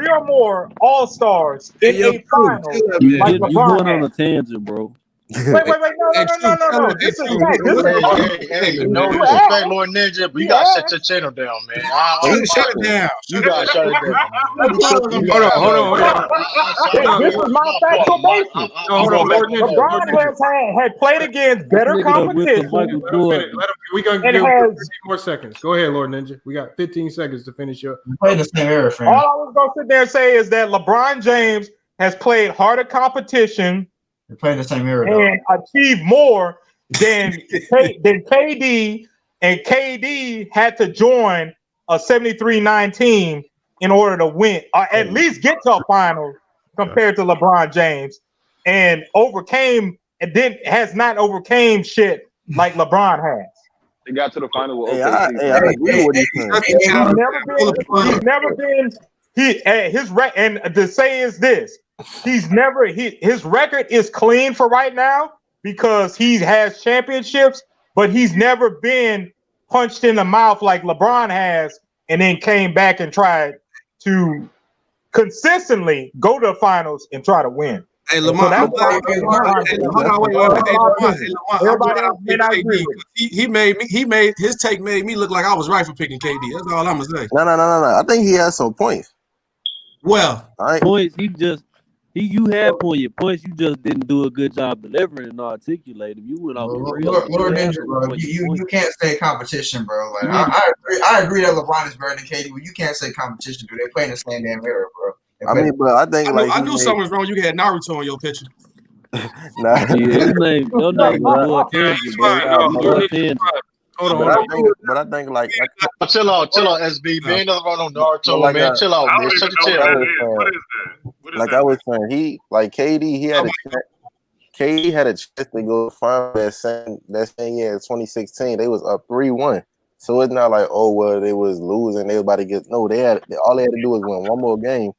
or more All-Stars in a final.
You going on a tangent, bro.
Wait, no. This is fact.
Hey, no disrespect, Lord Ninja, but you gotta shut your channel down, man.
Shut it down.
You gotta shut it down.
Hold on. This is my factual basis. LeBron had played against better competition.
We gonna give 15 more seconds. Go ahead, Lord Ninja. We got 15 seconds to finish up.
Play the same era, fam.
All I was gonna sit there and say is that LeBron James has played harder competition.
They're playing the same era,
and achieved more than KD, and KD had to join a 73-9 team in order to win, or at least get to a final compared to LeBron James, and has not overcame shit like Lebron has.
They got to the final with
I agree with
He's never been. And to say is this. His record is clean for right now because he has championships, but he's never been punched in the mouth like LeBron has and then came back and tried to consistently go to the finals and try to win.
Hey, Lamar, his take made me look like I was right for picking KD. That's all I'm gonna say.
No. I think he has some points.
Well,
points. You had your points. You just didn't do a good job delivering and articulating. You went off the real.
Lord Ninja, bro. You can't say competition, bro. Like I agree that LeBron is better than KD, but you can't say competition, dude. They play in the same damn era, bro.
But I think
I knew something was wrong. You had Naruto on your picture.
Your name was Tangent, bro.
But I think like
chill out, SB. Man, nothing wrong on Naruto, man. Chill out, man. Shut your chill.
Like I was saying, KD had a chance to go final that same year in 2016. They was up 3-1. So it's not like, oh well, they was losing, they was about to get all they had to do was win one more game.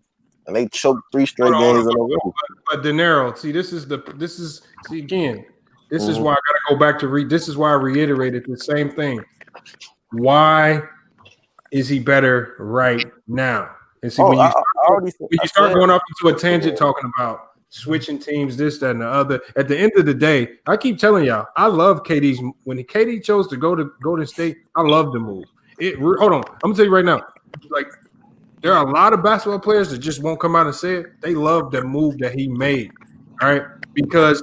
And they choked 3 straight games in a row.
But dinero, see, this is again. This is why I gotta go back to this is why I reiterated the same thing. Why is he better right now? And see, when you start going off into a tangent talking about switching teams, this, that, and the other, at the end of the day, I keep telling y'all, I love KD's. When KD chose to go to Golden State, I love the move. Hold on, I'm gonna tell you right now, like there are a lot of basketball players that just won't come out and say it. They love the move that he made, all right? Because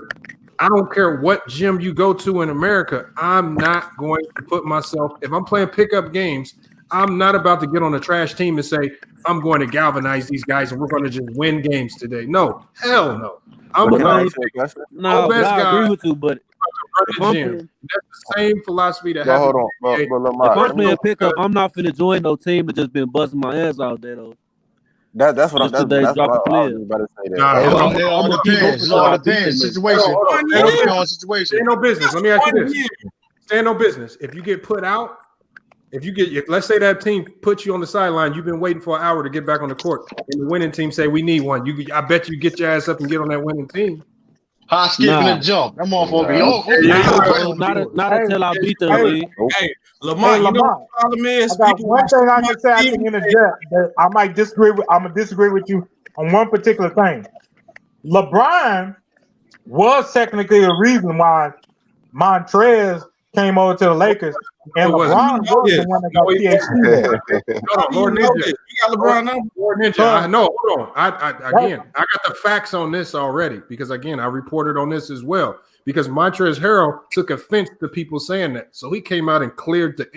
I don't care what gym you go to in America, I'm not going to put myself, if I'm playing pickup games, I'm not about to get on a trash team and say, I'm going to galvanize these guys and we're going to just win games today. No, hell no. I'm going to
I agree with you, but
that's the same philosophy that
hold on.
If I'm playing pickup, I'm not finna join no team that just been busting my ass out there though.
That's what I was about to say.
It all depends. Situation.
Stay in no business. Let me ask you this. Stay in no business. If you get put out if let's say that team puts you on the sideline, you've been waiting for an hour to get back on the court, and the winning team say we need one. I bet you get your ass up and get on that winning team.
High skipping and jump. That motherfucker.
Not until I beat them, Lee.
Hey, Lamar, you know what the problem is?
I got one thing I can say I can interject that I might disagree with. I'm gonna disagree with you on one particular thing. LeBron was technically the reason why Montrez came over to the Lakers, and LeBron was the one that got PhD.
Lord Ninja,
you got LeBron now.
Lord Ninja, I know. Hold on. I got the facts on this already because again, I reported on this as well because Montrezl Harrell took offense to people saying that, so he came out and cleared the.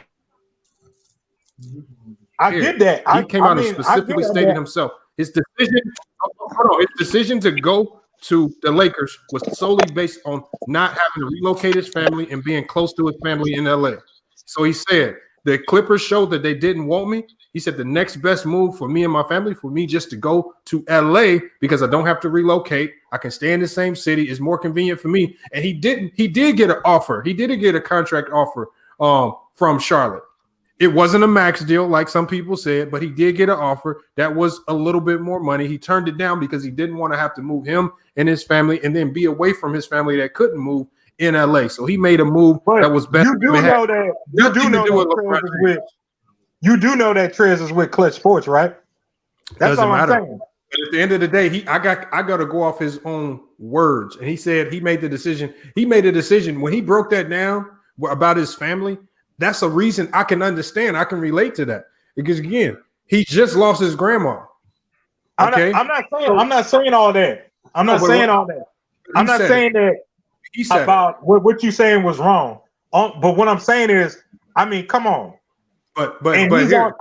I get that.
He came out and specifically stated himself. His decision to go to the Lakers was solely based on not having to relocate his family and being close to his family in LA. So he said the Clippers showed that they didn't want me. He said the next best move for me and my family, for me just to go to LA because I don't have to relocate. I can stay in the same city. It's more convenient for me. And he did get an offer. He did get a contract offer from Charlotte. It wasn't a max deal like some people said, but he did get an offer that was a little bit more money. He turned it down because he didn't want to have to move him and his family and then be away from his family that couldn't move in LA. So he made a move that was better.
You do know that Trez is with Clutch Sports, right? That's all I'm saying.
But at the end of the day, I got to go off his own words. And he said he made the decision. He made a decision when he broke that down about his family. That's a reason I can understand. I can relate to that because again, he just lost his grandma. Okay,
I'm not saying all that. I'm not saying all that. I'm not saying that about what you saying was wrong. But what I'm saying is, I mean, come on.
But
he's
here,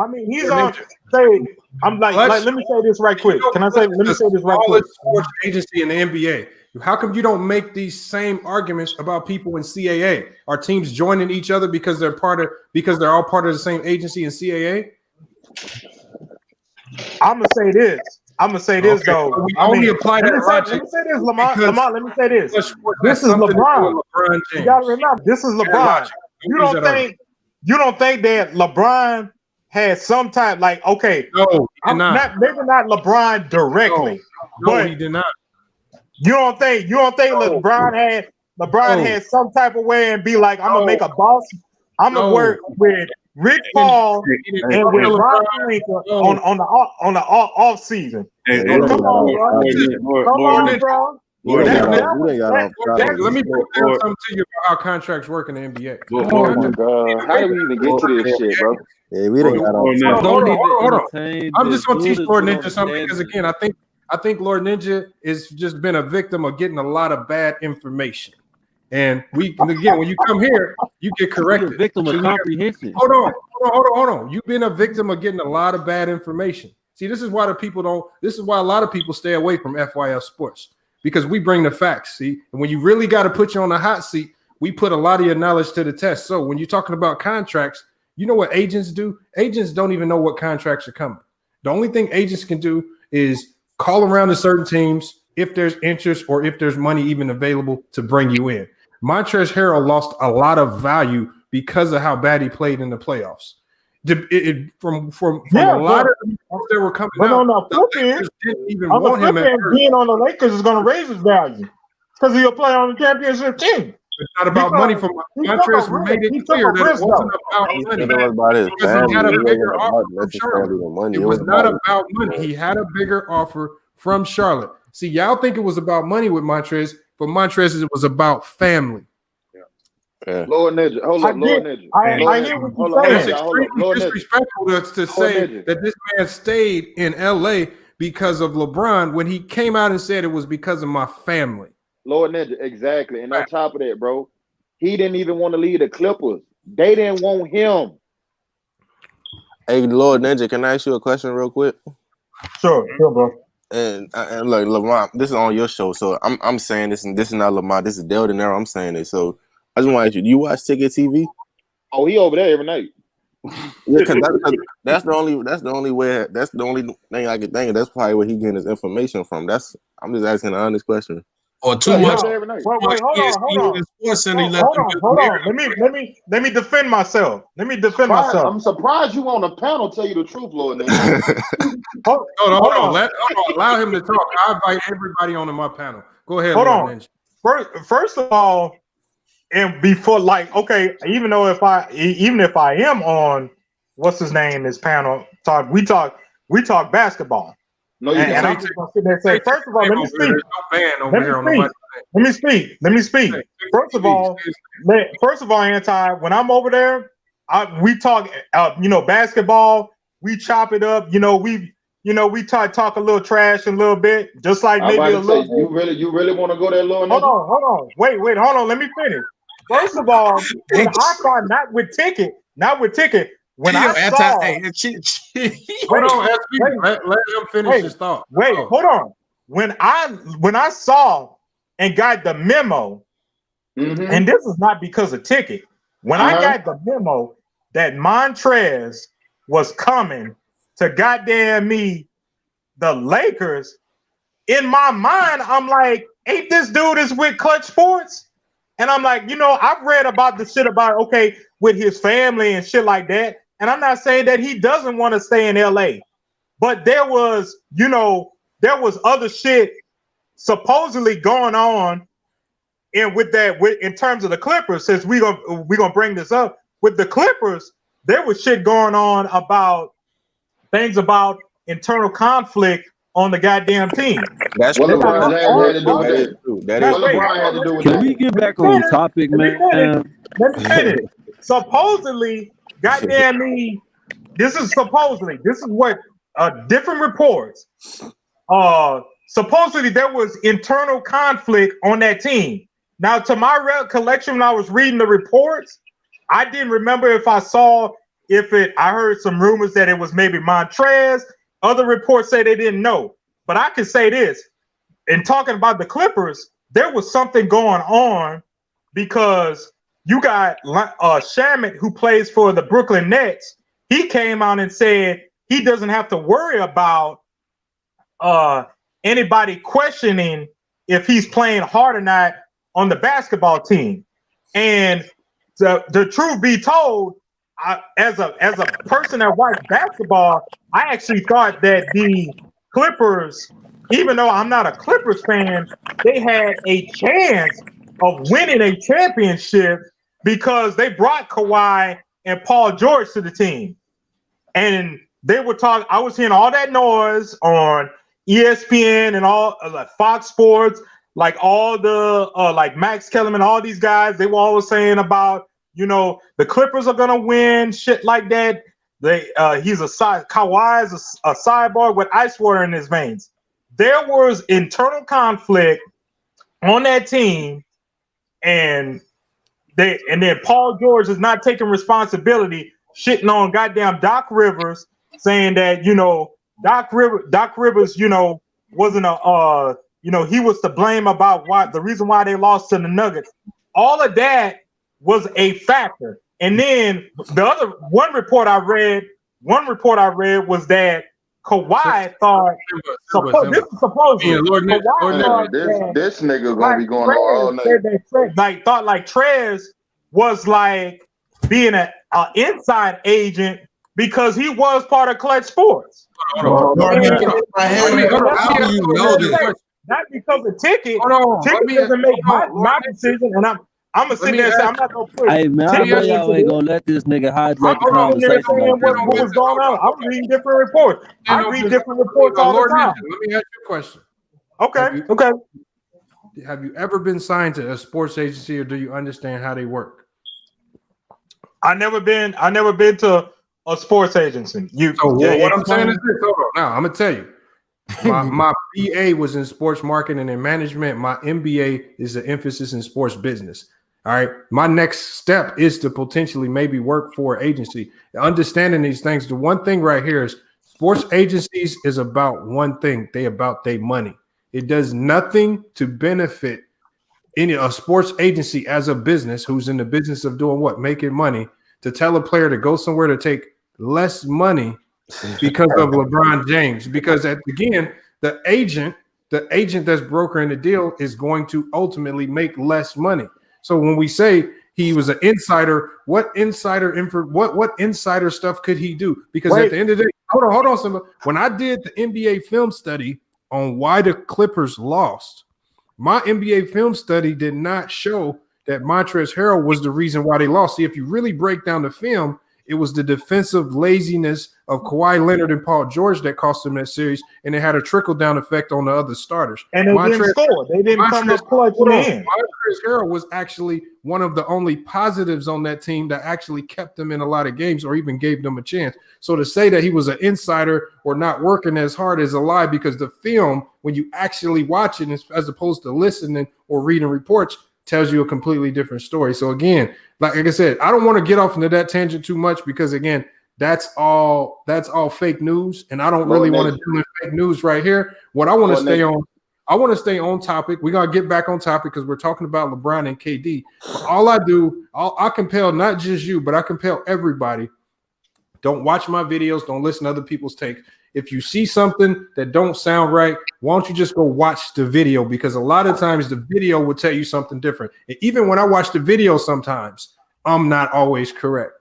on. Say, I'm like, let me say this right quick. Can I say? Let me say this right quick.
Sports agency in the NBA. How come you don't make these same arguments about people in CAA? Are teams joining each other because they're all part of the same agency in CAA?
I'm gonna say this. Though.
So we only apply that logic.
Let me say this, Lamar. Let me say this. This is LeBron. You gotta remember, this is LeBron. You don't think that LeBron had some time like okay?
No,
maybe not LeBron directly.
No, he did not.
You don't think LeBron had some type of way and be like, I'm gonna make a boss. I'm gonna work with Rick Paul and with Ron on the off season. Come on, bro.
Let me break down something to you about how contracts work in the NBA.
Oh my God. How do we even get to this shit, bro?
Yeah, we didn't got
hold on. I'm just gonna teach Lord Ninja something because again, I think Lord Ninja has just been a victim of getting a lot of bad information. And when you come here, you get corrected.
You're a victim of comprehension.
Hold on. You've been a victim of getting a lot of bad information. See, this is why a lot of people stay away from FYF Sports because we bring the facts. See, and when you really got to put you on the hot seat, we put a lot of your knowledge to the test. So when you're talking about contracts, you know what agents do? Agents don't even know what contracts are coming. The only thing agents can do is call around to certain teams if there's interest or if there's money even available to bring you in. Montrezl Harrell lost a lot of value because of how bad he played in the playoffs. From a lot of people that were coming out, the Lakers didn't even want him at first.
Being on the Lakers is going to raise his value because he'll play on the championship team.
It's not about money. From Montrezl made it clear that it wasn't about money. Because he had a bigger offer from Charlotte. It was not about money. He had a bigger offer from Charlotte. See, y'all think it was about money with Montrezl. For Montrezl, it was about family.
Yeah.
Lord Ninja, hold on, Lord Ninja.
I hear what you're saying.
It's extremely disrespectful to say that this man stayed in LA because of LeBron when he came out and said it was because of my family.
Lord Ninja, exactly. And on top of that, bro, he didn't even want to leave the Clippers. They didn't want him.
Hey, Lord Ninja, can I ask you a question real quick?
Sure, bro.
And look, Lamar, this is on your show, so I'm saying this, and this is not Lamar. This is Del Dinero. I'm saying this, so I just want to ask you: do you watch Ticket TV?
Oh, he over there every night.
Yeah, because that's the only way. That's the only thing I can think of. That's probably where he getting his information from. I'm just asking an honest question.
or too much.
Wait, hold on. Let me defend myself.
I'm surprised you on the panel. Tell you the truth, Lord.
Hold on. Allow him to talk. I invite everybody onto my panel. Go ahead.
Hold on. First of all, and before, like, okay, even if I am on what's his name, this panel we talk basketball.
No, you
and I'm just gonna sit there and say, first of all, let me speak. First of all, Anti, when I'm over there, we talk basketball, we chop it up, we talk a little trash a little bit, just like maybe a little bit. You really want to go there, Lord? Hold on. Wait, hold on, let me finish. First of all, when I saw not with ticket, when I saw
hold on, let him finish his thought.
Hold on. When I saw and got the memo, and this is not because of ticket. When I got the memo that Montrez was coming to goddamn me, the Lakers, in my mind, I'm like, ain't this dude is with Clutch Sports? And I'm like, I've read about the shit about, okay, with his family and shit like that. And I'm not saying that he doesn't want to stay in LA, but there was other shit supposedly going on, and in terms of the Clippers, since we're gonna bring this up with the Clippers, there was shit going on about things about internal conflict on the goddamn team.
That's
what
LeBron
had to do with
that.
Can we get back on topic, man?
Let me finish. Supposedly, goddamn me, this is what different reports. Supposedly there was internal conflict on that team. Now, to my recollection, when I was reading the reports, I didn't remember if I heard some rumors that it was maybe Montrez. Other reports say they didn't know. But I can say this, in talking about the Clippers, there was something going on because you got Shamet, who plays for the Brooklyn Nets. He came out and said he doesn't have to worry about anybody questioning if he's playing hard or not on the basketball team. And the truth be told, as a person that watched basketball, I actually thought that the Clippers, even though I'm not a Clippers fan, they had a chance of winning a championship because they brought Kawhi and Paul George to the team. And they were talking, I was hearing all that noise on ESPN and all like Fox Sports, like all the like Max Kellerman, all these guys, they were always saying about, the Clippers are gonna win, shit like that. Kawhi is a cyborg with ice water in his veins. There was internal conflict on that team, and then Paul George is not taking responsibility, shitting on goddamn Doc Rivers, saying that Doc Rivers wasn't he was to blame about the reason why they lost to the Nuggets. All of that was a factor. And then the one report I read was that Kawhi thought this is supposedly
this nigga gonna be going on all night.
Thought like Trez was like being an inside agent because he was part of Clutch Sports. Not because of ticket. Ticket doesn't make my decision, and I'm gonna sit there and say I'm not gonna put.
Hey man, I know y'all ain't gonna let this nigga hijack the conversation.
What was going on? I'm reading different reports. I read different reports all the time.
Let me ask you a question.
Okay.
Have you ever been signed to a sports agency, or do you understand how they work?
I never been to a sports agency.
What I'm saying is this. Hold on. Now I'm gonna tell you. My BA was in sports marketing and management. My MBA is an emphasis in sports business. All right. My next step is to potentially maybe work for an agency. Understanding these things, the one thing right here is sports agencies is about one thing. They about their money. It does nothing to benefit a sports agency as a business who's in the business of doing what? Making money, to tell a player to go somewhere to take less money because of LeBron James. Because again, the the agent that's brokering the deal is going to ultimately make less money. So when we say he was an insider, what insider stuff could he do? Because at the end of the day, hold on, Simba. When I did the NBA film study on why the Clippers lost, my NBA film study did not show that Montrezl Harrell was the reason why they lost. See, if you really break down the film, it was the defensive laziness of Kawhi Leonard and Paul George that cost them that series, and it had a trickle-down effect on the other starters.
And they didn't score. They didn't come up clutch in the end.
Montrezl Harrell was actually one of the only positives on that team that actually kept them in a lot of games or even gave them a chance. So to say that he was an insider or not working as hard is a lie, because the film, when you actually watch it as opposed to listening or reading reports, tells you a completely different story. So again, like I said, I don't want to get off into that tangent too much, because again, that's all fake news, and I don't really want to do fake news right here. What I want to stay on, I want to stay on topic. We're gonna get back on topic because we're talking about LeBron and KD. But all I do, I compel not just you, but I compel everybody. Don't watch my videos. Don't listen to other people's takes. If you see something that don't sound right, why don't you just go watch the video? Because a lot of times the video will tell you something different. And even when I watch the video, sometimes I'm not always correct,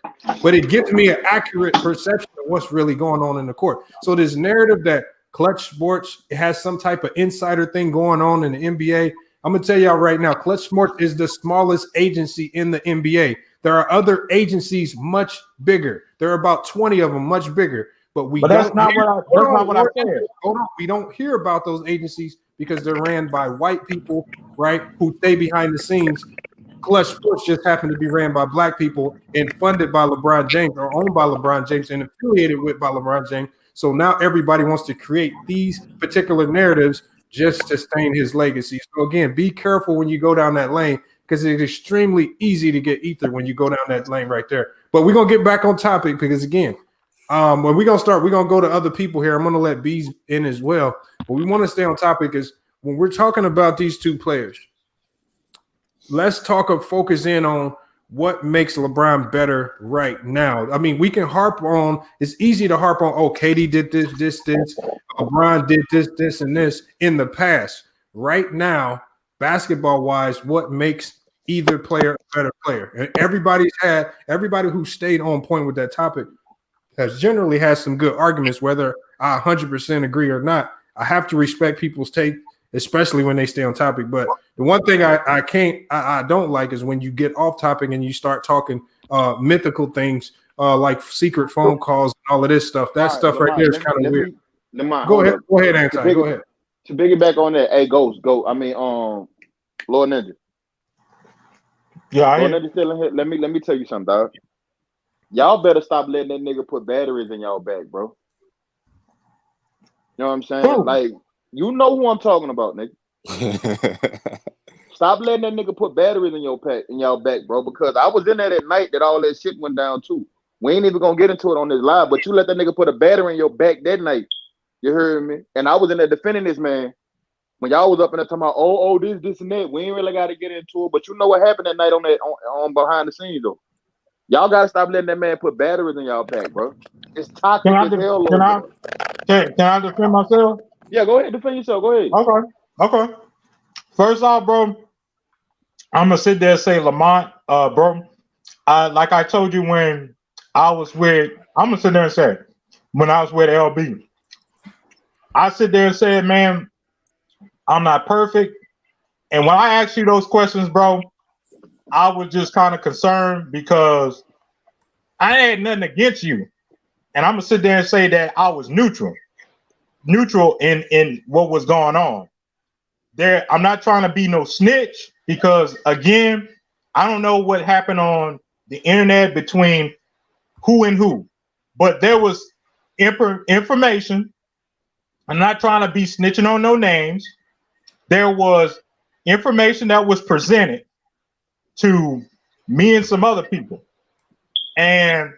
but it gives me an accurate perception of what's really going on in the court. So this narrative that Clutch Sports has some type of insider thing going on in the NBA, I'm going to tell y'all right now, Clutch Sports is the smallest agency in the NBA. There are other agencies much bigger. There are about 20 of them much bigger. But that's not what I said. Hold on. We don't hear about those agencies because they're ran by white people, right, who stay behind the scenes. Clutch Sports just happen to be ran by black people and funded by LeBron James, or owned by LeBron James and affiliated with by LeBron James. So now everybody wants to create these particular narratives just to stain his legacy. So again, be careful when you go down that lane, because it's extremely easy to get ether when you go down that lane right there. But we're going to get back on topic, because again, when we're going to go to other people here. I'm going to let Bees in as well. But we want to stay on topic is when we're talking about these two players, let's focus in on what makes LeBron better right now. I mean, we can harp on, it's easy to harp on, KD did this, LeBron did this, and this in the past. Right now, basketball-wise, what makes either player a better player? And everybody who stayed on point with that topic has generally has some good arguments, whether I 100% agree or not. I have to respect people's take, especially when they stay on topic. But the one thing I don't like is when you get off topic and you start talking mythical things like secret phone calls and all of this stuff. That stuff right there is kind of weird. Go ahead, Anton. Go ahead.
To piggyback on that, hey, go. I mean, Lord Ninja.
Yeah,
Lord Ninja still in here. Let me tell you something, dog. Y'all better stop letting that nigga put batteries in y'all back, bro. You know what I'm saying?
Ooh.
Like, you know who I'm talking about, nigga. Stop letting that nigga put batteries in y'all back, bro. Because I was in there that night that all that shit went down too. We ain't even gonna get into it on this live, but you let that nigga put a battery in your back that night. You heard me? And I was in there defending this man. When y'all was up in there talking about, this and that. We ain't really gotta get into it. But you know what happened that night on behind the scenes though. Y'all gotta stop letting that man put batteries in y'all back, bro. It's toxic as hell.
Can I defend myself?
Yeah, go ahead, defend yourself. Go ahead.
Okay. First off, bro, I'm gonna sit there and say, Lamont, bro. Like I told you when I'm gonna sit there and say, when I was with LB, I sit there and said, man, I'm not perfect. And when I asked you those questions, bro, I was just kind of concerned because I had nothing against you. And I'm gonna sit there and say that I was neutral in what was going on. I'm not trying to be no snitch because, again, I don't know what happened on the internet between who and who, but there was information. I'm not trying to be snitching on no names. There was information that was presented to me and some other people, and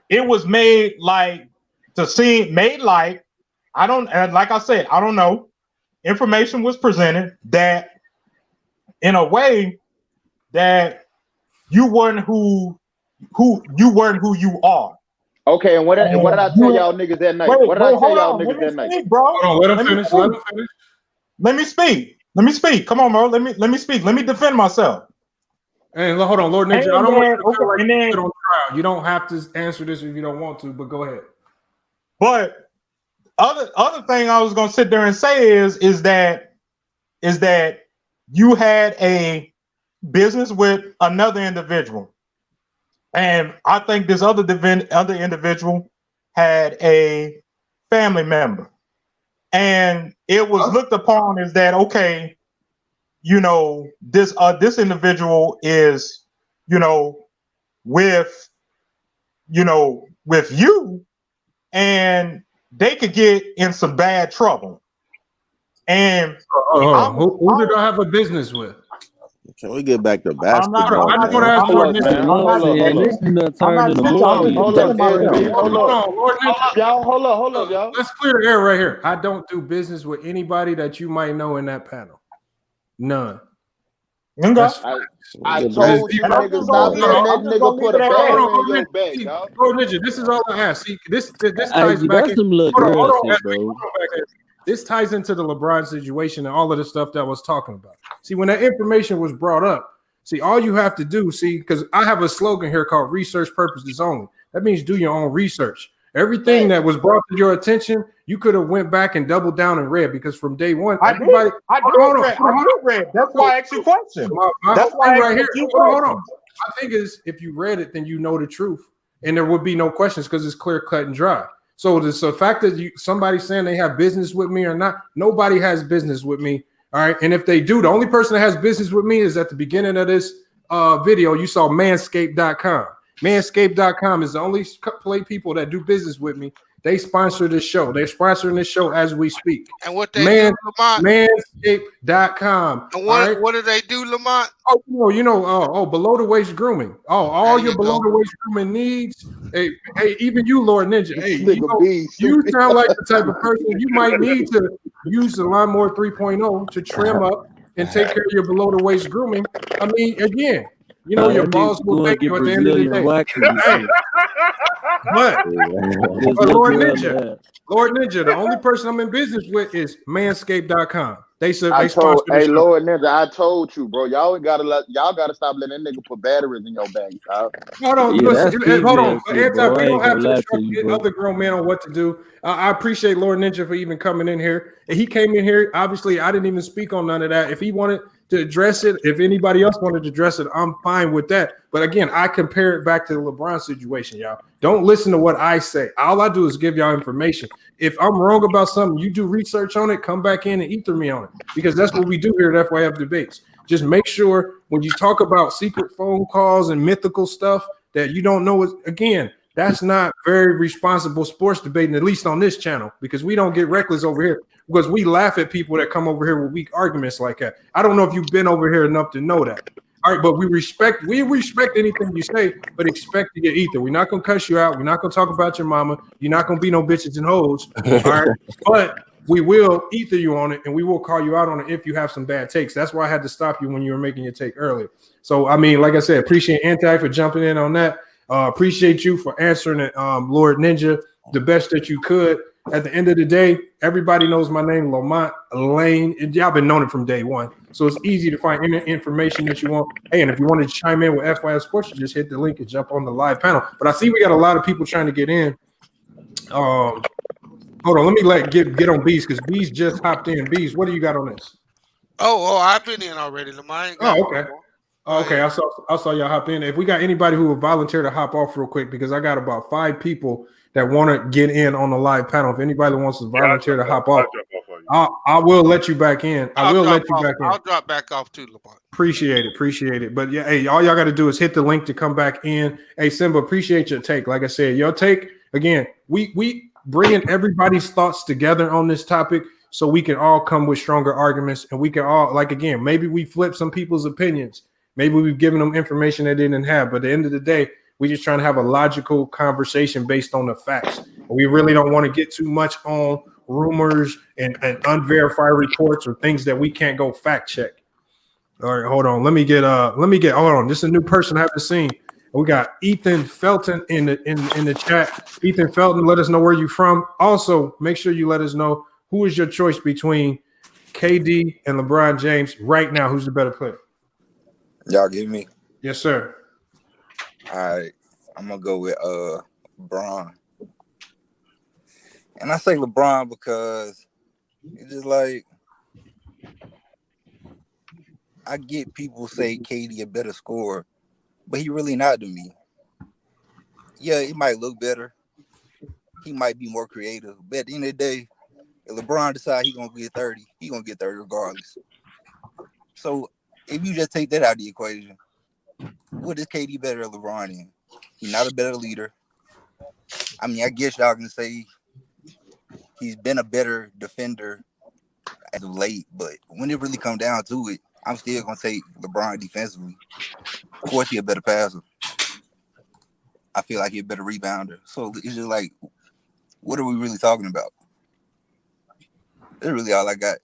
it was made like I don't, like I said, I don't know. Information was presented that in a way that you weren't who you are.
Okay, and what did I tell y'all niggas that night? What did I tell y'all niggas that night?
Bro,
let him finish.
Let me speak. Come on, bro. Let me speak. Let me defend myself.
Hey, hold on, Lord Ninja.
And
I don't want you
then-
to feel like
and
you
then-
sit on trial. You don't have to answer this if you don't want to, but go ahead.
But other thing I was gonna sit there and say is that you had a business with another individual, and I think this other individual had a family member, and it was looked upon as that okay, you know, this individual is, you know, with you, and they could get in some bad trouble. And
who did I have a business with?
Can we get back to
I'm
basketball?
not
man?
gonna ask
Hold
Lord
up,
Ninja.
man. Hold up, hold up, SB. Hold up.
Lord Ninja.
Y'all, hold up, y'all.
Let's clear the air right here. I don't do business with anybody that you might know in that panel. None. That's
I told you niggas stop letting that nigga put a battery in your back, dog.
Lord Ninja, this is all I ask. See, this
Hey,
ties
you
back
got
in.
some little
Hold
girl
on,
shit, bro.
This ties into the LeBron situation and all of the stuff that I was talking about. See, when that information was brought up, see, all you have to do, because I have a slogan here called research purposes only. That means do your own research. Everything that was brought to your attention, you could have went back and doubled down and read, because from day one,
I
everybody.
did read. That's why I asked you a question. That's why I asked you
Hold on. I think is if you read it, then you know the truth, and there would be no questions because it's clear, cut, and dry. So the fact that somebody saying they have business with me or not, nobody has business with me. All right. And if they do, the only person that has business with me is at the beginning of this video. You saw manscaped.com. Manscaped.com is the only people that do business with me. They sponsor this show. They're sponsoring this show as we speak.
And what they do, Lamont?
Manscaped.com.
And what do they do, Lamont?
Oh, below the waist grooming. Oh, all your below the waist grooming needs. Hey, even you, Lord Ninja. Hey, you sound like the type of person you might need to use the Lawnmower 3.0 to trim up and take care of your below the waist grooming. I mean, again, your balls will thank you at the end of the day. But Lord Ninja, the only person I'm in business with is manscaped.com. They said they sponsor the show.
Lord Ninja, I told you, bro. Y'all gotta stop letting that nigga put batteries in your back, dog.
Hold on, hold on. We don't have to
you,
other grown men on what to do. I appreciate Lord Ninja for even coming in here. And he came in here. Obviously, I didn't even speak on none of that. If he wanted to address it, if anybody else wanted to address it, I'm fine with that. But again, I compare it back to the LeBron situation, y'all. Don't listen to what I say. All I do is give y'all information. If I'm wrong about something, you do research on it, come back in and ether me on it, because that's what we do here at FYF Debates. Just make sure when you talk about secret phone calls and mythical stuff that you don't know, again, that's not very responsible sports debating, at least on this channel, because we don't get reckless over here, because we laugh at people that come over here with weak arguments like that. I don't know if you've been over here enough to know that. All right, but we respect anything you say, but expect to get ether. We're not gonna cuss you out. We're not gonna talk about your mama. You're not gonna be no bitches and hoes. All right, but we will ether you on it, and we will call you out on it if you have some bad takes. That's why I had to stop you when you were making your take earlier. So I mean, like I said, appreciate Anti for jumping in on that. Appreciate you for answering it, Lord Ninja, the best that you could. At the end of the day, everybody knows my name, Lamont Lane. Y'all been known it from day one. So it's easy to find any information that you want. Hey, and if you want to chime in with FYF Sports, you just hit the link and jump on the live panel. But I see we got a lot of people trying to get in. Hold on, let me get on Bees, because Bees just hopped in. Bees, what do you got on this?
Oh, I've been in already, Lamont.
Okay. Okay, I saw y'all hop in. If we got anybody who would volunteer to hop off real quick, because I got about 5 people that want to get in on the live panel. If anybody wants to volunteer to hop off, I will let you back in. I'll
drop back off too, Lamont.
Appreciate it. But yeah, hey, all y'all got to do is hit the link to come back in. Hey, Simba, appreciate your take. Like I said, your take, again, we bringing everybody's thoughts together on this topic so we can all come with stronger arguments, and we can all, like, again, maybe we flip some people's opinions. Maybe we've given them information they didn't have, but at the end of the day, we're just trying to have a logical conversation based on the facts. We really don't want to get too much on rumors and unverified reports or things that we can't go fact check. All right, hold on. Let me get hold on. This is a new person I haven't seen. We got Ethan Felton in the chat. Ethan Felton, let us know where you're from. Also, make sure you let us know who is your choice between KD and LeBron James right now. Who's the better player?
Y'all give me?
Yes, sir.
All right. I'm going to go with LeBron. And I say LeBron because it's just like, I get people say KD a better scorer, but he really not to me. Yeah, he might look better. He might be more creative. But at the end of the day, if LeBron decides he's going to get 30, he's going to get 30 regardless. So if you just take that out of the equation, what is KD better than LeBron in? He's not a better leader. I mean, I guess y'all can say he's been a better defender as of late, but when it really comes down to it, I'm still going to take LeBron defensively. Of course, he's a better passer. I feel like he's a better rebounder. So it's just like, what are we really talking about? That's really all I got.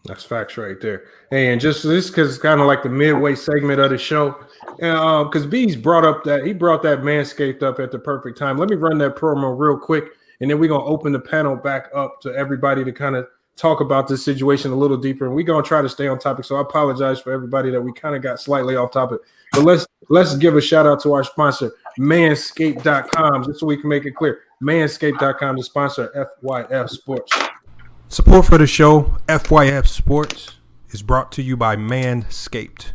That's facts right there. Hey, and just this because it's kind of like the midway segment of the show. Because B's brought that Manscaped up at the perfect time. Let me run that promo real quick, and then we're going to open the panel back up to everybody to kind of talk about this situation a little deeper. And we're going to try to stay on topic. So I apologize for everybody that we kind of got slightly off topic. But let's give a shout out to our sponsor, Manscaped.com, just so we can make it clear. Manscaped.com to sponsor FYF Sports. Support for the show, FYF Sports, is brought to you by Manscaped,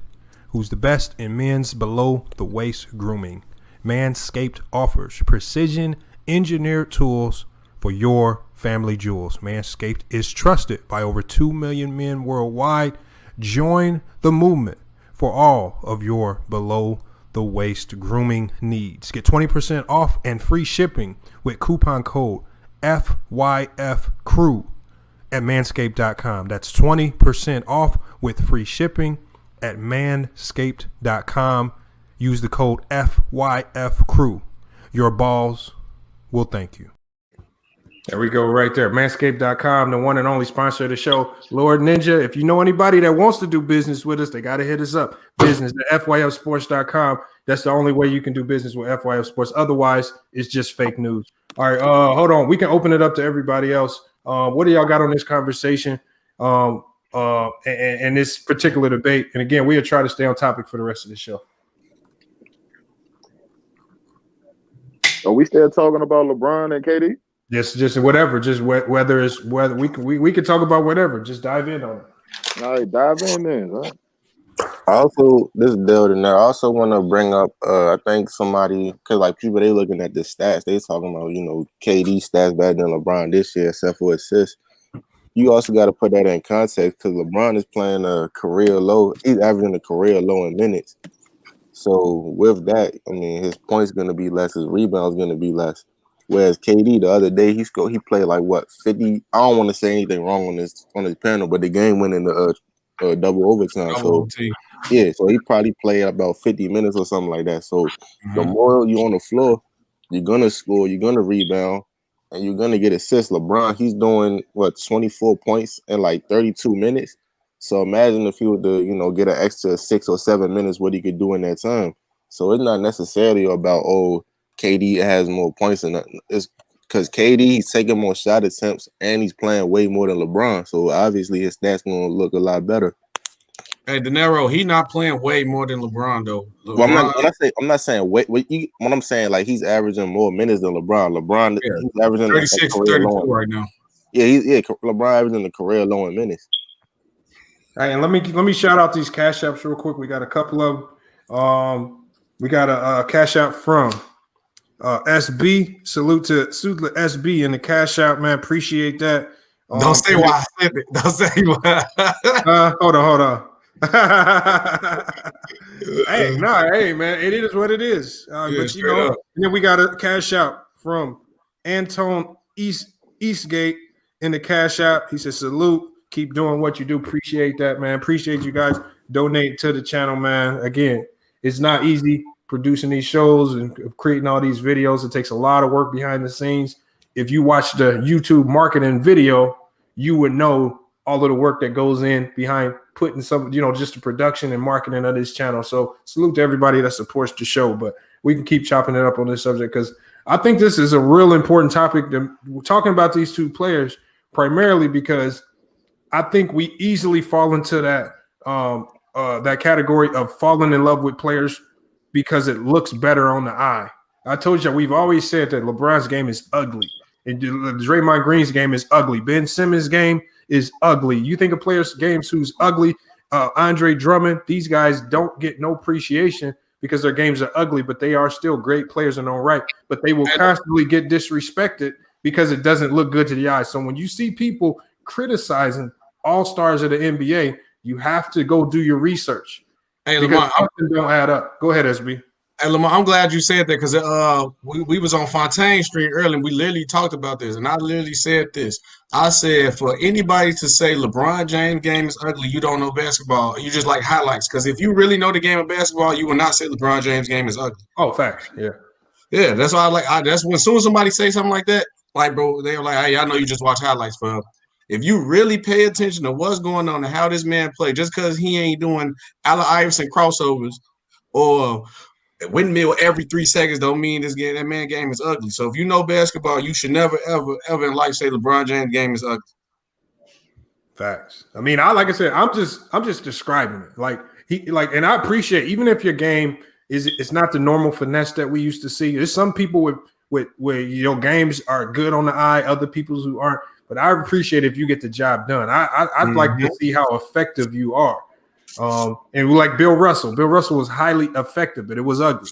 who's the best in men's below-the-waist grooming. Manscaped offers precision engineered tools for your family jewels. Manscaped is trusted by over 2 million men worldwide. Join the movement for all of your below-the-waist grooming needs. Get 20% off and free shipping with coupon code FYFCREW at manscaped.com. That's 20% off with free shipping at manscaped.com. Use the code FYFCREW. Your balls will thank you. There we go right there. Manscaped.com, the one and only sponsor of the show. Lord Ninja, if you know anybody that wants to do business with us, they got to hit us up. Business at FYFsports.com. That's the only way you can do business with FYF Sports. Otherwise, it's just fake news. All right, hold on. We can open it up to everybody else. What do y'all got on this conversation and this particular debate? And again, we'll try to stay on topic for the rest of the show.
Are we still talking about LeBron and KD?
Just whatever. Just whether we can talk about whatever. Just dive in on it.
All right, dive in then. Huh?
I also this building there. I also want to bring up. I think somebody because like people they looking at the stats. They talking about KD stats better than LeBron this year, except for assists. You also got to put that in context because LeBron is playing a career low. He's averaging a career low in minutes. So with that, I mean his points going to be less, his rebounds going to be less. Whereas KD the other day he played like 50. I don't want to say anything wrong on his panel, but the game went into double overtime. Yeah, so he probably played about 50 minutes or something like that. So the more you're on the floor, you're gonna score, you're gonna rebound, and you're gonna get assists. LeBron, he's doing 24 points in like 32 minutes. So imagine if he would get an extra 6 or 7 minutes, what he could do in that time. So it's not necessarily about KD has more points than it's because KD he's taking more shot attempts and he's playing way more than LeBron. So obviously his stats gonna look a lot better.
Hey, dinero, he not playing way more than LeBron though.
Well, I'm not saying wait. What I'm saying, like he's averaging more minutes than LeBron. He's averaging
36, 32 right now.
Yeah, LeBron averaging the career low in minutes.
All right, and let me shout out these cash apps real quick. We got a couple of we got a cash out from SB. Salute to SB and the cash out, man. Appreciate that.
Don't say why I said it. Don't say why.
Hold on. Hey, man, it is what it is. But and then we got a cash out from Anton Eastgate in the cash out. He says, salute, keep doing what you do. Appreciate that, man. Appreciate you guys donating to the channel, man. Again, it's not easy producing these shows and creating all these videos. It takes a lot of work behind the scenes. If you watch the YouTube marketing video, you would know all of the work that goes in behind putting some, just the production and marketing of this channel. So salute to everybody that supports the show, but we can keep chopping it up on this subject because I think this is a real important topic. We're talking about these two players primarily because I think we easily fall into that category of falling in love with players because it looks better on the eye. I told you we've always said that LeBron's game is ugly, and Draymond Green's game is ugly. Ben Simmons' game is ugly. You think of players' games who's ugly? Andre Drummond. These guys don't get no appreciation because their games are ugly, but they are still great players in their own right. But they will constantly get disrespected because it doesn't look good to the eye. So when you see people criticizing all-stars of the NBA, you have to go do your research.
Hey,
because
Lamar,
something don't add up. Go ahead, SB.
Hey, Lamar, I'm glad you said that because we was on Fontaine Street earlier and we literally talked about this. And I literally said this. I said, for anybody to say LeBron James' game is ugly, you don't know basketball. You just like highlights. Because if you really know the game of basketball, you will not say LeBron James' game is ugly.
Oh, facts. Yeah.
Yeah, that's why that's when as soon as somebody say something like that, like, bro, they're like, hey, I know you just watch highlights, bro. If you really pay attention to what's going on and how this man play, just because he ain't doing Allen Iverson crossovers or windmill every 3 seconds don't mean that man game is ugly. So if you know basketball, you should never, ever in life say LeBron James game is ugly.
Facts. I mean, like I said, I'm just describing it. And I appreciate even if your game it's not the normal finesse that we used to see. There's some people with where your games are good on the eye, other people's who aren't. But I appreciate if you get the job done. I'd like to see how effective you are. And like Bill Russell was highly effective, but it was ugly.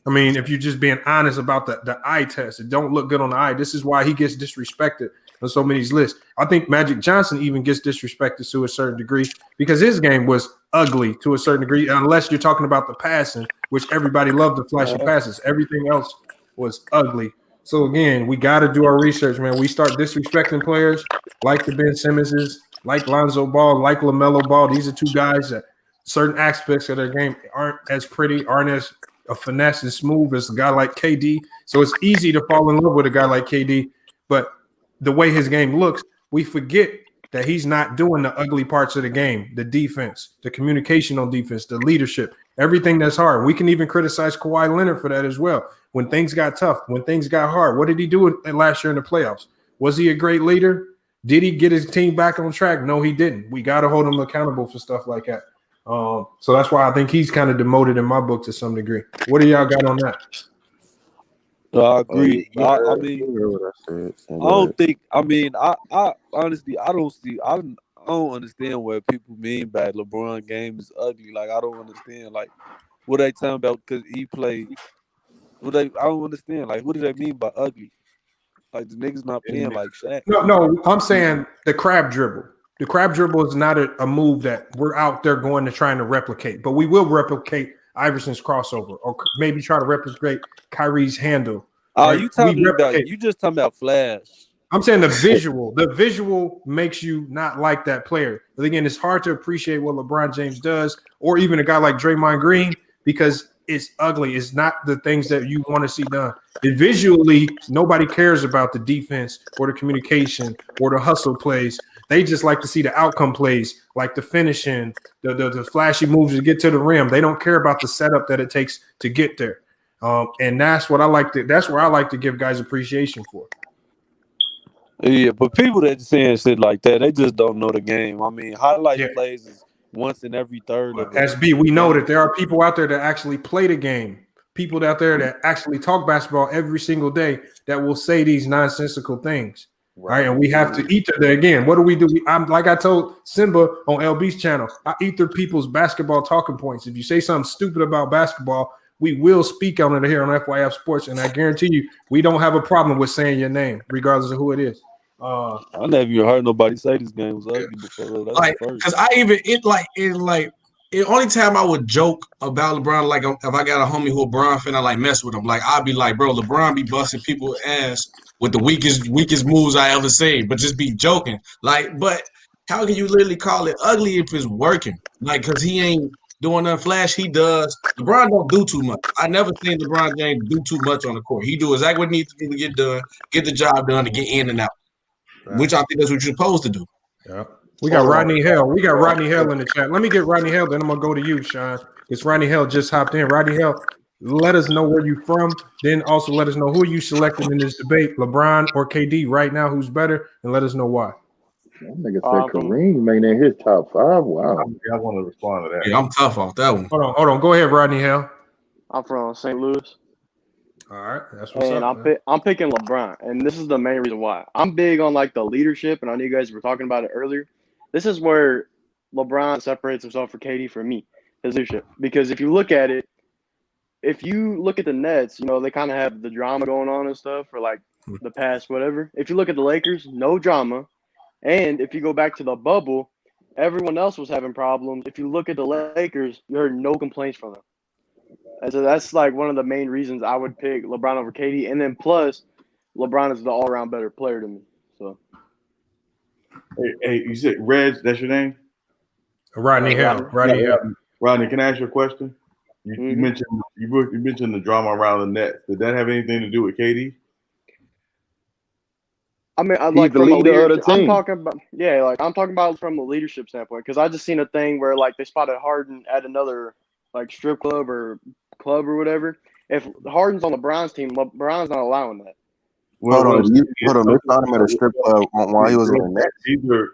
I mean, if you're just being honest about the eye test, it don't look good on the eye. This is why he gets disrespected on so many lists. I think Magic Johnson even gets disrespected to a certain degree because his game was ugly to a certain degree, unless you're talking about the passing, which everybody loved the flashy passes. Everything else was ugly. So again, we got to do our research, man. We start disrespecting players like the Ben Simmonses, like Lonzo Ball, like LaMelo Ball. These are two guys that certain aspects of their game aren't as pretty, aren't as a finesse and smooth as a guy like KD. So it's easy to fall in love with a guy like KD. But the way his game looks, we forget that he's not doing the ugly parts of the game, the defense, the communication on defense, the leadership, everything that's hard. We can even criticize Kawhi Leonard for that as well. When things got tough, when things got hard, what did he do last year in the playoffs? Was he a great leader? Did he get his team back on track? No, he didn't. We got to hold him accountable for stuff like that. So that's why I think he's kind of demoted in my book to some degree. What do y'all got on that?
I agree. I mean, I don't think. I mean, I honestly, I don't understand what people mean by LeBron game is ugly. Like, I don't understand. Like, what they talking about because he played. I don't understand. Like, what do they mean by ugly? Like, the niggas not playing like Shaq.
No, I'm saying the crab dribble. The crab dribble is not a move that we're out there going to trying to replicate, but we will replicate Iverson's crossover or maybe try to replicate Kyrie's handle.
Oh, right? You just talking about flash.
I'm saying the visual. The visual makes you not like that player. But again, it's hard to appreciate what LeBron James does or even a guy like Draymond Green because it's ugly. It's not the things that you want to see done. And visually, nobody cares about the defense or the communication or the hustle plays. They just like to see the outcome plays, like the finishing, the flashy moves to get to the rim. They don't care about the setup that it takes to get there. And that's what I like to. That's where I like to give guys appreciation for.
Yeah, but people that saying shit like that, they just don't know the game. I mean, highlight plays is once in every third of it.
SB, we know that there are people out there that actually play the game. People out there that actually talk basketball every single day that will say these nonsensical things. Right. And we have to eat there again. What do? I'm like I told Simba on LB's channel, I eat through people's basketball talking points. If you say something stupid about basketball, we will speak on it here on FYF Sports. And I guarantee you, we don't have a problem with saying your name, regardless of who it is.
I never even heard nobody say this game was ugly before. That's
like, because the only time I would joke about LeBron, like if I got a homie who a LeBron fan, I like mess with him. Like I'd be like, bro, LeBron be busting people's ass with the weakest moves I ever seen, but just be joking. Like, but how can you literally call it ugly if it's working? Like, because he ain't doing nothing flash. He does. LeBron don't do too much. I never seen LeBron James do too much on the court. He do exactly what needs to do to get done, get the job done, to get in and out. Right. Which I think that's what you're supposed to do.
Yeah. We got Rodney Hell. We got Rodney Hell in the chat. Let me get Rodney Hell, then I'm going to go to you, Sean. It's Rodney Hell just hopped in. Rodney Hell, let us know where you're from. Then also let us know who you selected in this debate, LeBron or KD right now, who's better, and let us know why.
That nigga said Kareem ain't in his top 5. Wow.
I want to respond to that.
Yeah, I'm tough off that one.
Hold on. Go ahead, Rodney Hale.
I'm from St. Louis.
All right, that's what's
and
up.
I'm picking LeBron, and this is the main reason why. I'm big on like the leadership, and I know you guys were talking about it earlier. This is where LeBron separates himself from KD for me, his leadership. Because if you look at it, if you look at the Nets, you know, they kind of have the drama going on and stuff for like the past whatever. If you look at the Lakers, no drama. And if you go back to the bubble, everyone else was having problems. If you look at the Lakers, you heard no complaints from them. And so that's like one of the main reasons I would pick LeBron over KD. And then plus, LeBron is the all-around better player to me. So,
hey, you said Reg? That's your name?
Rodney Hale.
Rodney, can I ask you a question? You mentioned the drama around the Nets. Did that have anything to do with KD?
I mean, I like from a leadership. I'm talking about from a leadership standpoint because I just seen a thing where like they spotted Harden at another like strip club or whatever. If Harden's on LeBron's team, LeBron's not allowing that.
Hold on, they found him at a strip club while he was on the Nets.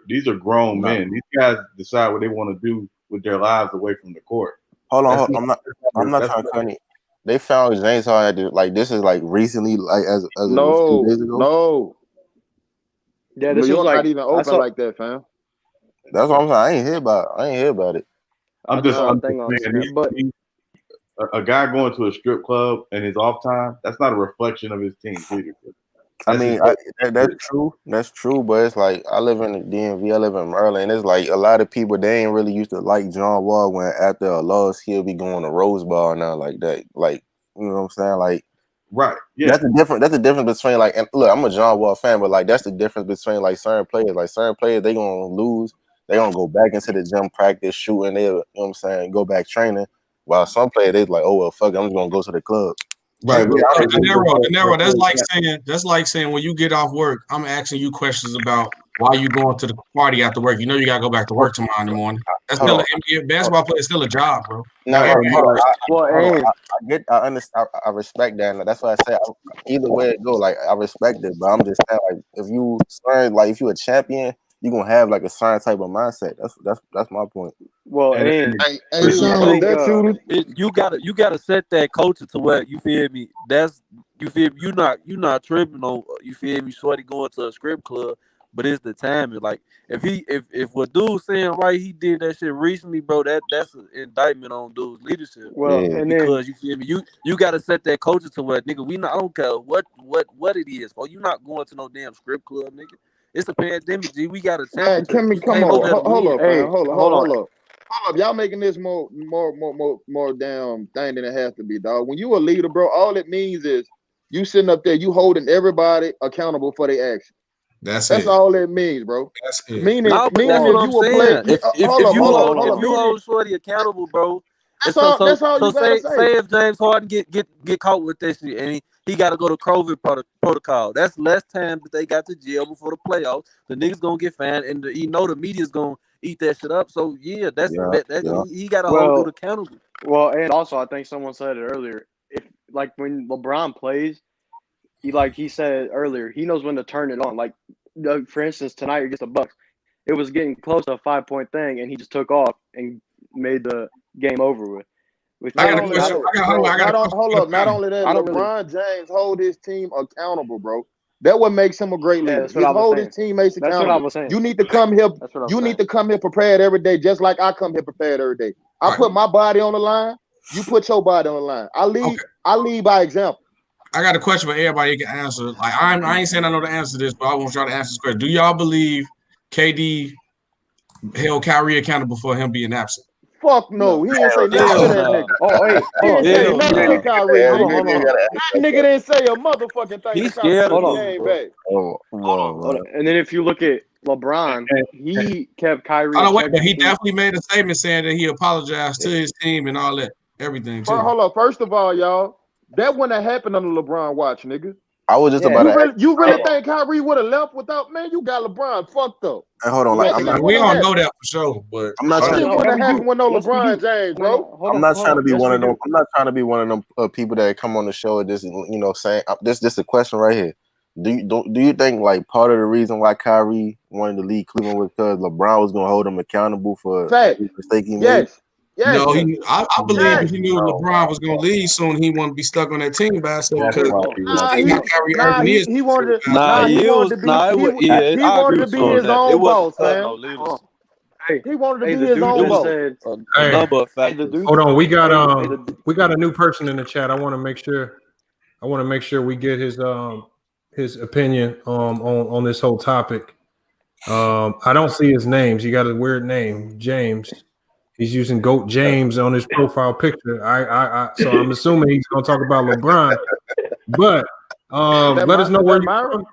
These are grown men. These guys decide what they want to do with their lives away from the court.
Hold on, I'm not trying to cut it. They found James Harden like this is like recently, like as a few days ago.
No.
Yeah, this
was
like
not even open like that, fam.
That's what I'm saying. I ain't hear about it.
I'm just saying, a guy going to a strip club and his off time, that's not a reflection of his team's leadership.
I mean, that's true. That's true, but it's like I live in the DMV, I live in Maryland. It's like a lot of people they ain't really used to like John Wall when after a loss he'll be going to Rose Bowl now like that. Like, you know what I'm saying? Like,
right? Yeah,
that's the difference between like. And look, I'm a John Wall fan, but like that's the difference between like certain players. Like certain players, they gonna lose. They gonna go back into the gym, practice, shooting. They, you know what I'm saying, go back training. While some players, they like, oh well, fuck it, I'm just gonna go to the club.
Right.
Dinero, that's like saying when you get off work, I'm asking you questions about why you going to the party after work. You know you gotta go back to work tomorrow in the morning. That's still an NBA basketball player. It's still a job, bro.
I understand. I respect that. And that's why I say either way it go, like I respect it. But I'm just saying, like if you a champion, you gonna have like a certain type of mindset. That's my point.
Well,
you gotta set that culture to where you feel me. That's you feel me? You not tripping on you feel me. Shorty going to a strip club, but it's the timing. Like if what dude's saying right, he did that shit recently, bro. That's an indictment on dude's leadership.
Well, and
because you feel me, you gotta set that culture to where nigga I don't care what it is. Or you not going to no damn strip club, nigga. It's a pandemic, G. We got a championship.
Come on, hold up, man. Hold up. Y'all making this more damn thing than it has to be, dog. When you a leader, bro, all it means is you sitting up there, you holding everybody accountable for their actions. That's all it means, bro.
That's it. Meaning if you were playing, if you hold Shorty accountable, bro.
That's all you gotta say.
Say if James Harden get caught with that shit and he got to go to COVID protocol. That's less time that they got to jail before the playoffs. The niggas gonna get fined, and the media's gonna eat that shit up. So he got to hold it accountable.
Well, and also I think someone said it earlier. If like when LeBron plays, he said earlier, he knows when to turn it on. Like for instance, tonight against the Bucks, it was getting close to a 5-point thing, and he just took off and made the game over with.
Not only that, LeBron James hold his team accountable, bro. That what makes him a great leader. He hold his teammates accountable.
That's what I was saying.
You need to come here. You need to come here prepared every day, just like I come here prepared every day. I put my body on the line. You put your body on the line. I lead by example.
I got a question for everybody you can answer. Like I ain't saying I know the answer to this, but I want y'all to answer this question. Do y'all believe KD held Kyrie accountable for him being absent?
Fuck no. He didn't say nothing to that nigga. Oh, hey. He didn't say nothing to Kyrie. That nigga didn't say a motherfucking thing.
He's scared of
him. And then if you look at LeBron, he kept Kyrie.
But he definitely made a statement saying that he apologized to his team and all that, everything too.
Hold on. First of all, y'all, that wouldn't have happened under LeBron watch, nigga.
I was just about to.
You really think Kyrie would have left without? Man, you got LeBron fucked up.
Hey, hold on,
we don't know that for sure, but
I'm not trying to.
What happened with no LeBron James, bro?
I'm not trying to be one of them. I'm not trying to be one of them people that come on the show and just saying this. Just a question right here. Do you think like part of the reason why Kyrie wanted to leave Cleveland was because LeBron was going to hold him accountable for every mistake he made?
No, I believe if he knew
No.
LeBron was going to leave soon, he wanted to be stuck on that team by himself because
He
Kyrie Irving is.
wanted to.
Nah,
he
it
wanted
was
to be.
nah. It was, yeah,
He
I agree
wanted to
with
be
you on
his
that. It
own
wasn't
boss,
because
man.
no leaders.
He wanted to
Hey,
be
the
his
dude
own
just
boss.
said.
A
Hey,
number of
Hey, the
factors.
dude.
hold on. We got
Hey,
we got a new person in the chat. I want to make sure we get his opinion on this whole topic. I don't see his names. He got a weird name, James. He's using Goat James on his profile picture. So I'm assuming he's going to talk about LeBron. But let us know where you're from.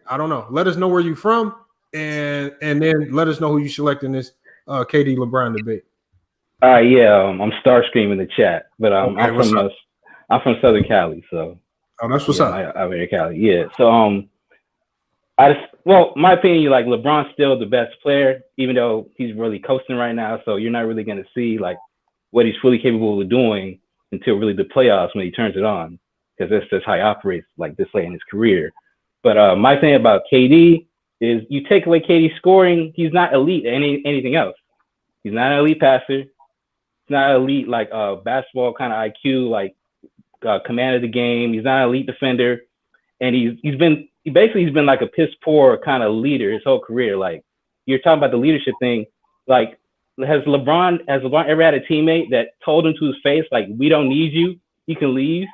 I don't know. Let us know where you're from, and then let us know who you select in this KD LeBron debate.
Yeah, I'm Starscream in the chat, but
Okay,
I'm
what's
from
up?
I'm from Southern Cali, so
Oh, that's what's
yeah,
up.
I'm in Cali. Yeah, so my opinion, like LeBron's still the best player, even though he's really coasting right now. So you're not really going to see like what he's fully capable of doing until really the playoffs when he turns it on, because that's just how he operates like this late in his career. But my thing about KD is you take away KD's scoring, he's not elite at anything else. He's not an elite passer. He's not elite like basketball kind of IQ, like command of the game. He's not an elite defender, and he's been like a piss poor kind of leader his whole career. Like you're talking about the leadership thing, like has LeBron ever had a teammate that told him to his face like, we don't need you, you can leave?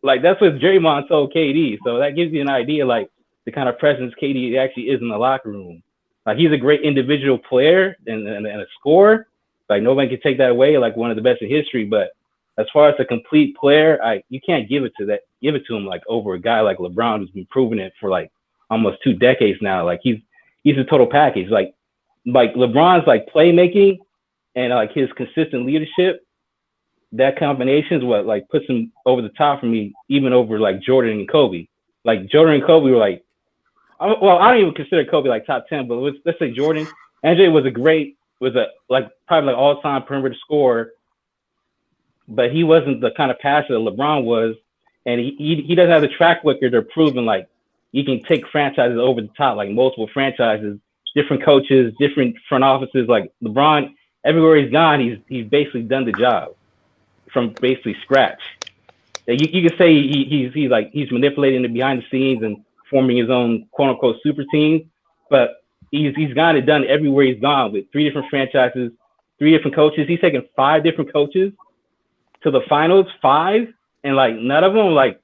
Like that's what Draymond told KD. So that gives you an idea like the kind of presence KD actually is in the locker room. Like he's a great individual player and a scorer. Like nobody can take that away. Like one of the best in history. But as far as a complete player, you can't give it to him like over a guy like LeBron who's been proving it for like almost 2 decades now. Like he's a total package. Like LeBron's like playmaking and like his consistent leadership. That combination is what like puts him over the top for me, even over like Jordan and Kobe. Like Jordan and Kobe were like, well, I don't even consider Kobe like top 10, but let's say Jordan. MJ was probably all-time perimeter scorer, but he wasn't the kind of passer that LeBron was, and he doesn't have the track record of proving like he can take franchises over the top, like multiple franchises, different coaches, different front offices. Like LeBron, everywhere he's gone, he's basically done the job from basically scratch. You can say he's manipulating it behind the scenes and forming his own quote unquote super team, but he's gone and done everywhere he's gone with 3 different franchises, 3 different coaches. He's taken 5 different coaches to the finals, 5, and like none of them like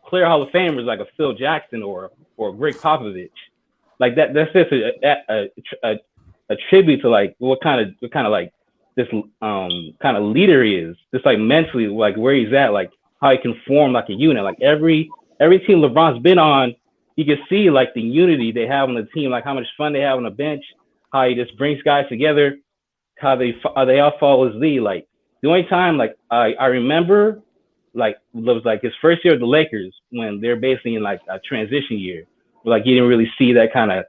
clear Hall of Famers like a Phil Jackson or Greg Popovich. Like that's just a tribute to like what kind of like this kind of leader he is, just like mentally, like where he's at, like how he can form like a unit. Like every team LeBron's been on, you can see like the unity they have on the team, like how much fun they have on the bench, how he just brings guys together, how they all follow his lead. Like the only time like I remember like it was like his first year at the Lakers when they're basically in like a transition year, where, like you didn't really see that kind of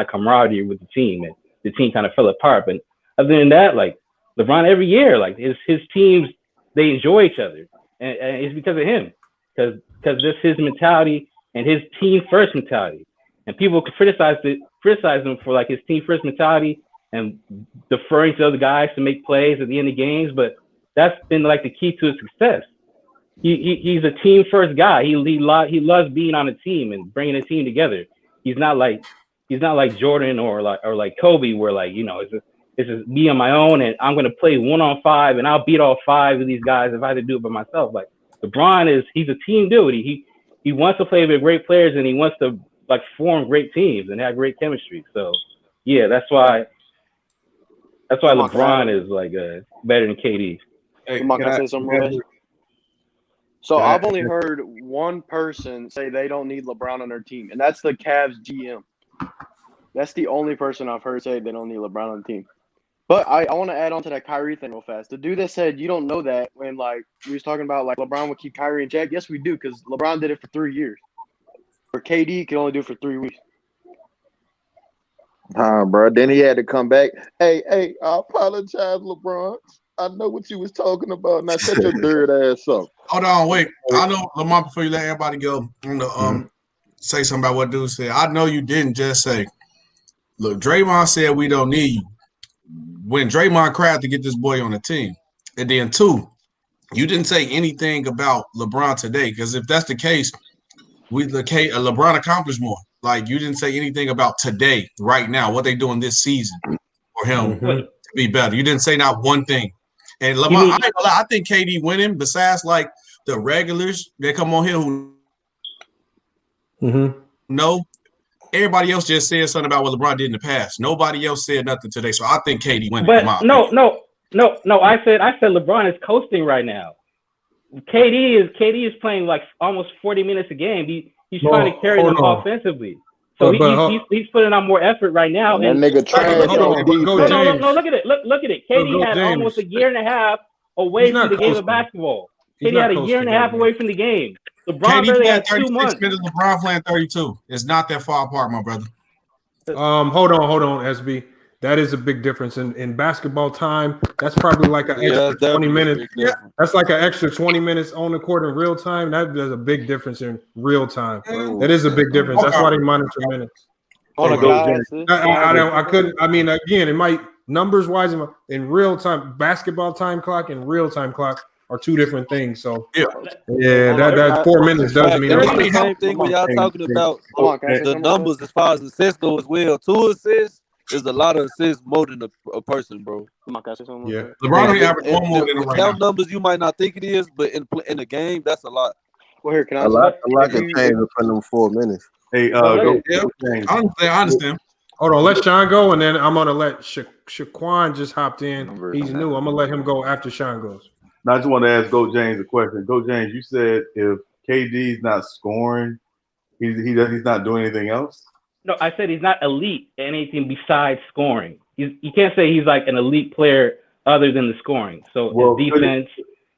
camaraderie with the team, and the team kind of fell apart. But other than that, like LeBron every year, like his teams, they enjoy each other, and it's because of him, because this his mentality and his team first mentality. And people criticize him for like his team first mentality and deferring to other guys to make plays at the end of games, but that's been like the key to his success. He's a team first guy. He loves being on a team and bringing a team together. He's not like Jordan or like Kobe, where like it's just me on my own, and I'm gonna play 1-on-5, and I'll beat all 5 of these guys if I had to do it by myself. Like LeBron he's a team dude. He wants to play with great players, and he wants to like form great teams and have great chemistry. So yeah, that's why LeBron is like better than KD.
Hey,
Come on, can I say something real fast? So
Can I-
I've only heard one person say they don't need LeBron on their team, and that's the Cavs GM. That's the only person I've heard say they don't need LeBron on the team. But I want to add on to that Kyrie thing real fast. The dude that said you don't know that when like we was talking about like LeBron would keep Kyrie in check. Yes, we do, because LeBron did it for 3 years. For KD, could only do it for 3 weeks.
Bro. Then he had to come back. Hey, I apologize, LeBron. I know what you was talking about. Now shut your dirt ass up.
Hold on, wait. I know, Lamar, before you let everybody go, I'm gonna say something about what dude said. I know you didn't just say, look, Draymond said we don't need you. When Draymond cried to get this boy on the team. And then 2, you didn't say anything about LeBron today, because if that's the case, LeBron accomplished more. Like, you didn't say anything about today, right now, what they doing this season for him to be better. You didn't say not one thing. And Lamar, I ain't gonna lie, I think KD winning, besides like the regulars that come on here who know, everybody else just said something about what LeBron did in the past. Nobody else said nothing today. So I think KD winning.
But no. I said LeBron is coasting right now. KD is playing like almost 40 minutes a game. He's trying to carry them offensively. So he's putting on more effort right now.
And that nigga trash.
No, look at it. Look at it. KD had almost a year and a half away from the game of basketball. KD had a year and a half away from the game. LeBron barely had 2 months.
LeBron playing 32. It's not that far apart, my brother.
Hold on, SB. That is a big difference in basketball time. That's probably like an extra 20 minutes. That's like an extra 20 minutes on the court in real time. That does a big difference in real time. That is a big difference. That's why they monitor minutes. I couldn't. I mean, again, it might numbers wise in real time. Basketball time clock and real time clock are 2 different things. So that 4 minutes doesn't mean
the same thing when y'all talking about the numbers as far as assists go as well. 2 assists is a lot of assists more than a person, bro.
Yeah, LeBron only averaged 1 more than him right now.
Numbers you might not think it is, but in the game, that's a lot.
Well, here, can I?
A lot can change in them 4 minutes.
Hey,
I understand.
Hold on, let Sean go, and then I'm gonna let Shaquan just hopped in. He's new. I'm gonna let him go after Sean goes.
Now, I just want to ask Go James a question. Go James, you said if KD's not scoring, he's not doing anything else.
No, I said he's not elite at anything besides scoring. You can't say he's like an elite player other than the scoring. So his defense,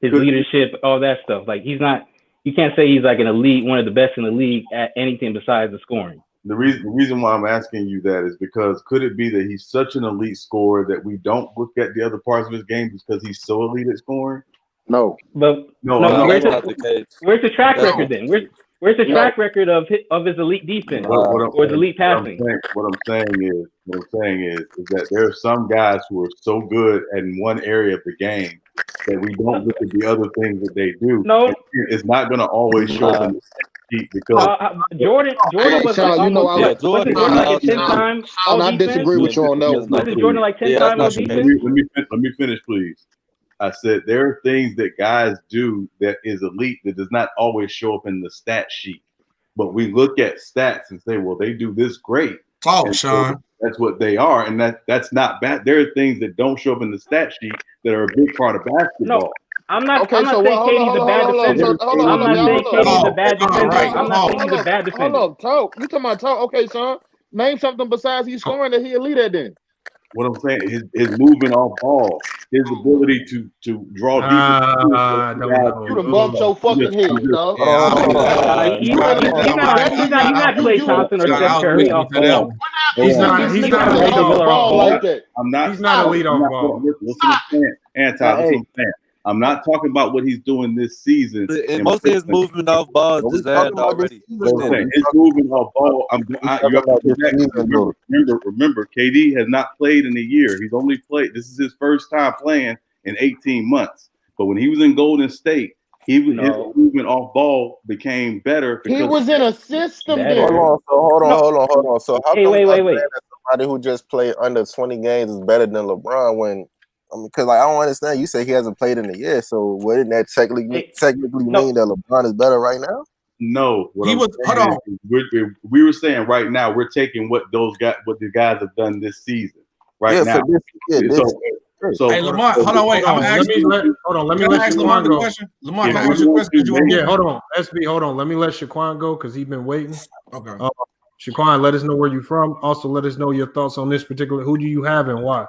his leadership, all that stuff. Like he's not. You can't say he's like an elite, one of the best in the league at anything besides the scoring.
The reason why I'm asking you that is because could it be that he's such an elite scorer that we don't look at the other parts of his game because he's so elite at scoring?
No.
But
no.
Where's the track record then? Where's the track record of his elite defense or his elite passing?
What I'm saying is that there are some guys who are so good in one area of the game that we don't look at the other things that they do.
No,
it's not going to always show up in the sheet because
Jordan was like
Jordan
like 10 times.
I disagree with you on that.
Wasn't Jordan like 10 times on defense?
Let me finish, please. I said there are things that guys do that is elite that does not always show up in the stat sheet. But we look at stats and say, well, they do this great.
Oh, Sean.
So that's what they are. And that's not bad. There are things that don't show up in the stat sheet that are a big part of basketball.
No, I'm not saying KD's a bad defender. I'm not saying KD's a bad defender. I'm not saying he's a bad defender.
Hold on, talk. You talking about talk? Okay, son. Name something besides he's scoring that he elite at then.
What I'm saying is his movement off ball, his ability to draw deep.
You done bumped your fucking head, dog.
He's not Klay Thompson or Steph Curry off ball.
He's not elite off ball like that. He's not elite off ball.
Listen, I'm not talking about what he's doing this season.
And most of his movement off ball is designed already.
His movement off ball. Remember, KD has not played in a year. He's only played. This is his first time playing in 18 months. But when he was in Golden State, his movement off ball became better.
He was in a system there.
Hold on. So how come
wait.
Somebody who just played under 20 games is better than LeBron when? Because I don't understand. You say he hasn't played in a year, so wouldn't that technically mean that LeBron is better right now?
No, we were saying right now we're taking what the guys have done this season now. So
hey Lamar, hold on, wait.
Let me let Shaquan go.
Lamar, can I ask you a question?
Hold on, SB, hold on. Let me let Shaquan go because he's been waiting.
Okay.
Shaquan, let us know where you're from. Also, let us know your thoughts on this particular. Who do you have and why?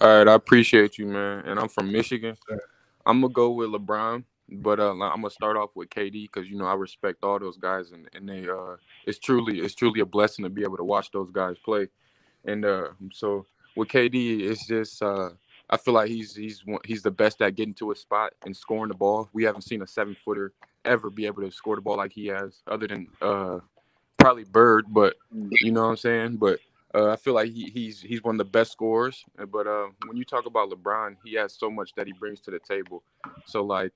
All right, I appreciate you, man. And I'm from Michigan. I'm gonna go with LeBron, but I'm gonna start off with KD because I respect all those guys, and they it's truly a blessing to be able to watch those guys play. And so with KD, it's just I feel like he's the best at getting to a spot and scoring the ball. We haven't seen a 7-footer ever be able to score the ball like he has, other than probably Bird. But you know what I'm saying. But I feel like he's one of the best scorers. But when you talk about LeBron, he has so much that he brings to the table. So like,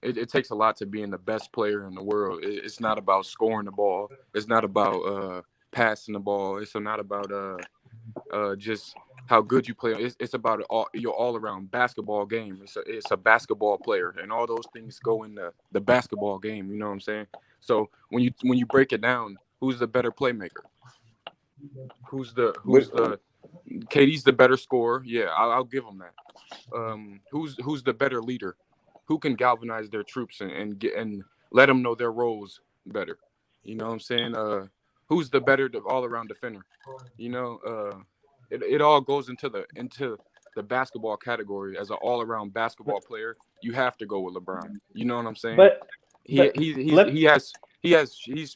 it takes a lot to being the best player in the world. It's not about scoring the ball. It's not about passing the ball. It's not about just how good you play. It's about your all-around basketball game. It's a basketball player, and all those things go in the basketball game. You know what I'm saying? So when you break it down, who's the better playmaker? Who's the KD's the better scorer? Yeah, I'll give him that. Who's the better leader? Who can galvanize their troops and let them know their roles better? You know what I'm saying? Who's the better all-around defender? You know, it all goes into the basketball category. As an all-around basketball player, you have to go with LeBron. You know what I'm saying?
But
he's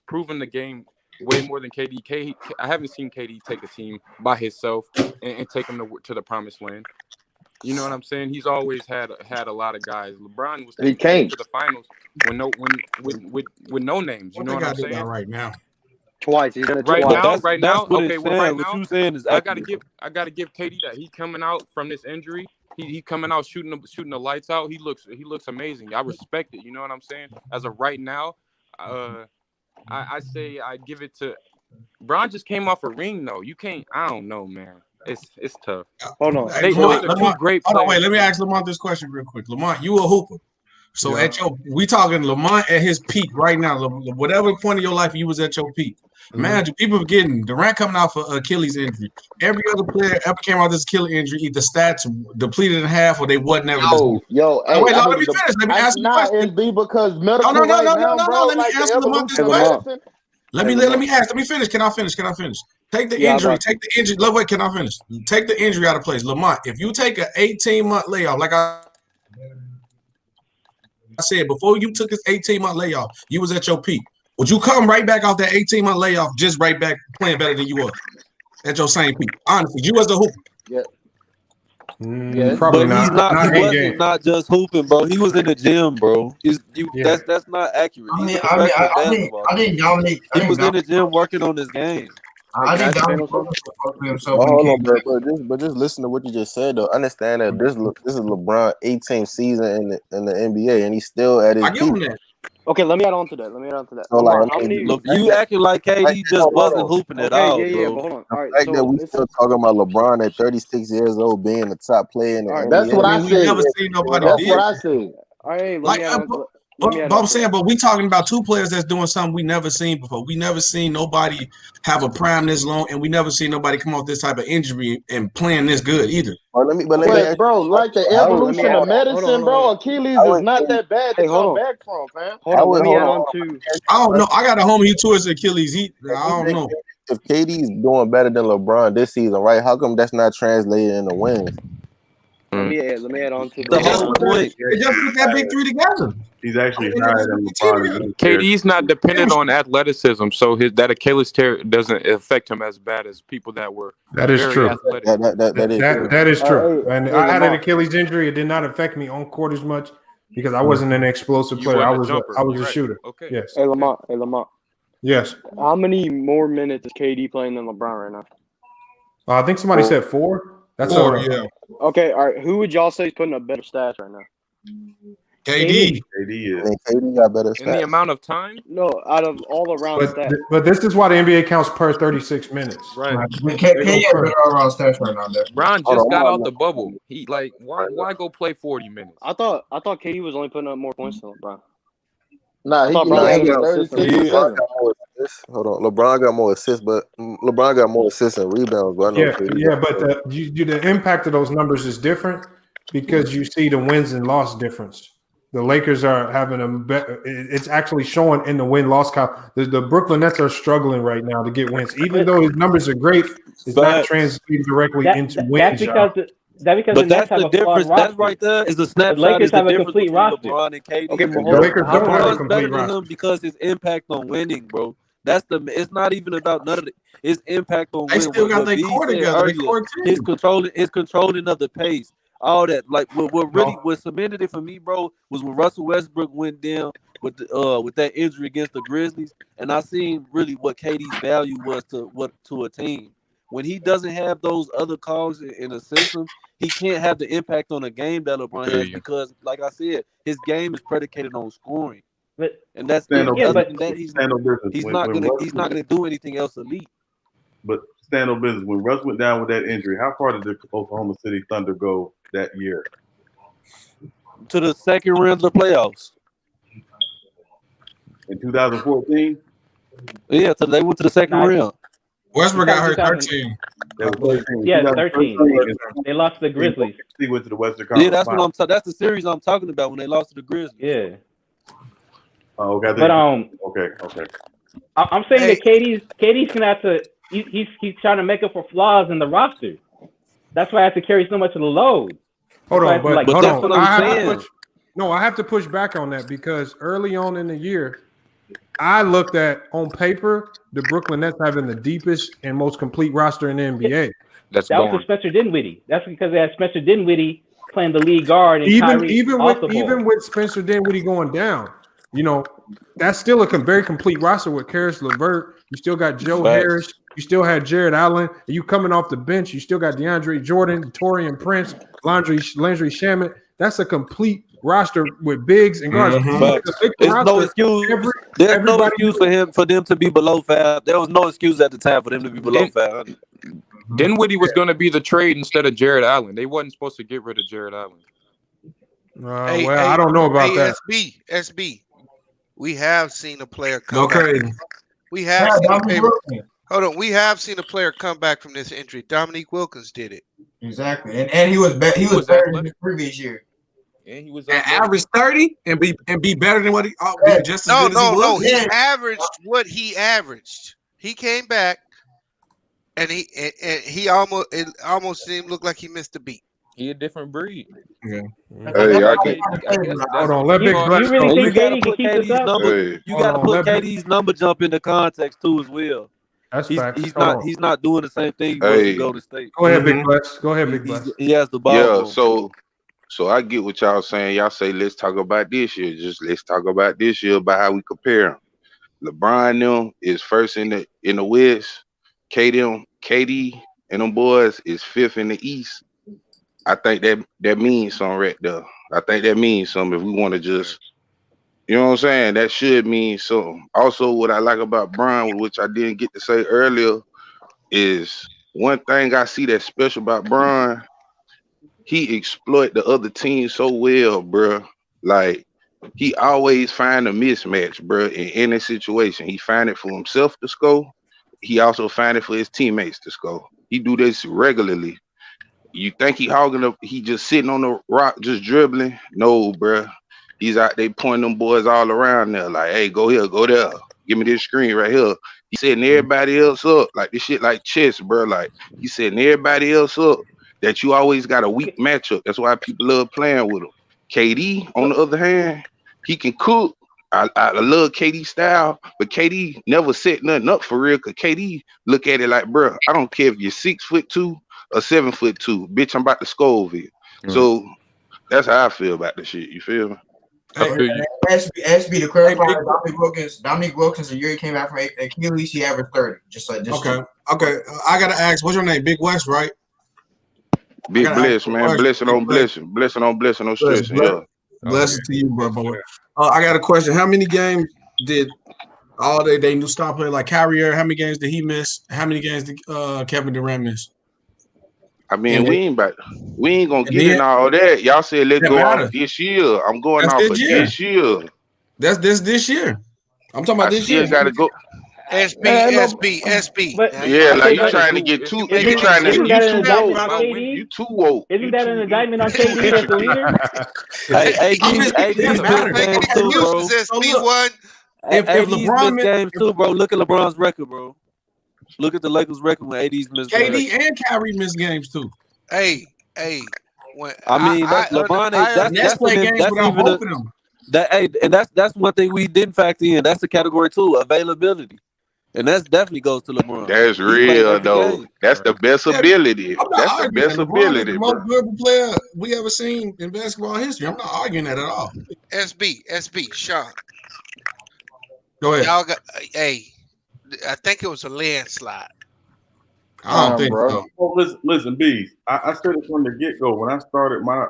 proven the game way more than KD. I haven't seen KD take a team by himself and take them to the promised land. You know what I'm saying? He's always had a lot of guys. LeBron was taking to the finals with no names. You know what I'm saying?
Right now.
Twice. He's done it
Right
twice.
now.
What
Okay,
it's
well,
saying,
right
what
now,
you saying is
I
accurate.
gotta give KD that. He coming out from this injury. He coming out shooting the lights out. He looks amazing. I respect it. You know what I'm saying? As of right now, I say I give it to. Bron just came off a ring though. You can't. I don't know, man. It's tough.
Hold on.
Hey,
Those are
Lamont,
two great
hold on,
players.
wait. Let me ask Lamont this question real quick. Lamont, you a hooper. So we talking Lamont at his peak right now. Whatever point of your life you was at your peak. Man, people forgetting Durant coming out for Achilles injury. Every other player ever came out this Achilles injury, either stats depleted in half or they wasn't ever.
Yo, hey,
wait,
I
let me
need to-
finish. Let me
I-
ask you a
nah,
question.
SB, because medical
No.
right now, bro,
Let me
like the
answer Lamont this
evolution of
question.
medicine.
Let me ask. Let me finish. Can I finish? Take the
Yeah,
injury. Take the injury. Look, wait. Can I finish? Take the injury out of place. Lamont, if you take an 18-month layoff, like I said, before you took this 18-month layoff, you was at your peak. Would you come right back off that 18-month layoff, just right back playing better than you were at your same peak? Honestly, you as a hooper.
Yeah.
Probably
But he's
not.
not. He
in
wasn't
game.
not just hooping, bro. He was in the gym, bro.
Yeah.
That's not accurate.
I
He's
mean,
a professional
I
basketball
think
player.
Dominic.
He was in the gym working on his game.
I think
Can I
Dominic
say something?
focused on himself
But
when he
hold
came
on, but just listen to what you just said though. Understand that this is LeBron 18th season in the NBA, and he's still at his
I give
peak.
him that.
Okay, let me add on to that.
So like,
Lamar, how many?
Look, you acting like KD just wasn't hooping at all,
Yeah,
bro.
but hold on.
The
All right,
fact that
so
we
this
still
is
talking about LeBron at 36 years old being the top player in the
all right.
NBA.
That's what I
We
said.
never seen nobody
That's
did.
what I said.
All right, let
Like,
me add on.
but
Let me add
I'm
on to
saying,
that.
but we talking about two players that's doing something we never seen before. We never seen nobody have a prime this long, and we never seen nobody come off this type of injury and playing this good either.
But let me
But
ask
bro, like the evolution of medicine, bro, Achilles is not that bad to come back from, fam.
Let me add on to.
I don't know. I got a homie who tore his Achilles. I don't know.
If KD's doing better than LeBron this season, right? How come that's not translated into wins?
Let me add on to
The whole point.
They just put that big three together.
He's actually higher than LeBron.
KD's not dependent on athleticism, so that Achilles tear doesn't affect him as bad as people that were
That is
very
true.
athletic.
That is true. And I had an
Lamar.
Achilles injury. It did not affect me on court as much because I wasn't an explosive player. I was a shooter.
Okay.
Yes.
Hey, Lamar.
Yes.
How many more minutes is KD playing than LeBron right now?
I think somebody said 4. That's
Four,
yeah.
Okay, all right. Who would y'all say is putting up better stats right now?
KD.
KD got better stats.
In the amount of time?
No, out of all around stats.
But this is why the NBA counts per 36 minutes.
Right.
KD has better all-around stats right now.
Bron just got out the bubble. He why go play 40 minutes?
I thought KD was only putting up more points than LeBron.
Nah, he
got
got
more
36
assists.
Hold on, LeBron got more assists, but LeBron got more assists and rebounds. But I know KD
but the impact of those numbers is different because you see the wins and loss difference. The Lakers are having a better. It's actually showing in the win-loss count. The Brooklyn Nets are struggling right now to get wins, even though his numbers are great. It's not translating directly into wins.
But that's the difference. That right there is the snapshot.
The Lakers
is the
have a
difference
complete
between
roster.
LeBron and KD.
Okay, but
the Lakers don't have a
LeBron's
complete
better than
roster
him because his impact on winning, bro. It's not even about none of it. It's impact on
They
win.
still got
What
their
B
core
said
together. They
earlier,
core
his
team.
controlling of the pace, all that. Like what cemented it for me, bro, was when Russell Westbrook went down with that injury against the Grizzlies, and I seen really what KD's value was to a team. When he doesn't have those other calls in the system, he can't have the impact on the game that LeBron
Feel
has
you.
because, like I said, his game is predicated on scoring,
But
and that's
Stand
it.
on
yeah,
Other
but
than that,
stand on business.
he's
When
not
Russ
gonna do anything else elite.
but stand on business. When Russ went down with that injury, how far did the Oklahoma City Thunder go that year?
To the second round of the playoffs.
In 2014?
Yeah, so they went to the second
nah,
round.
Westbrook
he's
got
talking
hurt
2000.
13.
That was 13.
Yeah,
2013
13. They lost to the Grizzlies.
OKC went to the Western
Yeah,
Conference
that's what
Finals.
that's the series I'm talking about when they lost to the Grizzlies.
Yeah,
Oh, okay.
but
Okay.
I'm saying that KD's gonna have to. He's trying to make up for flaws in the roster. That's why I have to carry so much of the load.
Hold
That's why I
on,
have to,
but
like,
hold
that's
on.
what I'm
I have to
saying.
push. No, I have to push back on that because early on in the year, I looked at on paper the Brooklyn Nets having the deepest and most complete roster in the NBA.
That's
that was with
gone.
Spencer Dinwiddie. That's because they had Spencer Dinwiddie playing the lead guard and Kyrie
Even
off the ball.
with Spencer Dinwiddie going down, that's still a very complete roster with Karis LeVert. You still got Joe
Facts.
Harris. You still had Jared Allen. And you coming off the bench, you still got DeAndre Jordan, Torian Prince, Landry Shamet. That's a complete roster with bigs and guards.
Facts. There's no excuse. There's no excuse for them to be below 5. There was no excuse at the time for them to be below 500.
Dinwiddie was going to be the trade instead of Jared Allen. They wasn't supposed to get rid of Jared Allen.
I don't know about that.
SB. We have seen a player
Go
come back.
crazy.
We have hold on. We have seen a player come back from this injury. Dominique Wilkins did it.
Exactly, and he was better than the previous year.
And he was
average 30 and be better than what he just as good as he was.
No. He averaged what he averaged. He came back, and he almost didn't look like he missed a beat.
He a different breed.
Yeah.
Hey,
Hold on, let Big Bless
You really
go.
think KD can keep this up?
You got to put KD's number jump into context too as well.
That's
facts.
Hold on.
He's not doing the same thing he was to go to state.
Go ahead, Big Bless. Go ahead, Big Bless.
He has the ball.
Yeah, so I get what y'all saying. Y'all say let's talk about this year. Just let's talk about this year about how we compare them. LeBron them is first in the West. KD and them boys is fifth in the East. I think that means something right there. I think that means something if we want to just, you know what I'm saying? That should mean something. Also, what I like about Bron, which I didn't get to say earlier, is one thing I see that's special about Bron. He exploit the other team so well, bro. Like, he always find a mismatch, bro, in any situation. He find it for himself to score. He also find it for his teammates to score. He do this regularly. You think he just sitting on the rock, just dribbling? No, bro. He's out there pointing them boys all around there. Like, hey, go here, go there. Give me this screen right here. He setting everybody else up. Like, this shit like chess, bro. Like, he setting everybody else up. That you always got a weak matchup. That's why people love playing with him. KD, on the other hand, he can cook. I love KD style, but KD never set nothing up for real. Cause KD look at it like, bro, I don't care if you're 6'2" or 7'2", bitch. I'm about to score over you. So that's how I feel about this shit. You feel me?
Ask me to clarify. Dominique Wilkins, the year he came back from Achilles, he averaged 30.
Okay. I gotta ask, what's your name? Big West, right?
Big bless, man. Blessing on blessing. Blessing on blessing on stressing. Yeah.
Blessing to you, bro. I got a question. How many games did all they new star player like Kyrie? How many games did he miss? How many games did Kevin Durant miss?
I mean, we ain't gonna get in all that. Y'all said let's go off this year. I'm going off of this year.
That's this year. I'm talking about this year.
Gotta go.
SB.
Yeah, like you trying to get too. You trying to. You too woke.
Isn't that an indictment on KD as the leader?
If LeBron missed games too, bro, look at LeBron's record, bro. Look at the Lakers' record when AD's missed games.
KD and Kyrie missed games too.
Hey.
LeBron. That's even both of them. And that's one thing we didn't factor in. That's the category too, availability. And that's definitely goes to LeBron.
That's
He's playing
real
every
though.
game.
That's the best ability.
I'm not
That's the
arguing
best
that. LeBron is
ability,
the
bro.
most durable player we ever seen in basketball history. I'm not arguing that at all.
SB, Sean.
Go ahead.
Y'all got hey, I think it was a landslide.
I don't think so.
Oh, listen, Bees. I said it from the get go when I started my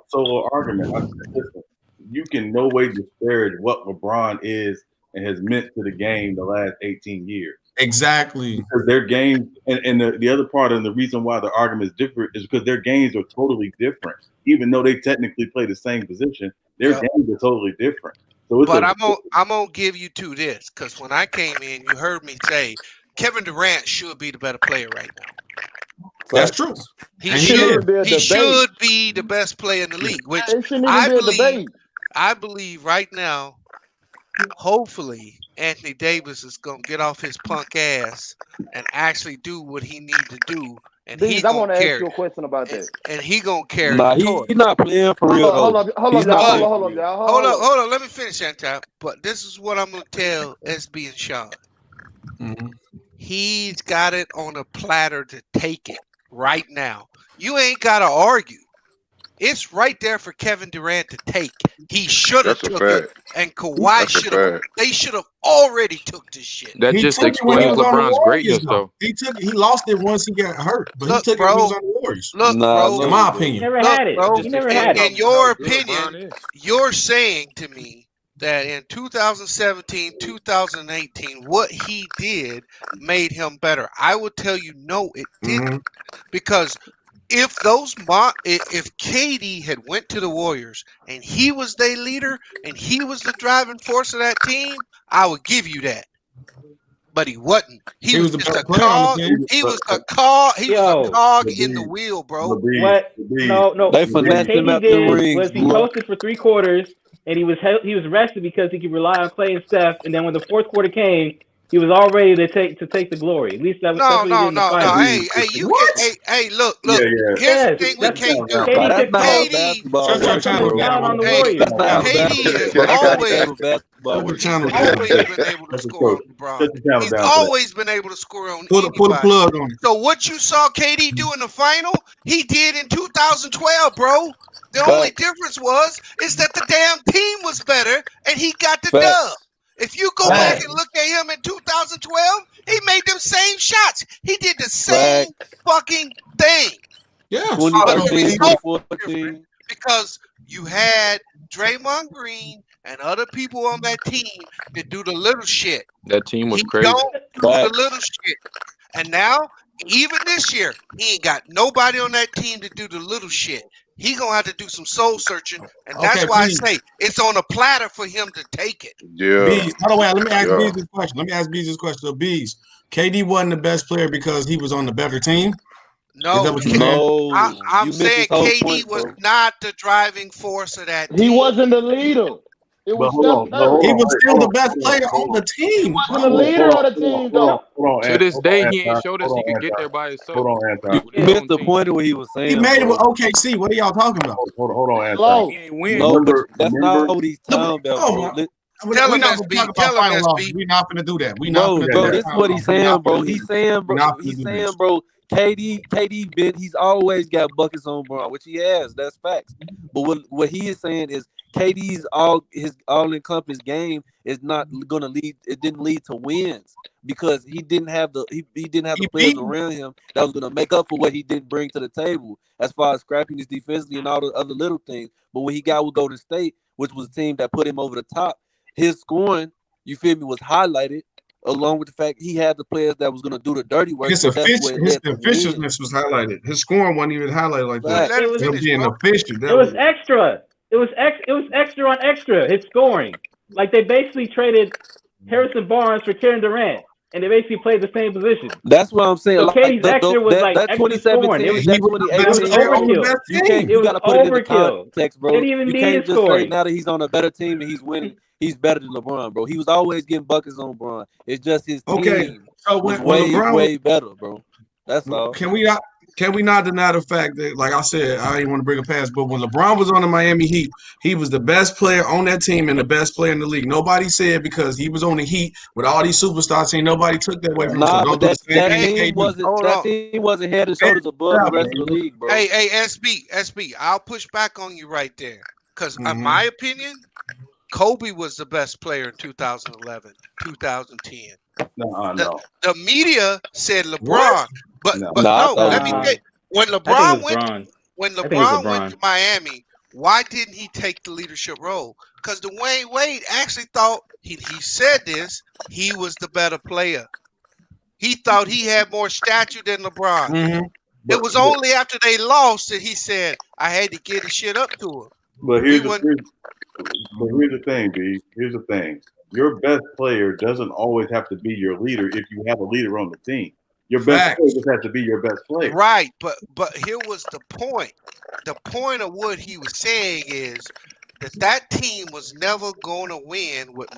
solo argument. I said, listen, you can no way disparage what LeBron is and has meant to the game the last 18 years.
Exactly.
Because their games, and the other part and the reason why the argument is different is because their games are totally different. Even though they technically play the same position, their games are totally different. So it's
But I'm gonna give you to this because when I came in, you heard me say Kevin Durant should be the better player right now.
That's true.
He
And
should
be a
he
debate.
should be the best player in the league, which
It shouldn't even
I
be a
believe.
debate.
I believe right now, hopefully, Anthony Davis is gonna get off his punk ass and actually do what he needs to do, and
Bees,
he
I want
gonna
to ask
carry.
you a question about that.
And he gonna carry
Nah,
the
he's
torch.
not playing for real though.
Hold up,
He's not playing for
y'all.
real.
Hold up. Let me finish that time. But this is what I'm gonna tell SB and Sean. He's got it on a platter to take it right now. You ain't gotta argue. It's right there for Kevin Durant to take. He should have
That's a
took it,
fact.
and Kawhi
That's a
should have.
fact.
They should have already took this shit.
That
He
just
took it when he
explains
was on the
LeBron's
Warriors,
greatness, though.
He took it. He lost it once he got hurt, but
Look,
he took it when he was on the Warriors.
Look,
Nah,
bro.
In my opinion,
He never
Look,
had it.
bro.
He never had
In
it.
your
How good LeBron
opinion,
is.
you're saying to me that in 2017, 2018, what he did made him better. I would tell you, no, it didn't, because if if KD had went to the Warriors and he was their leader and he was the driving force of that team, I would give you that. But he wasn't. He was
the
just a
best player on the
cog.
team.
He was a cog. He was a
Yo,
cog in the wheel, bro.
what? No.
They
What
finessed him
KD
out them
did
rings,
was he
boy.
coasted for 3 quarters, and he was rested because he could rely on Clay and Steph. And then when the 4th quarter came, he was all ready to take the glory. At least that's what he did in the finals.
Hey, you can. Hey, look.
Yeah.
Here's the
Yes,
thing we can't do.
KD
That's
could
not how
coast.
basketball
Shut your
works,
channel
bro.
down.
On the
Hey,
Warriors.
That's not how
KD has
basketball. That's not the
always.
game of basketball
Shut your
works.
channel
He's
down.
always been able to score on LeBron.
Shut your channel
He's
down for that.
always been able to score on
Put a
anybody.
plug on it.
So what you saw KD do in the final, he did in 2012, bro. The only
Facts.
difference is that the damn team was better and he got the
Facts.
dub. If you go back and look at him in 2012, he made them same shots. He did the same fucking thing.
Yeah.
But the
2013,
result was
2014.
different because you had Draymond Green and other people on that team that do the little shit.
That team was
He
crazy.
don't do the little shit. And now, even this year, he ain't got nobody on that team to do the little shit. He gonna have to do some soul searching, and that's
Okay,
why
please.
I say it's on a platter for him to take it.
Yeah.
Bees. By the way, let me ask
Yeah.
Bees this question. So, Bees, KD wasn't the best player because he was on the better team?
No,
Is that what you're saying?
No,
I'm
you missed
saying
his whole
KD
point,
was
bro.
not the driving force of that
He
team.
wasn't the leader. It was
hold
Steph
on,
Curry.
He was still
hold
the
on,
best
hold on,
player
hold
on the team.
He wasn't the leader of the team, though.
Hold on,
To this day, he ain't
Anton.
showed us he could get there by himself.
Hold on, Anton.
With
You
his
missed
own
the
team.
point of what he was
He
saying,
made it
bro.
with OKC. What are y'all talking about?
Hold on, Anton.
Hello.
He ain't win.
No, but that's
Remember,
not what he's talking about,
Oh,
bro.
my.
Tell
We're
him
not going to
SB.
talk
Tell
about
him
final losses.
SB.
We're not going to do that. We're not
Bro,
going to
bro,
do
this
that.
is what he's saying, bro. He's saying,
We're
bro,
not
he's
going to do
saying,
this.
bro, KD been, he's always got buckets on Bron, which he has. That's facts. But what he is saying is KD's all encompassing game is not gonna lead. It didn't lead to wins because he didn't have the players around him that was gonna make up for what he didn't bring to the table as far as scrapping his defensively and all the other little things. But when he got with Golden State, which was a team that put him over the top, his scoring, you feel me, was highlighted. Along with the fact he had the players that was going to do the dirty work.
His efficiency was highlighted. His scoring wasn't even highlighted like that.
Let him
Him
finish,
being
bro.
efficient.
It was extra. It was extra on extra. His scoring, like they basically traded Harrison Barnes for Kevin Durant, and they basically played the same position.
That's what I'm saying.
So
Like,
KD's extra was like
that
extra scoring. It was
2017,
overkill.
you got to put it in the
overkill.
context, bro.
They didn't even
You
need
can't
his
just say
scoring.
now that he's on a better team and he's winning, he's better than LeBron, bro. He was always getting buckets on LeBron. It's just his team
So
was
when LeBron
way better, bro. That's all.
Can we not? can we not deny the fact that, like I said, I didn't want to bring a past, but when LeBron was on the Miami Heat, he was the best player on that team and the best player in the league. Nobody said because he was on the Heat with all these superstars, team, nobody took that away from him. So
Nah,
don't
but
do the same
that
thing with
team
KD.
wasn't
Hold
that
on.
team wasn't head and shoulders above the rest of the league, bro.
Hey, SB, I'll push back on you right there. Because in my opinion, Kobe was the best player in 2011, 2010.
No.
The media said LeBron,
What?
but
No.
no,
I
let me
thought
tell you, when
I think it
LeBron
was Bron.
when
I think it was
LeBron went
LeBron.
to Miami, why didn't he take the leadership role? Because Dwayne Wade actually thought he said this, he was the better player. He thought he had more stature than LeBron.
Mm-hmm.
It was only after they lost that he said, I had to get the shit up to him.
But
We
here's
wouldn't.
the thing, B. Here's the thing. Your best player doesn't always have to be your leader if you have a leader on the team. Your best player just has to be your best player.
Right, but here was the point. The point of what he was saying is that team was never going to win with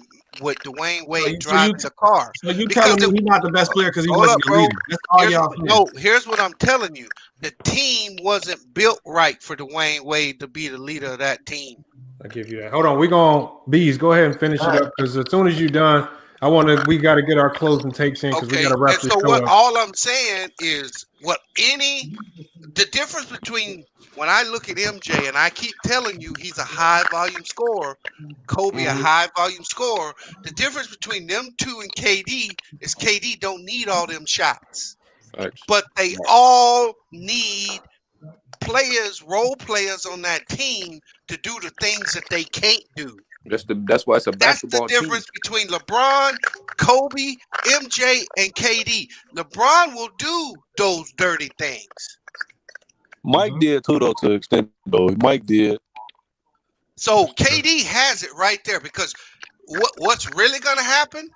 Dwayne Wade driving the cars.
So you
Because
telling me he's not the best player because he
hold
wasn't
up,
your
bro.
leader? That's all y'all saying.
No, here's what I'm telling you. The team wasn't built right for Dwayne Wade to be the leader of that team.
I give you that. Hold on, we going Bees. Go ahead and finish it up because as soon as you're done, we got to get our closing takes in because we got to wrap
And
this
so
show up.
all I'm saying is the difference between when I look at MJ and I keep telling you he's a high volume scorer, Kobe a high volume scorer. The difference between them two and KD is KD don't need all them shots, but they all need role players on that team to do the things that they can't do.
That's why it's a basketball
That's the difference between LeBron, Kobe, MJ, and KD. LeBron will do those dirty things.
Mike did too, though, to an extent, though. Mike did.
So KD has it right there because what's really going to happen?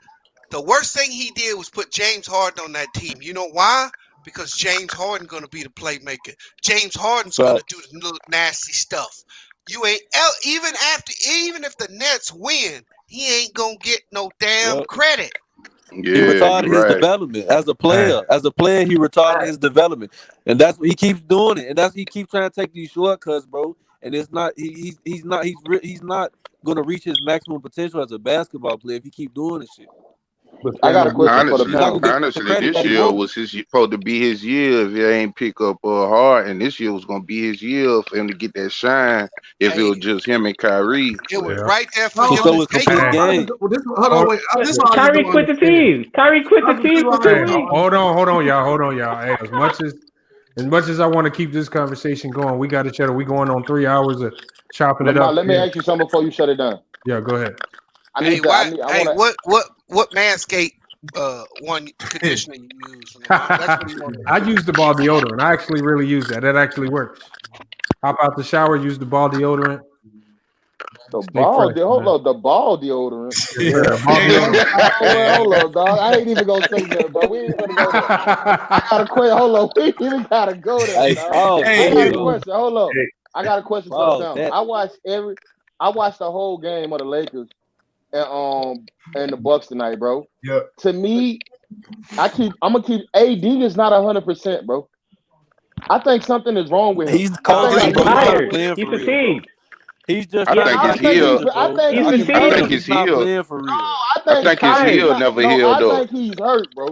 The worst thing he did was put James Harden on that team. You know why? Because James Harden going to be the playmaker. James Harden's going to do the little nasty stuff. You ain't even if the Nets win, he ain't gonna get no damn credit.
He retarded his development as a player. As a player, he retarded his development, and that's what he keeps doing it. And that's he keeps trying to take these shortcuts, bro. And it's not he's not gonna reach his maximum potential as a basketball player if he keep doing this shit.
I got a question for the panel.
Honestly, this year was supposed to be his year if he ain't pick up hard, and this year was gonna be his year for him to get that shine. If it was just him and Kyrie,
it was right there for him
to
take
complete game.
Kyrie quit the team. Kyrie quit the team for 2 weeks.
Hold on, y'all. Hey, as much as I want to keep this conversation going, we got to shut it. We going on 3 hours of chopping it up.
Let me ask you something before you shut it down.
Yeah, go ahead.
What Manscaped one conditioner you use?
I use the ball deodorant. I actually really use that. That actually works. Hop out the shower, use the ball deodorant.
The ball deodorant.
Yeah,
hold up, dog. I ain't even gonna say that, bro. We ain't gonna go there. I got a question. Hold up. We even gotta go there, dog. I got a question. Hold up. I got a question for the panel. I watched the whole game of the Lakers and the Bucks tonight, bro.
Yeah.
To me, I'm gonna keep AD is not 100%, bro. I think something is wrong with him.
He's tired. He's
fatigued.
He's just.
I think his heel.
I think
his heel.
I
think his heel never healed up.
I think he's hurt, bro.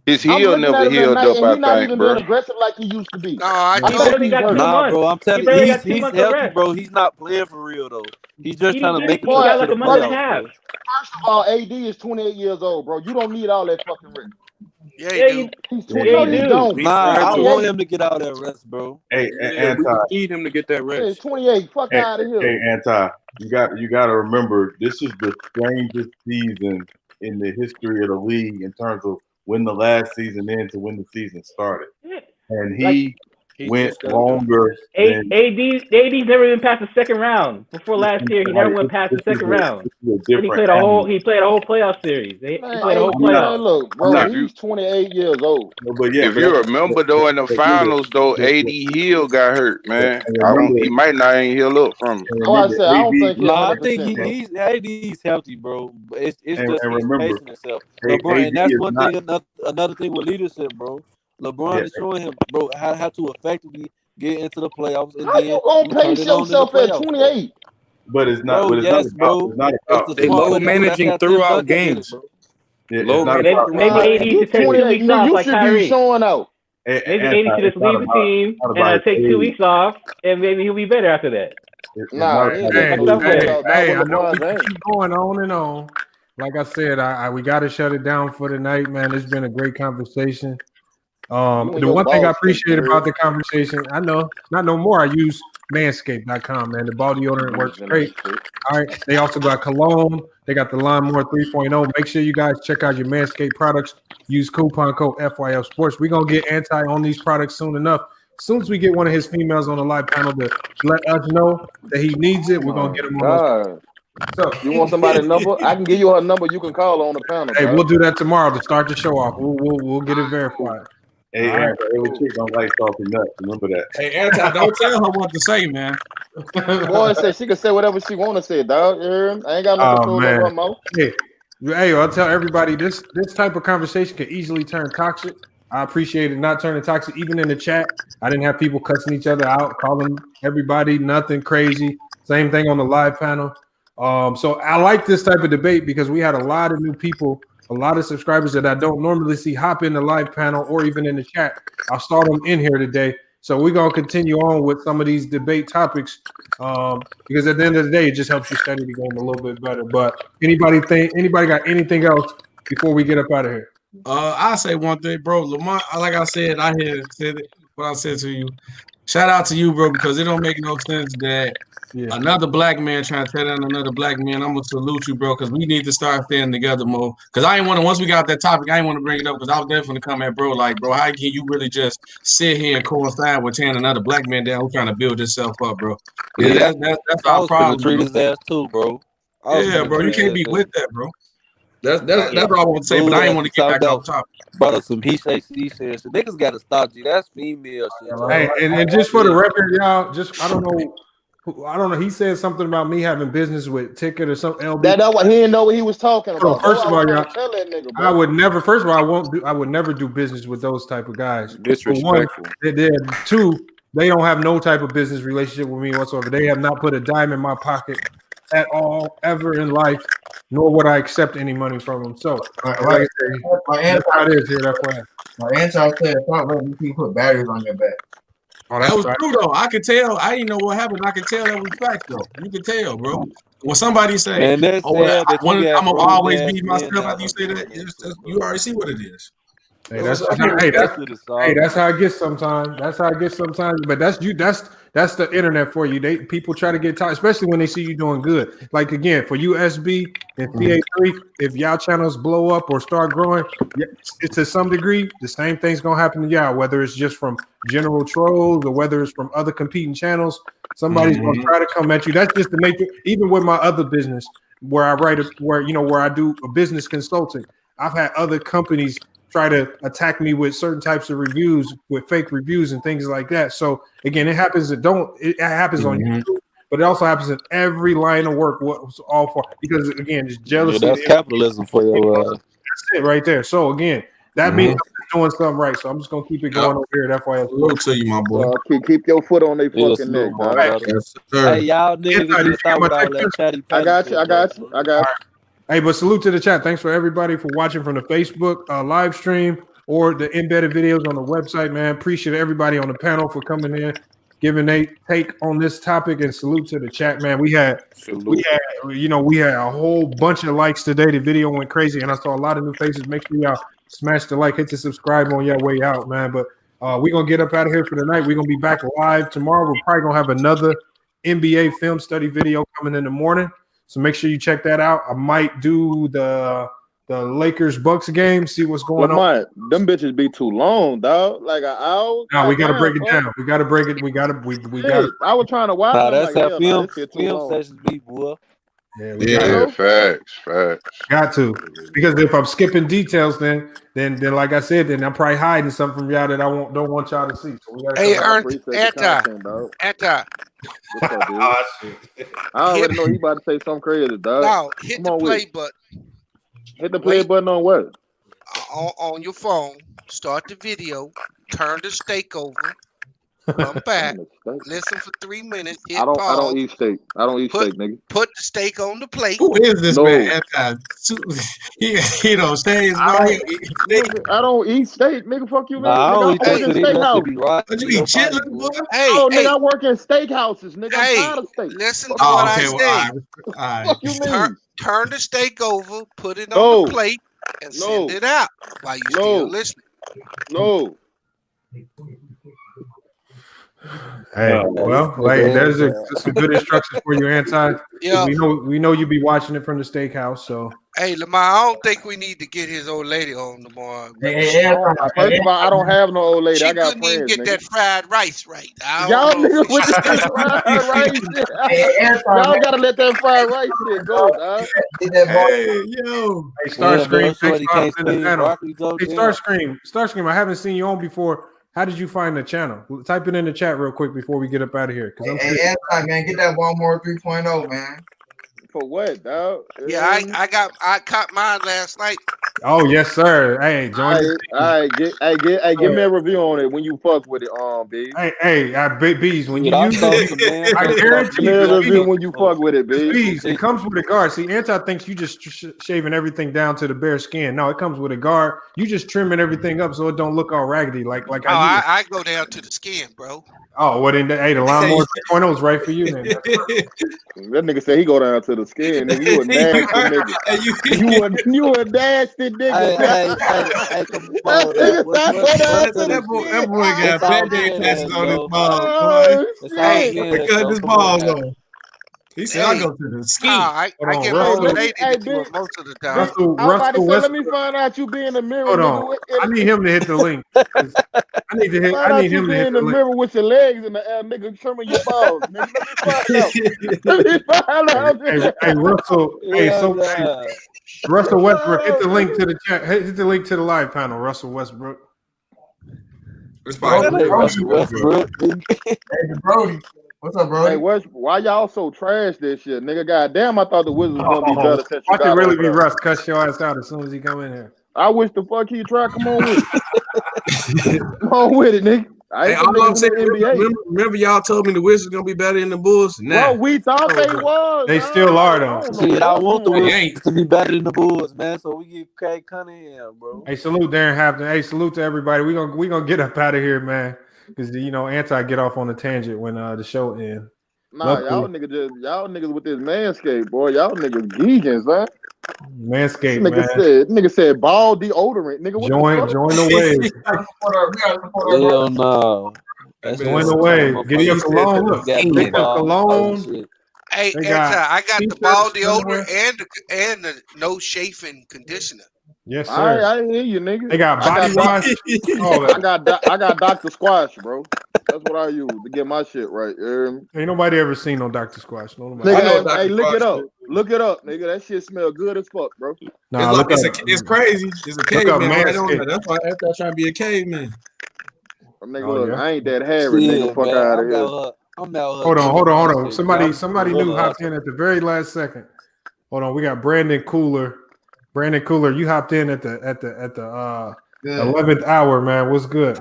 His heel never healed up.
He's not even
bro.
being aggressive like he used to be.
I
think he's hurt.
Nah, bro. I'm telling
He
you,
got 2
he's
months of
healthy,
rest.
bro. He's not playing for real though. He's just trying to make it
got like
to
a
the
month and a
playoffs.
half.
First of all, AD is 28 years old, bro. You don't need all that fucking rest.
Yeah, you do.
He's 28. He don't.
Nah, I want him to get out of that rest, bro.
Hey,
we need him to get that rest.
He's 28. Fuck out of here.
Hey, Anti, you got to remember this is the strangest season in the history of the league in terms of when the last season ended to when the season started, and he went longer.
AD's never even past the second round before last year. He never went past the second round. He played a whole playoff series. He played a whole playoff.
Look, bro, he's 28 years old.
But yeah,
if you remember though, in the finals though, AD heel got hurt, man. He might not ain't heal up from it.
I don't think he's
I think he's AD's healthy, bro. It's just he's pacing himself. LeBron, and that's one thing. Another thing with leadership, bro. LeBron is showing him, bro, how to effectively get into the playoffs, and
How
then
you gonna
you turn
pace
it on in the
yourself at
playoffs, bro.
28?
But it's not.
Bro,
But it's not
yes,
about.
bro.
It's not
It's
about.
the
They
smart
low
way to do it. That's
managing
how Tim
throughout
Duncan did it,
games.
bro.
It's
Low
not
managing.
about.
Maybe
Man,
AD
you
should take 2
28,
weeks
nigga.
off
You
like
should be
Kyrie.
showing out.
Maybe
And
AD should just
it's not
leave the
about.
team
Not
and
about his
take 2
age.
weeks off, and maybe he'll be better after that.
It's
Nah,
not
he
about
ain't
his
getting no
That's
age.
showing
it.
out. Not
Hey,
with
I know we
LeBron
can
James.
keep going on and on. Like I said, we got to shut it down for tonight, man. It's been a great conversation.
You and
The
your
one thing I
ball state,
appreciate
you
about
heard?
the conversation, I know, not no more. I use manscaped.com, man. The ball deodorant works
Using
great.
that shit.
All right. They also got cologne. They got the Lawnmower 3.0. Make sure you guys check out your Manscaped products. Use coupon code FYF Sports. We're going to get Anti on these products soon enough. As soon as we get one of his females on the live panel to let us know that he needs it, we're going to get him on those.
God.
So,
You want somebody's number? I can give you her number. You can call her on the panel,
hey,
dog.
we'll do that tomorrow to start the show off. We'll get it verified.
Hey,
All right.
every chick don't like salty nuts. Remember that.
Hey, Anti, don't tell her what to say, man.
Boy said she can say whatever she want to say, dog. You hear me? I ain't got no
Oh
control over her
man.
mouth.
Hey, I'll tell everybody this type of conversation can easily turn toxic. I appreciate it not turning toxic, even in the chat. I didn't have people cussing each other out, calling everybody nothing crazy. Same thing on the live panel. So I like this type of debate because we had a lot of new people, a lot of subscribers that I don't normally see hop in the live panel or even in the chat. I'll start them in here today. So we're gonna continue on with some of these debate topics because at the end of the day, it just helps you study the game a little bit better. But anybody got anything else before we get up out of here?
I say one thing, bro. Lamont, like I said, I had said it, what I said to you. Shout out to you, bro, because it don't make no sense that another black man trying to tear down another black man. I'm gonna salute you, bro, because we need to start standing together more. Because I ain't want to. Once we got that topic, I ain't want to bring it up because I was definitely come at bro. Like, bro, how can you really just sit here and coincide with tearing another black man down who's trying to build himself up, bro? Yeah, that's
I
our
was finna
problem,
treat
bro.
his ass too, bro.
Yeah, bro, you can't be with that, bro. That's all I want to say, but I ain't want to get back off topic.
Brother, some he say, she said. So niggas got to stop, G. That's female shit.
Hey, and just for the record, y'all, I don't know. He said something about me having business with Ticket or something. LB.
That's why he didn't know what he was talking about.
First of all, y'all,
tell that nigga, bro.
I would never. First of all, I would never do business with those type of guys.
Disrespectful.
For one, two, they don't have no type of business relationship with me whatsoever. They have not put a dime in my pocket at all, ever in life, nor would I accept any money from them. So, like I say, that's how it is here. That's why.
My answer said, "Stop letting people put batteries on your back."
Oh,
that was true though. I could tell. I didn't know what happened. I could tell that was facts though. You could tell, bro. When somebody say,
And that's
"Oh,
sad that you got
I'm gonna
grown
always
ass
be
men
myself,"
now
after you say that, you already see what it is.
Hey, that's how it gets sometimes. That's how it gets sometimes. But that's you. That's the internet for you. People try to get tired, especially when they see you doing good. Like again, for USB and CA3, if y'all channels blow up or start growing, it's to some degree the same thing's gonna happen to y'all. Whether it's just from general trolls or whether it's from other competing channels, somebody's gonna try to come at you. That's just the nature. Even with my other business, where I do a business consulting, I've had other companies try to attack me with certain types of reviews, with fake reviews and things like that. So again, it happens. It happens on YouTube, but it also happens in every line of work. What's all for? Because again, it's jealousy.
Yeah, that's capitalism for your.
That's it right there. So again, that means I'm doing something right. So I'm just gonna keep it going over here. That's why I
salute to you, my boy.
Keep your foot on their fucking neck, dog.
Yes, sir.
Hey, y'all niggas need to stop with all that chatty.
I got you.
Hey, but salute to the chat. Thanks for everybody for watching from the Facebook live stream or the embedded videos on the website, man. Appreciate everybody on the panel for coming in, giving a take on this topic, and salute to the chat, man. We had a whole bunch of likes today. The video went crazy, and I saw a lot of new faces. Make sure y'all smash the like, hit the subscribe on your way out, man. But we're gonna get up out of here for the night. We're gonna be back live tomorrow. We're probably gonna have another NBA film study video coming in the morning. So make sure you check that out. I might do the Lakers Bucks game, see what's going on.
Them bitches be too long, dog. Like an hour.
No, we gotta break it down. We gotta break it. We gotta.
I was trying to watch.
Nah, that's how film
film
sessions be, boy.
Yeah,
facts.
Got to, because if I'm skipping details, then like I said, then I'm probably hiding something from y'all that I don't want y'all to see. So we gotta
Hey,
Anti. What's up, dude? I already know he about to say something crazy, dog.
No, hit the play button.
Hit the play button on what?
on your phone. Start the video. Turn the steak over. Come back. Listen for 3 minutes. Hit
I
pause.
don't eat steak. I don't eat steak, nigga.
Put the steak on the plate.
Who is this
No.
man? He don't say his bro.
Nigga, I don't eat steak, nigga. Fuck you, man.
Nah, I
Nigga,
don't eat
I work in steakhouse.
But you eat chitlins, boy?
Oh, nigga, I work in steakhouses, nigga. I'm tired of steak.
Listen to
Fuck
what
you.
I say.
All right.
Fuck you, mean?
Turn the steak over. Put it
No.
on the plate and send it out while you still listening.
No.
Hey, well, like there's some good instructions for you, Anti.
Yeah.
We know you be watching it from the steakhouse, so.
Hey, Lamar, I don't think we need to get his old lady on tomorrow.
First of all, I don't have no old lady.
She
I got
couldn't even
friends,
get
nigga.
that fried rice right.
Y'all niggas with this fried rice shit. Y'all gotta let that fried rice shit go, dog.
Hey, yo.
Hey, Starscream,
shorty
thanks for
can't
hopping in the
spin
channel.
broccoli, though,
Hey,
damn.
Starscream, I haven't seen you on before. How did you find the channel? Type it in the chat real quick before we get up out of here.
Hey, Anti, man, get that one more 3.0, man.
For what, dog?
Yeah, I caught mine last night.
Oh yes, sir. Hey, join the
Alright, give me a review on it when you fuck with it, B.
Hey, Bees, when you
I
use
saw
it,
some, man.
I guarantee
Give me a
you,
review when you fuck with it, B.
Bees, it comes with a guard. See, Anti thinks you just shaving everything down to the bare skin. No, it comes with a guard. You just trimming everything up so it don't look all raggedy like
Oh,
how you.
I go down to the skin, bro.
Oh, well then, the lawnmower 3.0 is right for you then.
That nigga said he go down to the skin, nigga. You a nasty nigga. You a nasty nigga.
Hey, come on.
That boy got bad day passes on his balls, boy.
Hey,
Cut his balls off. He said, I go to the ski.
I get
Russell,
related to it most of the time.
Russell
I was about to say,
Westbrook.
let me find out you be in the mirror,
Hold
nigga.
on. I need him to hit the link. I need him to hit
in
the
the
link.
mirror with your legs in the air, nigga, trimming your balls, nigga. Let me find out.
Hey, Russell. Russell Westbrook. Hit the link to the chat. Hit the link to the live panel. Russell Westbrook.
It's probably
Russell Westbrook.
Hey, Brody. What's up, Brody?
Hey, why y'all so trash this shit, nigga? Goddamn, I thought the Wizards was gonna be better since you
Watch it
got
really
over
be
there.
Russ. Cuss your ass out as soon as he come in here.
I wish the fuck he tried. Come on with it. Come on with it, nigga.
Hey, all I'm saying, remember y'all told me the Wizards gonna be better than the Bulls? Nah.
Bro, we thought they was.
They still are though.
See, I want the Wizards to be better than the Bulls, man. So we get Craig Cunningham, bro.
Hey, salute Darren Hampton. Hey, salute to everybody. We gonna get up out of here, man. Because Anti get off on a tangent when the show ends.
Nah, y'all niggas with this Manscaped, boy. Y'all niggas geekins, man.
Manscaped,
Nigga said ball deodorant. Nigga, what
join the wave.
Hell no.
Join the wave. Get your cologne. Look, get your cologne.
Hey, I got the ball deodorant and the no chafing conditioner.
Yes, sir.
I hear you, nigga.
They got body wash.
I got Dr. Squash, bro. That's what I use to get my shit right.
Ain't nobody ever seen no Dr. Squash. No,
nigga, hey, look it up. Look it up, nigga. That shit smell good as fuck, bro.
Nah,
it's crazy. It's a caveman right on there. That's why I trying to be a caveman.
Nigga, look, I ain't that hairy, nigga. Fuck out of here.
Hold on. Somebody new hopped in at the very last second. Hold on, we got Brandon Cooler. Brandon Cooler, you hopped in at the 11th hour, man. What's good?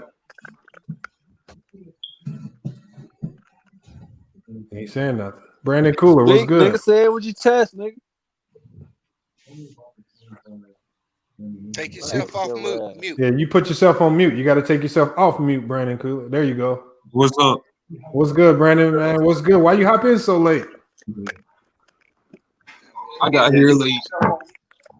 He ain't saying nothing. Brandon Cooler, what's good?
Nigga, say it with your chest, nigga.
Take yourself off mute.
Yeah, you put yourself on mute. You got to take yourself off mute, Brandon Cooler. There you go.
What's up?
What's good, Brandon, man? What's good? Why you hop in so late?
I got here late.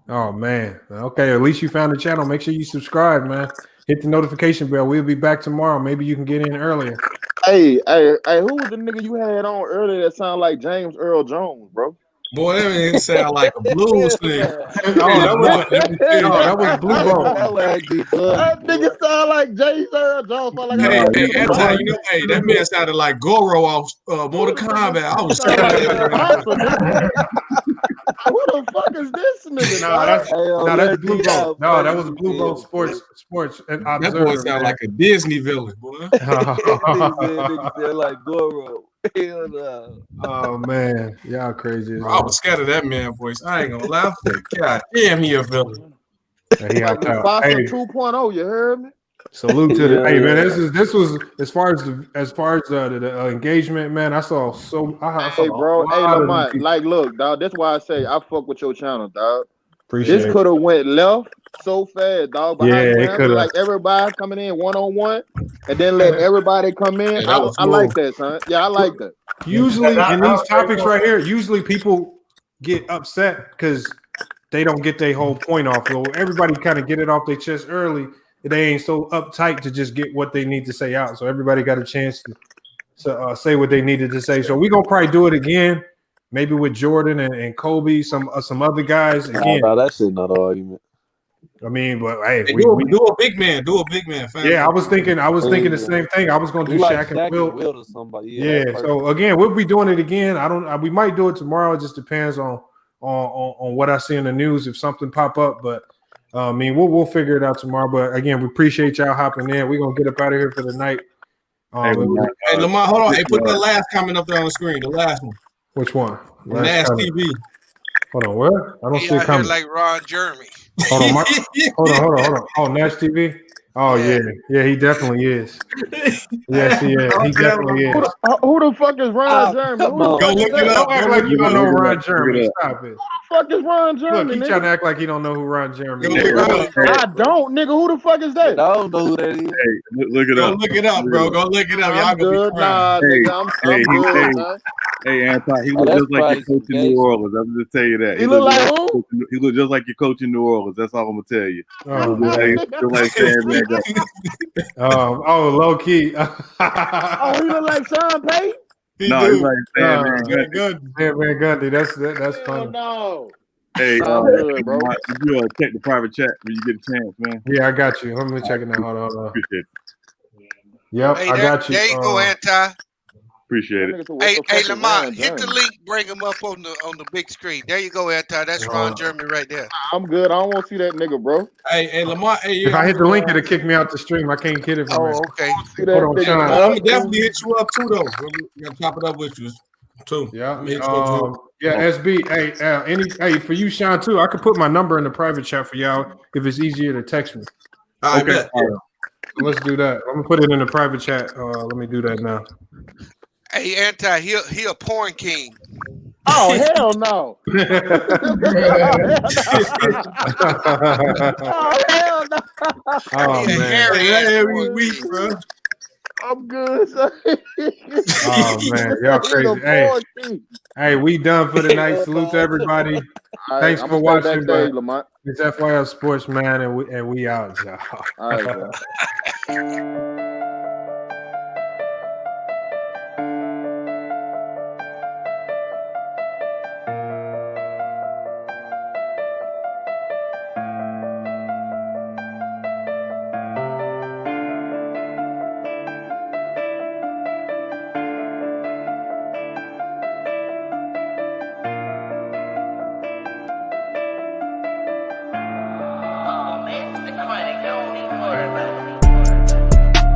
Oh, man. Okay, at least you found the channel. Make sure you subscribe, man. Hit the notification bell. We'll be back tomorrow. Maybe you can get in earlier.
Hey, who was the nigga you had on earlier that sounded like James Earl Jones, bro?
Boy, that man sound like a blues thing.
that was Blue Bone.
That nigga sound like James Earl Jones.
That man sounded like Goro off Mortal Kombat. I was scared of that.
Who the fuck is this nigga?
That's Blue Bone. No, that was Blue Bone Sports and
That boy sound like a Disney villain, boy.
Nigga sound like Goro. Hell no.
Oh man, y'all crazy.
I was scared of that man voice. I ain't gonna lie. God damn, he a villain.
And he
Like
hopped out.
Mufasa
Hey,
2.0, you heard me?
salute to the
Yeah,
hey man.
yeah.
This was as far as the engagement, man. I saw I saw
Hey,
a
bro. Hey,
lot of them
Lamont.
people.
Like, look, dog. That's why I say I fuck with your channel, dog.
Appreciate
This
it.
could have went left so fast, dog. But how
Yeah,
you
it could
handle
have.
like everybody coming in 1-on-1 and then let everybody come in?
Yeah, that was
I like
smooth.
that, son. Yeah, I like that.
Usually
That
in
was
these
very
topics
cool.
right here, usually people get upset because they don't get their whole point off. So everybody kind of get it off their chest early. They ain't so uptight to just get what they need to say out. So everybody got a chance to say what they needed to say. So we're gonna probably do it again, maybe with Jordan and Kobe, some other guys again.
Nah, that shit not an argument.
I mean, but hey,
Hey,
we
do a big man. Do a big man. Fans
yeah, I
like
was thinking the
Yeah.
same thing. I was gonna do
Do like
Shaq and
Shaq
Will.
and Will or somebody. Yeah,
Yeah,
that's
so
perfect.
again, we'll be doing it again. We might do it tomorrow. It just depends on what I see in the news if something pop up. But I mean, we'll figure it out tomorrow. But again, we appreciate y'all hopping in. We're gonna get up out of here for the night.
Hey, Lamont,
Hey, Lamont, hold on. Hey, put that
uh,
last comment up there on the screen. The last one.
Which one?
From
Last
Nash
comment.
TV.
Hold on, where? I don't
He
see a
out here
comment.
like Ron Jeremy.
Hold on, hold on. Oh, Nash TV. Oh
Yeah.
yeah, he definitely is. Yes, he is. He definitely is.
Who the fuck is Ron Jeremy? Who the
Go
fuck is
look it
that?
up.
Don't act like you don't know Ron Jeremy.
up.
Stop it.
Who the fuck is Ron
Look,
Jeremy,
he
nigga?
trying to act like he don't know who Ron Jeremy
Go
is.
look it up, bro.
I don't, nigga. Who the fuck is that?
I don't know who that is.
Hey, look it
Go
up.
look it up, bro. Go look it up. Y'all
I'm
gonna be
good.
crying.
Nah,
Hey,
nigga. I'm good, son.
hey, Anton, he
Oh,
look
that's
just like
probably
your
some
coach in
gay
New
shit.
Orleans. I'm just tell you that.
He look like who?
He look just like your coach in New Orleans. That's all I'm gonna tell you.
Oh,
Just
man.
like Sandman got.
Low key.
Oh, he look like Sean Payton?
No, he's like Sandman
Good,
Gundy.
good.
Man, Gundy, that's
Hell
funny.
no.
Hey,
I'm good, bro.
if you check the private chat when you get a chance, man.
Yeah, I got you. Let me check it now. Hold on.
Appreciate it.
Yep,
Hey,
I got you.
there you go, Anti.
Appreciate it.
Hey, Lamont, hit the link, bring him up on the big screen. There you go, Anti. That's Ron Jeremy right there.
I'm good. I don't want to see that nigga, bro.
Hey, Lamont. Hey,
If I hit the link, it'll kick me out the stream. I can't get it from
Oh,
it.
okay.
See that
Hold on,
nigga,
Sean.
I'm
dog.
gonna definitely hit you up too, though. We gotta chop it up with you too.
Yeah.
I'm gonna hit you up too.
SB. Hey, for you, Sean, too. I could put my number in the private chat for y'all if it's easier to text me.
I bet.
Let's do that. I'm gonna put it in the private chat. Let me do that now.
Hey, Anti, he a porn king.
Oh, hell no. Oh, hell no.
Oh,
He a
man.
hairy ass
Every
porn
week,
king.
bro.
I'm good, son.
Oh, man. Y'all crazy. Hey, we done for the night. Salute to everybody.
Right,
Thanks
I'm
for
gonna stay
watching.
backstage,
But
Lamont.
it's FYF Sports, man, and we out, y'all.
All right, bro.
Oh man, the chronic, don't even worry about it.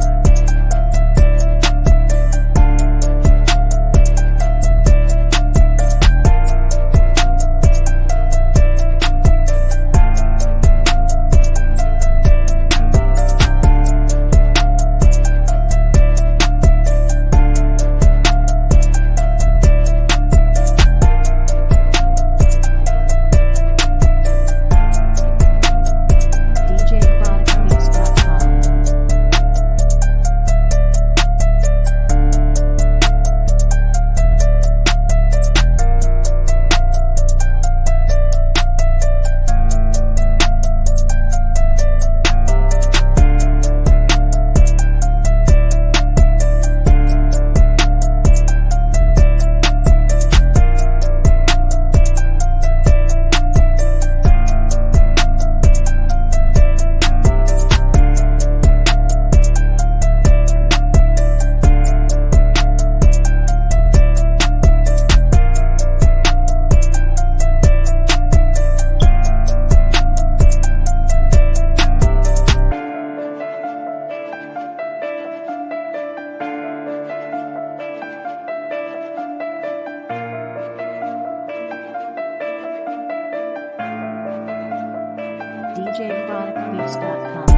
DJProductBeats.com.